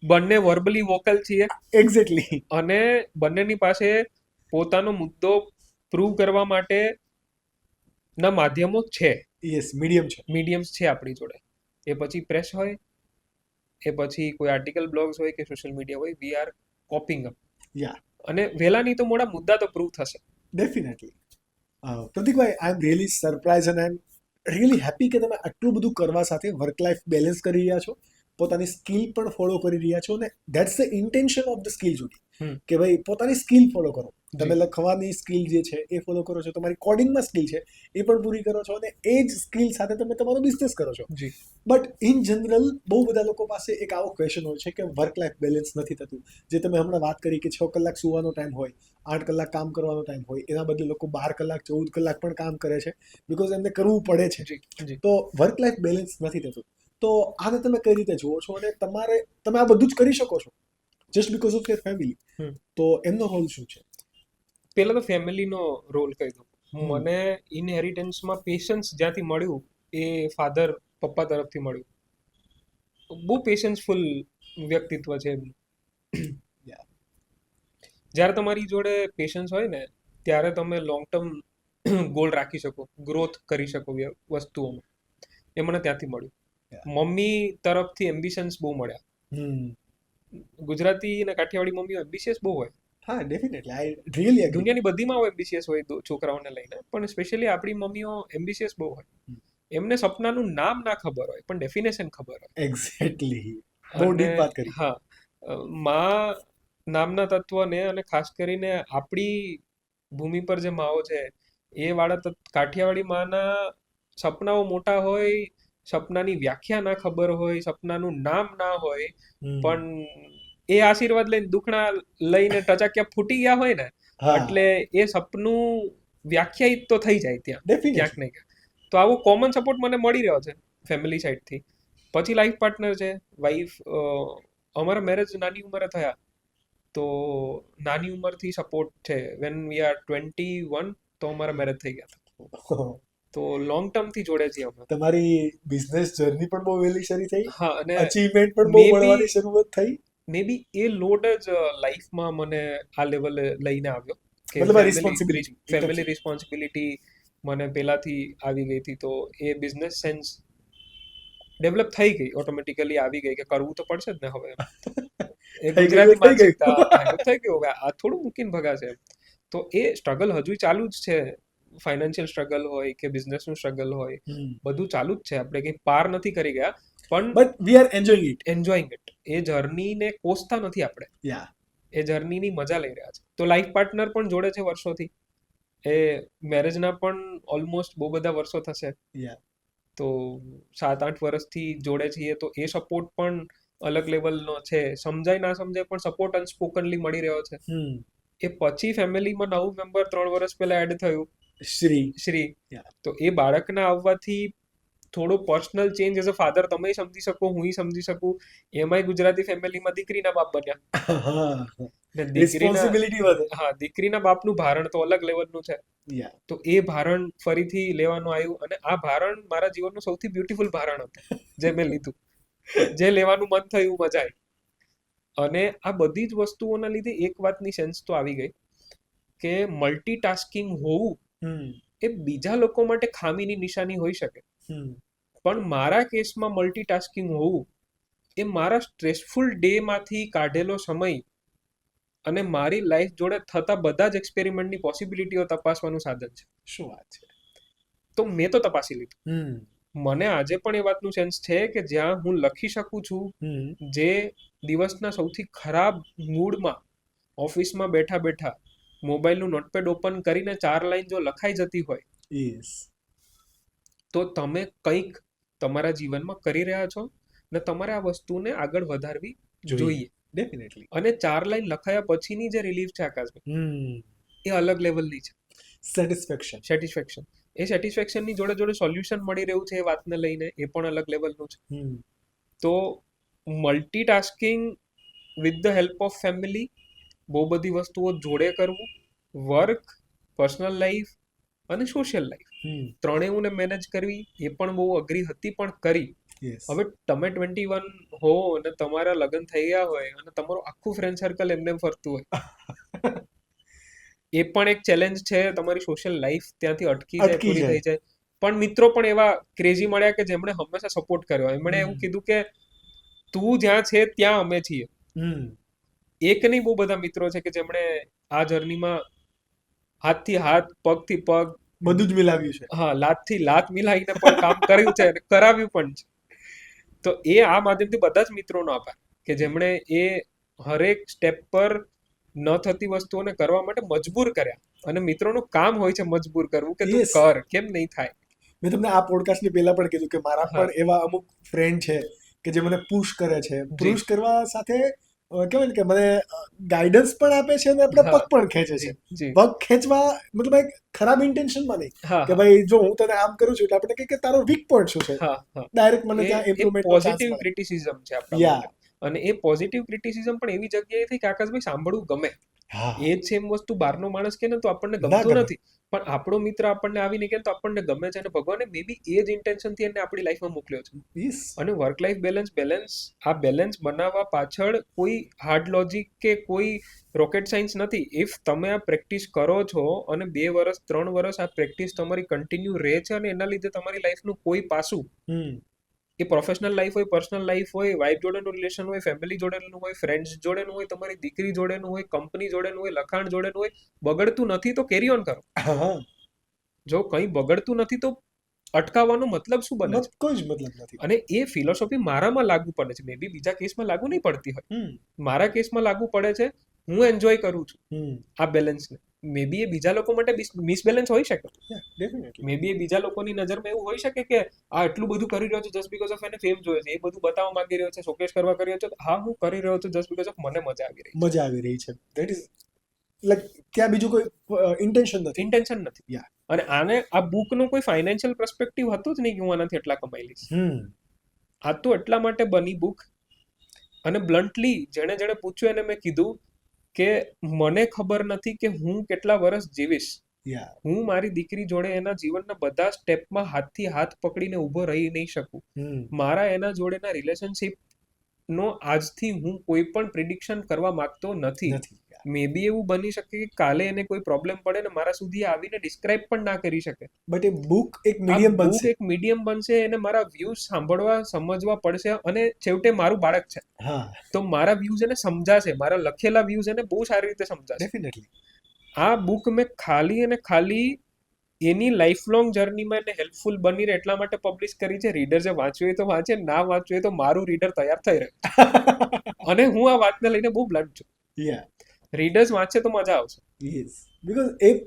બંને વર્બલી વોકલ છીએ, એક્ઝેક્ટલી. અને બંનેની પાસે પોતાનો મુદ્દો પ્રૂવ કરવા માટે ના માધ્યમો છે, મીડિયમ્સ છે આપણી જોડે. એ પછી પ્રેસ હોય, એ પછી કોઈ આર્ટિકલ, બ્લોગ્સ હોય કે સોશિયલ મીડિયા હોય, વી આર કોપિંગ અપ. અને વહેલા નહીં તો મોડા મુદ્દા તો પ્રૂવ થશે. ડેફિનેટલી. પ્રતીકભાઈ, આઈ એમ રિયલી સરપ્રાઇઝ અને આઈ એમ રિયલી હેપી કે તમે આટલું બધું કરવા સાથે વર્ક લાઈફ બેલેન્સ કરી રહ્યા છો, પોતાની સ્કિલ પણ ફોલો કરી રહ્યા છો. અને that's the intention of the skill જુદી, કે ભાઈ પોતાની સ્કિલ ફોલો કરો. તમે લખવાની સ્કિલ જે છે એ ફોલો કરો છો, તમારી કોડિંગમાં સ્કિલ છે એ પણ પૂરી કરો છો, અને એ જ સ્કિલ સાથે તમે તમારો બિઝનેસ કરો છો. બટ ઇન જનરલ બહુ બધા લોકો પાસે એક આવો ક્વેશ્ચન હોય છે કે વર્ક લાઈફ બેલેન્સ નથી થતું. જે તમે હમણાં વાત કરી કે 6 કલાક સુવાનો ટાઈમ હોય, 8 કલાક કામ કરવાનો ટાઈમ હોય, એના બદલે લોકો 12 કલાક 14 કલાક પણ કામ કરે છે, બિકોઝ એમને કરવું પડે છે. તો વર્ક લાઈફ બેલેન્સ નથી થતું. તો આને તમે કઈ રીતે જુઓ છો? અને તમે આ બધું જ કરી શકો છો just because of your family. તો એમનો રોલ શું છે? પહેલા તો ફેમિલીનો રોલ કહી દઉં. મને ઇનહેરિટન્સમાં પેશન્સ જ્યાંથી મળ્યું એ પપ્પા તરફથી મળ્યું. બહુ પેશન્સફુલ વ્યક્તિત્વ છે એમનું. જ્યારે તમારી જોડે પેશન્સ હોય ને ત્યારે તમે લોંગ ટર્મ ગોલ રાખી શકો, ગ્રોથ કરી શકો વસ્તુઓમાં. એ મને ત્યાંથી મળ્યું. મમ્મી તરફથી એમ્બિશન્સ બહુ મળ્યા ગુજરાતી અને કાઠિયાવાડી મમ્મીઓ એમ્બિશિયસ બહુ હોય. હા, ડેફિનેટલી આઈ રિયલી એગ્રી. દુનિયાની બધીમાં એમ્બિશિયસ હોય છોકરાઓને લઈને, પણ સ્પેશિયલી આપણી મમ્મીઓ એમ્બિશિયસ બહુ હોય. એમને સપનાનું નામ ના ખબર હોય પણ ડેફિનેશન ખબર હોય. એક્ઝેક્ટલી, બહુ અને ડીપ વાત કરી. હા, માં નામના તત્વને, અને ખાસ કરીને આપણી ભૂમિ પર જે માઓ છે એ વાળા કાઠિયાવાડી માના સપનાઓ મોટા હોય, સપનાની વ્યાખ્યા ના ખબર હોય, સપનાનું નામ ના હોય, પણ એ આશીર્વાદ લઈને દુખણા લઈને ટચાક્યા ફૂટી ગયા હોય ને, એટલે એ સપનું વ્યાખ્યાયિત તો થઈ જાય ત્યાં ક્યાંક ને ક્યાંક. તો આવો કોમન સપોર્ટ મને મળી રહ્યો છે ફેમિલી સાઈડથી. પછી લાઈફ પાર્ટનર છે, વાઈફ. અમારા મેરેજ નાની ઉંમરે થયા, તો નાની ઉંમરથી સપોર્ટ છે. વેન વી આર 21 તો અમારા મેરેજ થઈ ગયા હતા. તો લોંગ ટર્મ થી જોડે છીએ અમે. તમારી બિઝનેસ જર્ની પણ બહુ વહેલી શરૂ થઈ, હા, અને અચીવમેન્ટ પણ બહુ મળવાની શરૂઆત થઈ. મે બી એ લોડ જ લાઈફમાં મને આ લેવલે લઈને આવ્યો કે ફેમિલી રિસ્પોન્સિબિલિટી મને પહેલાથી આવી ગઈ હતી. તો એ બિઝનેસ સેન્સ ડેવલપ થઈ ગઈ, ઓટોમેટિકલી આવી ગઈ કે કરવું તો પડશે જ ને હવે. એ ગુજરાતી માનસિકતા થઈ ગયું, હવે આ થોડું મૂકીને ભગાશે. તો એ સ્ટ્રગલ હજુ ચાલુ જ છે. ફાઇનાન્શિયલ સ્ટ્રગલ હોય કે બિઝનેસનું સ્ટ્રગલ હોય, બધું ચાલુ જ છે. આપણે કંઈ પાર નથી કરી ગયા, પણ વી આર એન્જોયિંગ ઇટ. એ જર્નીને કોસતા નથી આપણે, એ જર્નીની મજા લઈ રહ્યા છે. તો લાઈફ પાર્ટનર પણ જોડે છે વર્ષોથી, એ મેરેજના પણ ઓલમોસ્ટ બહુ બધા વર્ષો થશે. તો 7-8 વર્ષથી જોડે છીએ, તો એ સપોર્ટ પણ અલગ લેવલનો છે. સમજાય ના સમજાય પણ સપોર્ટ અનસ્પોકનલી મળી રહ્યો છે. એ પછી ફેમિલીમાં નવું મેમ્બર 3 વર્ષ પહેલા એડ થયું, શ્રી. તો એ બાળકના આવવાથી થોડો personal change as a father તમે સમજી શકો, હું સમજી શકું. એમાંય ગુજરાતી ફેમિલીમાં દીકરીના બાપ બન્યા, દીકરીના બાપનું ભારણ તો અલગ લેવલનું છે. તો એ ભારણ ફરીથી લેવાનું આવ્યું, અને આ ભારણ મારા જીવનનું સૌથી બ્યુટીફુલ ભારણ હતું જે મેં લીધું, જે લેવાનું મન થયું, મજા આવી. અને આ બધી જ વસ્તુઓના લીધે એક વાતની સેન્સ તો આવી ગઈ કે મલ્ટીટાસ્કિંગ હોવું એ બીજા લોકો માટે ખામીની નિશાની હોઈ શકે, પણ મારા કેસમાં મલ્ટીટાસ્કિંગ હોવું એ મારા સ્ટ્રેસફુલ ડે માંથી કાઢેલો સમય અને મારી લાઈફ જોડે થતા બધા જ એક્સપેરિમેન્ટની પોસિબિલિટીઓ તપાસવાનું સાધન છે. શું વાત છે! તો મેં તો તપાસી લીધું. મને આજે પણ એ વાતનું સેન્સ છે કે જ્યાં હું લખી શકું છું, જે દિવસના સૌથી ખરાબ મૂડમાં ઓફિસમાં બેઠા બેઠા મોબાઈલનું નોટપેડ ઓપન કરીને 4 લાઈન જો લખાઈ જતી હોય, તો તમે કંઈક તમારા જીવનમાં કરી રહ્યા છો ને તમારે આ વસ્તુને આગળ વધારવી જોઈએ. ડેફિનેટલી. અને 4 લાઈન લખાયા પછીની જે રિલીફ છે આકાશભાઈ, એ અલગ લેવલની છે. સેટિસ્ફેક્શન. એ સેટિસ્ફેક્શનની જોડે જોડે સોલ્યુશન મળી રહ્યું છે એ વાતને લઈને, એ પણ અલગ લેવલનું છે. તો multitasking with the help of family, બહુ બધી વસ્તુઓ જોડે કરવું, વર્ક, પર્સનલ લાઈફ અને સોશિયલ લાઈફ, ત્રણેયને મેનેજ કરવી એ પણ બહુ અઘરી હતી, પણ કરી. હવે તમે 21 હો અને તમારા લગ્ન થઈ ગયા હોય અને તમારું આખું ફ્રેન્ડ સર્કલ એમને ફરતું હોય, એ પણ એક ચેલેન્જ છે. તમારી સોશિયલ લાઈફ ત્યાંથી અટકી જાય, પૂરી થઈ જાય. પણ મિત્રો પણ એવા ક્રેઝી મળ્યા કે જેમણે હંમેશા સપોર્ટ કર્યો. એમણે એવું કીધું કે તું જ્યાં છે ત્યાં અમે છીએ. એક નહીં, બહુ બધા મિત્રો છે કે જેમણે આ જર્નીમાં હાથથી હાથ, પગથી પગ, બધું જ મિલાવ્યું છે. હા, લાતથી લાત મિલાવીને પણ કામ કર્યું છે અને કરાવ્યું પણ છે. તો એ આ માધ્યમથી બધા જ મિત્રોનો આભાર કે જેમણે એ હરેક સ્ટેપ પર ન થતી વસ્તુઓને કરવા માટે મજબૂર કર્યા. અને મિત્રોનું કામ હોય છે મજબૂર કરવું કે તું કર, કેમ નહીં થાય. મેં તમને આ પોડકાસ્ટની પહેલા પણ કીધું કે મારા પણ એવા અમુક ફ્રેન્ડ છે કે જે મને પુશ કરે છે. પુશ કરવા સાથે કહેવાય ને કે મને ગાઈડન્સ પણ આપે છે અને આપણે પગ પણ ખેંચે છે. પગ ખેંચવા મતલબ એક ખરાબ ઇન્ટેન્શનમાં નહીં કે ભાઈ જો હું તને આમ કરું છું એટલે આપણે કહીએ કે તારો વીક પોઈન્ટ શું છે, ડાયરેક્ટ મને ત્યાં ઇમ્પ્રુવમેન્ટનો ચાન્સ મળે. પોઝિટિવ ક્રિટિસિઝમ છે આપણા માટે. અને એ પોઝિટિવ ક્રિટિસિઝમ પણ એવી જગ્યાએથી કે આકાશભાઈ સાંભળવું ગમે. એ જ સેમ વસ્તુ બહારનો માણસ કે ને તો આપણને ગમતું નથી, પણ આપણો મિત્ર આપણને આવીને કે તો આપણને ગમે છે. અને ભગવાને મે બી એ જ ઇન્ટેન્શનથી એને આપણી લાઈફમાં મોકલ્યો છે. અને વર્ક લાઈફ બેલેન્સ આ બેલેન્સ બનાવવા પાછળ કોઈ હાર્ડ લોજિક કે કોઈ રોકેટ સાયન્સ નથી. ઇફ તમે આ પ્રેક્ટિસ કરો છો અને 2 વર્ષ 3 વર્ષ આ પ્રેક્ટિસ તમારી કન્ટિન્યુ રહે છે અને એના લીધે તમારી લાઈફનું કોઈ પાસું એ પ્રોફેશનલ લાઈફ હોય, પર્સનલ લાઈફ હોય, વાઇફ જોડેનું રિલેશન હોય, ફેમિલી જોડેનું હોય, ફ્રેન્ડ્સ જોડેનું હોય, તમારી દીકરી જોડેનું હોય, કંપની જોડેનું હોય, લખાણ જોડેનું હોય, બગડતું નથી તો કેરી ઓન કરો. હા, જો કંઈ બગડતું નથી તો અટકાવવાનો મતલબ શું બને છે? કોઈ જ મતલબ નથી. અને એ ફિલોસોફી મારામાં લાગુ પડે છે, મે બી બીજા કેસમાં લાગુ નહીં પડતી હોય, મારા કેસમાં લાગુ પડે છે. હું એન્જોય કરું છું આ બેલેન્સને. મે બી એ બીજા લોકો માટે મિસબેલેન્સ હોઈ શકે, મે બી એ બીજા લોકોની નજરમાં એવું હોઈ શકે કે આ એટલું બધું કરી રહ્યો છે જસ્ટ બીકોઝ ઓફ એને ફેમ જોઈએ છે, એ બધું બતાવવા માંગી રહ્યો છે, શોકેસ કરવા કરી રહ્યો છે. હા, હું કરી રહ્યો છું જસ્ટ બીકોઝ ઓફ મને મજા આવી રહી છે. ધેટ ઇઝ લાઈક ત્યાં બીજું કોઈ ઇન્ટેન્શન નથી. અને આને આ બુકનો કોઈ ફાઇનાન્શિયલ પર્સપેક્ટિવ હતો જ નહીં કે હું આનાથી એટલા કમાઈ લઈશ. આ તો એટલા માટે બની બુક. અને બ્લન્ટલી જેણે પૂછ્યું એને મેં કીધું કે મને ખબર નથી કે હું કેટલા વર્ષ જીવીશ. હું મારી દીકરી જોડે એના જીવનના બધા સ્ટેપમાં હાથથી હાથ પકડીને ઊભો રહી નહીં શકું. મારા એના જોડેના રિલેશનશિપ નો આજથી હું કોઈ પણ પ્રિડિક્શન કરવા માંગતો નથી. મે બી એવું બની શકે કે કાલે એને કોઈ પ્રોબ્લેમ પડે ને મારા સુધી આવીને ડિસ્ક્રાઇબ પણ ના કરી શકે. બટ એ બુક એક મીડિયમ બનશે, એને મારા વ્યૂઝ સાંભળવા સમજવા પડશે, અને છેવટે મારું બાળક છે તો મારા વ્યૂઝ એને સમજાશે, મારા લખેલા વ્યૂઝ એને બહુ સારી રીતે સમજાશે. ડેફિનેટલી આ બુક મેં ખાલી અને ખાલી એની લાઈફ લોંગ જર્નીમાં એને હેલ્પફુલ બની રહે એટલા માટે પબ્લિશ કરી છે. રીડર જે વાંચ્યું હોય તો વાંચે, ના વાંચ્યું હોય તો મારું રીડર તૈયાર થઈ રહે. અને હું આ વાતને લઈને બહુ બ્લન્ટ છું. રીડર્સ વાંચે તો મજા આવશે.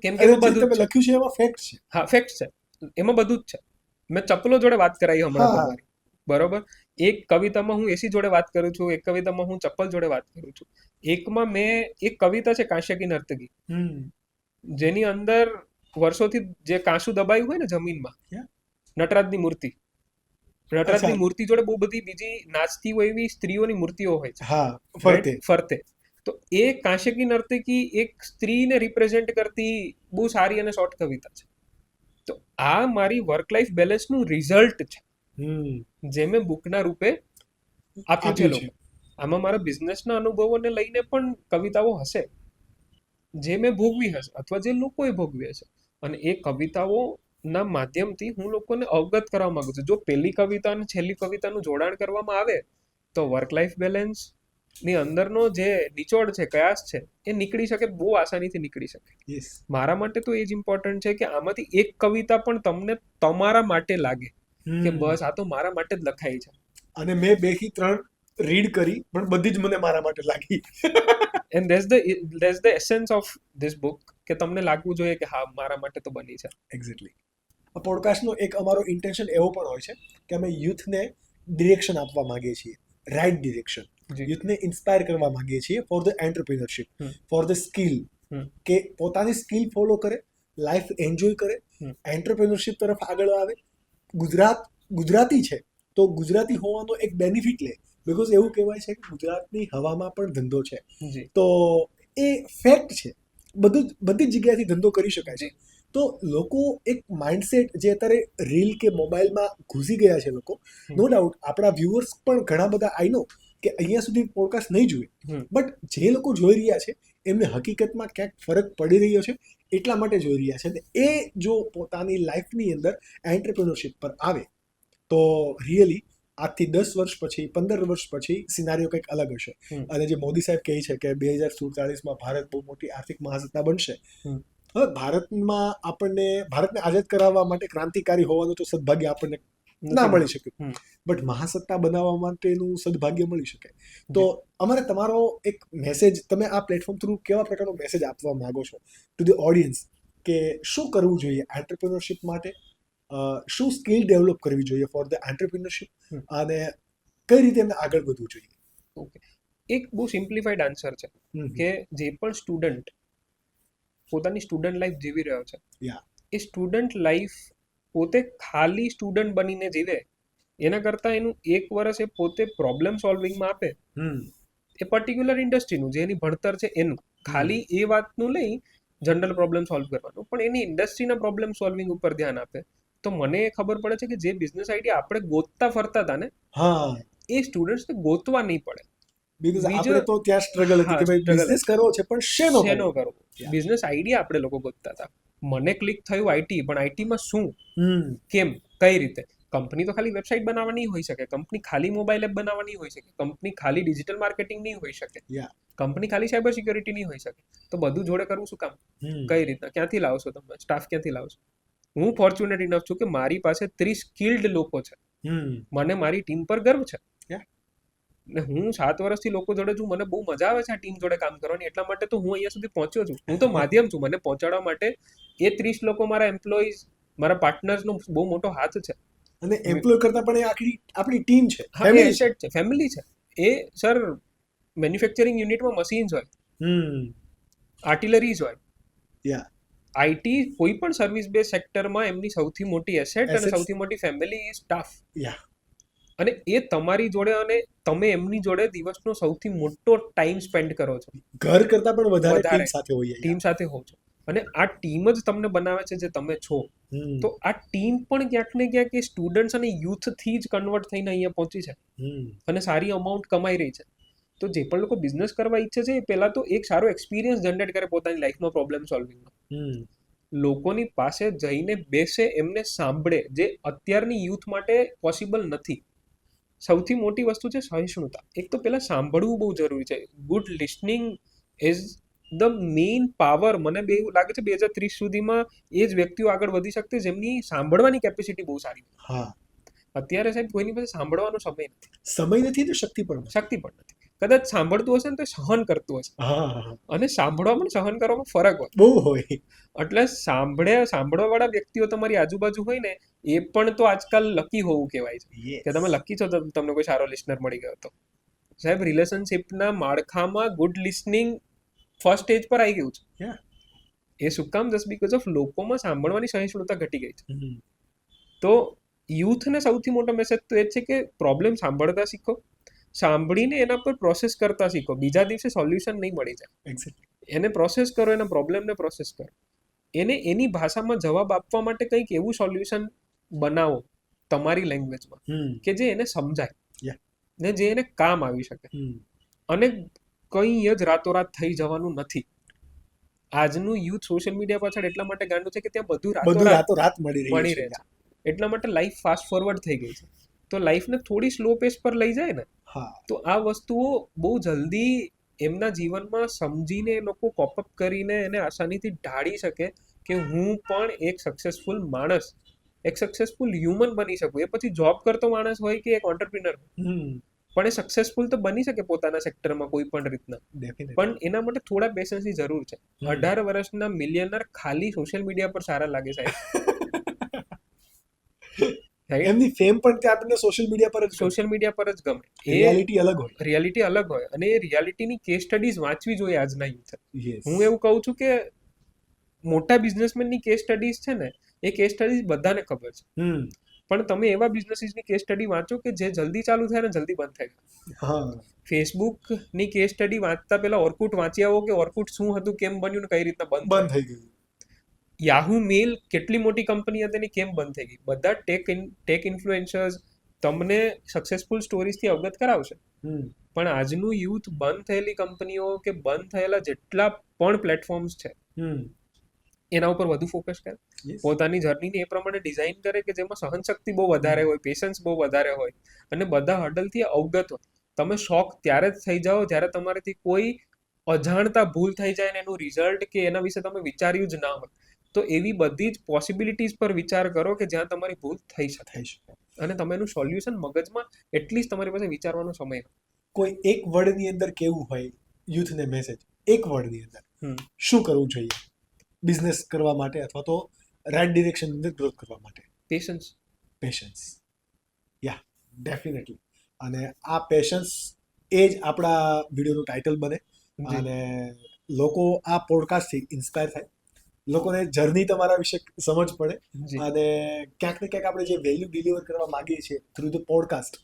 કેમ કે બધું લખ્યું છે એમાં ફેક્ટ છે. હા, ફેક્ટ છે, એમાં બધું જ છે. મેં ચપ્પલો જોડે વાત કરાવી હમણાં તમારી, બરોબર. એક કવિતામાં હું એસી જોડે વાત કરું છું, એક કવિતામાં હું ચપ્પલ જોડે વાત કરું છું. એકમાં મેં એક કવિતા છે કાંસ્ય કી નર્તકી, જેની અંદર વર્ષોથી જે કાંસુ દબાયું હોય ને જમીનમાં, નટરાજની મૂર્તિ, નટરાજની મૂર્તિ જોડે બહુ બધી બીજી નાચતી હોય એવી સ્ત્રીઓની મૂર્તિઓ હોય છે ફરતે. તો એ કાંસ્ય કી નર્તકી એક સ્ત્રીને રિપ્રેઝેન્ટ કરતી બહુ સારી અને શોર્ટ કવિતા છે. તો આ મારી વર્ક લાઈફ બેલેન્સનું રિઝલ્ટ છે, જે મેં બુકના રૂપે આપ્યું છે લોકો. આમાં મારા બિઝનેસના અનુભવોને લઈને પણ કવિતાઓ હશે જે મેં ભોગવી હશે અથવા જે લોકોએ ભોગવી હશે, અને એ કવિતાઓના માધ્યમથી હું લોકોને અવગત કરવા માંગુ છું. જો પહેલી કવિતા અને છેલ્લી કવિતાનું જોડાણ કરવામાં આવે તો વર્ક લાઈફ બેલેન્સ ની અંદરનો જે નિચોડ છે, કયાસ છે, એ નીકળી શકે, બહુ આસાનીથી નીકળી શકે. મારા માટે તો એ જ ઇમ્પોર્ટન્ટ છે કે આમાંથી એક કવિતા પણ તમને તમારા માટે લાગે કે બસ આ તો મારા માટે જ લખાઈ છે. અને મેં 2 થી 3 રીડ કરી પણ બધી જ મને મારા માટે લાગી. And that's the essence of this book, કે તમને લાગવું જોઈએ કે હા મારા માટે તો બની છે. એક્ઝેક્ટલી. આ પોડકાસ્ટનો એક અમારો ઇન્ટેન્શન એવો પણ હોય છે કે અમે યુથને ડિરેક્શન આપવા માંગીએ છીએ, રાઇટ ડિરેક્શન. યુથને ઇન્સ્પાયર કરવા માંગીએ છીએ for the entrepreneurship, for the skill, કે પોતાની સ્કિલ ફોલો કરે, લાઈફ એન્જોય કરે, એન્ટરપ્રિન્યોરશિપ તરફ આગળ આવે. ગુજરાતી છે તો ગુજરાતી હોવાનો એક બેનિફિટ લે, બીકોઝ એવું કહેવાય છે કે ગુજરાતની હવામાં પણ ધંધો છે. તો એ ફેક્ટ છે, બધી જ જગ્યાએથી ધંધો કરી શકાય છે. તો લોકો એક માઇન્ડસેટ જે અત્યારે રીલ કે મોબાઈલમાં ઘૂસી ગયા છે લોકો, નો ડાઉટ આપણા વ્યુઅર્સ પણ ઘણા બધા આઈ નો કે અહીંયા સુધી પોડકાસ્ટ નહીં જોઈએ, બટ જે લોકો જોઈ રહ્યા છે એમને હકીકતમાં ક્યાંક ફરક પડી રહ્યો છે એટલા માટે જોઈ રહ્યા છે. એ જો પોતાની લાઈફની અંદર એન્ટરપ્રિન્યોરશિપ પર આવે તો રિયલી આજથી 10 વર્ષ પછી, 15 વર્ષ પછી સિનારીઓ કંઈક અલગ હશે. અને જે મોદી સાહેબ કહે છે કે 2047માં ભારત બહુ મોટી આર્થિક મહાસત્તા બનશે. હવે ભારતને આઝાદ કરાવવા માટે ક્રાંતિકારી હોવાનું તો સદભાગ્ય આપણને ના મળી શકે, બટ મહાસત્તા બનાવવા માટેનું સદભાગ્ય મળી શકે. તો અમારે તમારો એક મેસેજ, તમે આ પ્લેટફોર્મ થ્રુ કેવા પ્રકારનો મેસેજ આપવા માંગો છો ટુ ધ ઓડિયન્સ, કે શું કરવું જોઈએ એન્ટરપ્રિન્યોરશિપ માટે, શું સ્કિલ ડેવલપ કરવી જોઈએ ફોર ધ એન્ટરપ્રિન્યોરશિપ, અને કઈ રીતે એમને આગળ વધવું જોઈએ? ઓકે, એક બહુ સિમ્પ્લિફાઈડ આન્સર છે કે જે પણ સ્ટુડન્ટ પોતાની સ્ટુડન્ટ લાઈફ જીવી રહ્યો છે, એ સ્ટુડન્ટ લાઈફ પોતે ખાલી સ્ટુડન્ટ બનીને જીવે એના કરતાં એનું 1 વર્ષ એ પોતે પ્રોબ્લેમ સોલ્વિંગમાં આપે, એ પર્ટિક્યુલર ઇન્ડસ્ટ્રીનું જે એની ભણતર છે એનું, ખાલી એ વાતનું નહીં જનરલ પ્રોબ્લેમ સોલ્વ કરવાનું, પણ એની ઇન્ડસ્ટ્રીના પ્રોબ્લેમ સોલ્વિંગ ઉપર ધ્યાન આપે, તો મને એ ખબર પડે છે કે જે બિઝનેસ આઈડિયા આપણે ગોતતા ફરતા હતા ને, એ સ્ટુડન્ટ્સને ગોતવા નહીં પડે. આપણે તો ત્યાં સ્ટ્રગલ હતી કે ભાઈ બિઝનેસ કરવો છે પણ શેનો કરવો. બિઝનેસ આઈડિયા આપણે લોકો ગોતતા હતા. મને ક્લિક થયું આઈટી, પણ આઈટીમાં શું, કેમ, કઈ રીતે, કંપની તો ખાલી વેબસાઇટ બનાવવાની હોઈ શકે, કંપની ખાલી મોબાઈલ એપ બનાવવાની હોઈ શકે, કંપની ખાલી ડિજિટલ માર્કેટિંગ નહીં હોઈ શકે, કંપની ખાલી સાયબર સિક્યોરિટી નહીં હોઈ શકે. તો બધું જોડે કરવું શું કામ? કઈ રીતના, ક્યાંથી લાવશો તમે સ્ટાફ, ક્યાંથી લાવશો? હું ફોર્ચ્યુનેટ ઇનફ છું કે મારી પાસે 30 સ્કિલ્ડ લોકો છે. મને મારી ટીમ પર ગર્વ છે. ને હું 7 વર્ષથી લોકો જોડે છું, મને બહુ મજા આવે છે આ ટીમ જોડે કામ કરવાની. એટલા માટે તો હું અહીંયા સુધી પહોંચ્યો છું. હું તો માધ્યમ છું, મને પહોંચાડવા માટે એ 30 લોકો મારા એમ્પ્લોઈઝ, મારા પાર્ટનર્સનો બહુ મોટો હાથ છે. અને એમ્પ્લોય કરતા પણ એ આખી આપણી ટીમ છે, એસેટ છે, ફેમિલી છે. એ સર મેન્યુફેક્ચરિંગ યુનિટમાં મશીન્સ હોય, આર્ટિલરીઝ હોય, આઈટી કોઈ પણ સર્વિસ બેઝ સેક્ટરમાં એમની સૌથી મોટી એસેટ અને સૌથી મોટી ફેમિલી ઇઝ સ્ટાફ. અને એ તમારી જોડે, અને તમે એમની જોડે દિવસનો સૌથી મોટો ટાઈમ સ્પેન્ડ કરો છો. ઘર કરતા પણ વધારે ટીમ સાથે હો છો. અને આ ટીમ જ તમને બનાવે છે જે તમે છો. તો આ ટીમ પણ ક્યાંક ને ક્યાંક એ સ્ટુડન્ટ્સ અને યુથ થી જ કન્વર્ટ થઈને અહીંયા પહોંચી છે અને સારી અમાઉન્ટ કમાઈ રહી છે. તો જે પણ લોકો બિઝનેસ કરવા ઈચ્છે છે એ પહેલા તો એક સારો એક્સપિરિયન્સ જનરેટ કરે પોતાની લાઈફમાં પ્રોબ્લેમ સોલ્વિંગમાં. લોકોની પાસે જઈને બેસે, એમને સાંભળે, જે અત્યારની યુથ માટે પોસિબલ નથી. સૌથી મોટી વસ્તુ છે સહિષ્ણુતા. એક તો પહેલા સાંભળવું બહુ જરૂરી છે. Good listening is the main power. મને એવું લાગે છે 2030 સુધીમાં એ જ વ્યક્તિઓ આગળ વધી શકશે જેમની સાંભળવાની કેપેસિટી બહુ સારી. અત્યારે સાહેબ કોઈની પાસે સાંભળવાનો સમય નથી તો શક્તિ પણ નથી. કદાચ સાંભળતું હશે ને તો સહન કરતું હશે, અને સાંભળવામાં સહન કરવામાં ફરક બહુ હોય. એટલે સાંભળવા વાળા વ્યક્તિઓ તમારી આજુબાજુ હોય ને, એ પણ તો આજકાલ લકી હોવું કહેવાય છે કે તમે લકી છો, તમને કોઈ સારો લિસનર મળી ગયો. તો સાહેબ રિલેશનશિપના માળખામાં ગુડ લિસનિંગ ફર્સ્ટ સ્ટેજ પર આવી ગયું છે. એ શું કામ? જસ્ટ બીકોઝ ઓફ લોકોમાં સાંભળવાની સહિષ્ણુતા ઘટી ગઈ છે. તો યુથને સૌથી મોટો મેસેજ તો એ જ છે કે પ્રોબ્લેમ સાંભળતા શીખો, સાંભળીને એના પર પ્રોસેસ કરતા શીખો. બીજા દિવસે સોલ્યુશન નહીં મળી જાય, એને પ્રોસેસ કરો, એના પ્રોબ્લેમને પ્રોસેસ કરો, એને એની ભાષામાં જવાબ આપવા માટે કંઈક એવું સોલ્યુશન બનાવો તમારી લેંગ્વેજમાં કે જે એને સમજાય ને જે એને કામ આવી શકે. અને કંઈ જ રાતોરાત થઈ જવાનું નથી. આજનું યુથ સોશિયલ મીડિયા પાછળ એટલા માટે ગાંડું છે કે ત્યાં બધું રાતોરાત મળી રહે છે. એટલા માટે લાઈફ ફાસ્ટ ફોરવર્ડ થઈ ગઈ છે. તો લાઈફને થોડી સ્લો પેસ પર લઈ જાય ને, તો આ વસ્તુઓ બહુ જલ્દી એમના જીવનમાં સમજીને એ લોકો કોપઅપ કરીને એને આસાનીથી ઢાળી શકે કે હું પણ એક સક્સેસફુલ માણસ, એક સક્સેસફુલ હ્યુમન બની શકું. એ પછી જોબ કરતો માણસ હોય કે એક ઓન્ટરપ્રિનર, પણ એ સક્સેસફુલ તો બની શકે પોતાના સેક્ટરમાં કોઈ પણ રીતના. પણ એના માટે થોડા પેશન્સની જરૂર છે. 18 વર્ષના મિલિયનર ખાલી સોશિયલ મીડિયા પર સારા લાગે સાહેબ. એમની ફેમ પણ તે આપણને સોશિયલ મીડિયા પર જ ગમે. રિયાલિટી અલગ હોય અને એ રિયાલિટીની કેસ સ્ટડીઝ વાંચવી જોઈએ આજના યુથે. હું એવું કહું છું કે મોટા બિઝનેસમેનની કેસ સ્ટડીઝ છે ને, એ કેસ સ્ટડીઝ બધાને ખબર છે, પણ તમે એવા બિઝનેસીસની કેસ સ્ટડી વાંચો કે જે જલ્દી ચાલુ થાય ને જલ્દી બંધ થઈ જાય. ફેસબુકની કેસ સ્ટડી વાંચતા પહેલા ઓર્કુટ વાંચી આવો કે ઓર્કુટ શું હતું, કેમ બન્યું, કઈ રીતના બંધ થઈ ગયું. યાહુ મેલ કેટલી મોટી કંપની હતી ને કેમ બંધ થઈ ગઈ. બધા ટેક ઇન્ફ્લુએન્સર્સ તમને સક્સેસફુલ સ્ટોરીઝથી અવગત કરાવશે, પણ આજનું યુથ બંધ થયેલી કંપનીઓ કે બંધ થયેલા જેટલા પણ પ્લેટફોર્મ્સ છે એના ઉપર વધુ ફોકસ કરે, પોતાની જર્નીને એ પ્રમાણે ડિઝાઇન કરે કે જેમાં સહનશક્તિ બહુ વધારે હોય, પેશન્સ બહુ વધારે હોય, અને બધા હર્ડલથી અવગત હોય. તમે શોક ત્યારે જ થઈ જાઓ જ્યારે તમારાથી કોઈ અજાણતા ભૂલ થઈ જાય ને એનું રિઝલ્ટ કે એના વિશે તમે વિચાર્યું જ ના હોય. તો એવી બધી જ પોસિબિલિટીઝ પર વિચાર કરો કે જ્યાં તમારી ભૂલ થઈ શકે, અને તમે એનું સોલ્યુશન મગજમાં એટલીસ્ટ તમારી પાસે વિચારવાનો સમય હોય. કોઈ એક વર્ડની અંદર કેવું હોય યુથને મેસેજ, એક વર્ડની અંદર શું કરવું જોઈએ બિઝનેસ કરવા માટે અથવા તો રાઇટ ડિરેક્શનની અંદર ગ્રોથ કરવા માટે? પેશન્સ. યા, ડેફિનેટલી. અને આ પેશન્સ એ જ આપણા વિડીયોનું ટાઇટલ બને અને લોકો આ પોડકાસ્ટથી ઇન્સ્પાયર થાય, લોકોને જર્ની તમારા વિશે સમજ પડે, અને ક્યાંક ને ક્યાંક આપણે જે વેલ્યુ ડિલિવર કરવા માંગીએ છીએ થ્રુ ધ પોડકાસ્ટ.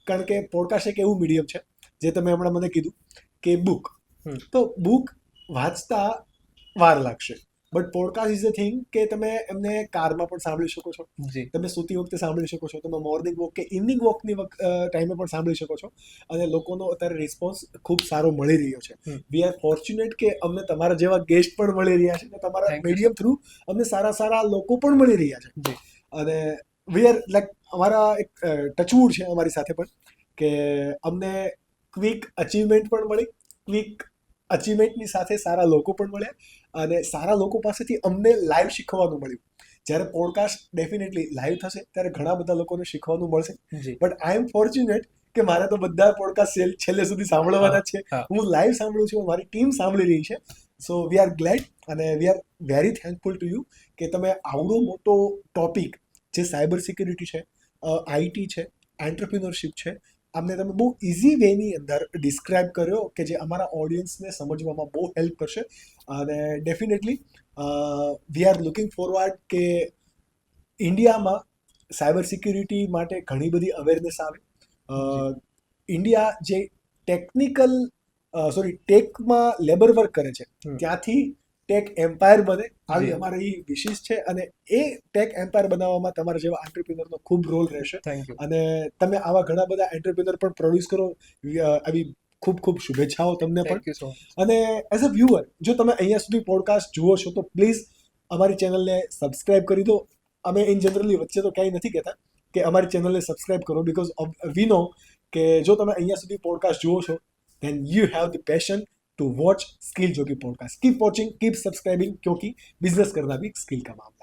કારણ કે પોડકાસ્ટ એક એવું મીડિયમ છે જે તમે હમણાં મને કીધું કે બુક, તો બુક વાંચતા વાર લાગશે, but podcast is a thing કે તમે એમને કારમાં પણ સાંભળી શકો છો, તમે સૂતી વખતે સાંભળી શકો છો, તમે મોર્નિંગ વોક કે ઇવનિંગ વોકની ટાઈમે પણ સાંભળી શકો છો, અને લોકોનો અત્યારે રિસ્પોન્સ ખૂબ સારો મળી રહ્યો છે. વી આર ફોર્ચ્યુનેટ કે અમને તમારા જેવા ગેસ્ટ પણ મળી રહ્યા છે, અને તમારા મીડિયમ થ્રુ અમને સારા લોકો પણ મળી રહ્યા છે. અને વી આર લાઈક અમારા એક ટચવુડ છે અમારી સાથે પણ કે અમને ક્વિક અચીવમેન્ટ પણ મળી, ક્વિક અચીવમેન્ટની સાથે સારા લોકો પણ મળ્યા અને સારા લોકો પાસેથી અમને લાઈવ શીખવાનું મળ્યું. જ્યારે પોડકાસ્ટ ડેફિનેટલી લાઈવ થશે ત્યારે ઘણા બધા લોકોને શીખવાનું મળશે. જી બટ આઈ એમ ફોર્ચ્યુનેટ કે મારે તો બધા પોડકાસ્ટ છેલ્લે સુધી સાંભળવાના જ છે. હા. હું લાઈવ સાંભળું છું, મારી ટીમ સાંભળી રહી છે. સો વી આર ગ્લેડ અને we are very thankful to you કે તમે આવડો મોટો ટોપિક જે સાયબર સિક્યુરિટી છે, આઈટી છે, એન્ટરપ્રિન્યોરશિપ છે, આમને તમે બહુ ઇઝી વેની અંદર ડિસ્ક્રાઇબ કર્યો કે જે અમારા ઓડિયન્સને સમજવામાં બહુ હેલ્પ કરશે. અને definitely we are looking forward કે ઇન્ડિયામાં સાયબર સિક્યુરિટી માટે ઘણી બધી અવેરનેસ આવે. ઇન્ડિયા જે ટેકમાં લેબર વર્ક કરે છે ત્યાંથી ટેક એમ્પાયર બને આવી જી. અમારી વિશિષ છે અને એ ટેક એમ્પાયર બનાવવામાં તમારા જેવા એન્ટરપ્રિન્યોરનો ખૂબ રોલ રહેશે. Thank you. અને તમે આવા ઘણા બધા એન્ટરપ્રિન્યોર પણ પ્રોડ્યુસ કરો. આવી ખૂબ ખૂબ શુભેચ્છાઓ તમને પણ. Thank you so much. અને એઝ અ વ્યુઅર જો તમે અહીંયા સુધી પોડકાસ્ટ જુઓ છો તો પ્લીઝ અમારી ચેનલને સબસ્ક્રાઇબ કરી દો. અમે ઇન જનરલી વચ્ચે તો ક્યાંય નથી કહેતા કે અમારી ચેનલને સબસ્ક્રાઇબ કરો બીકોઝ વી નો કે જો તમે અહીંયા સુધી પોડકાસ્ટ જુઓ છો then you have the passion to watch skill Jogi podcast. Keep watching, keep subscribing क्योंकि बिजनेस करना भी स्किल का मामला है.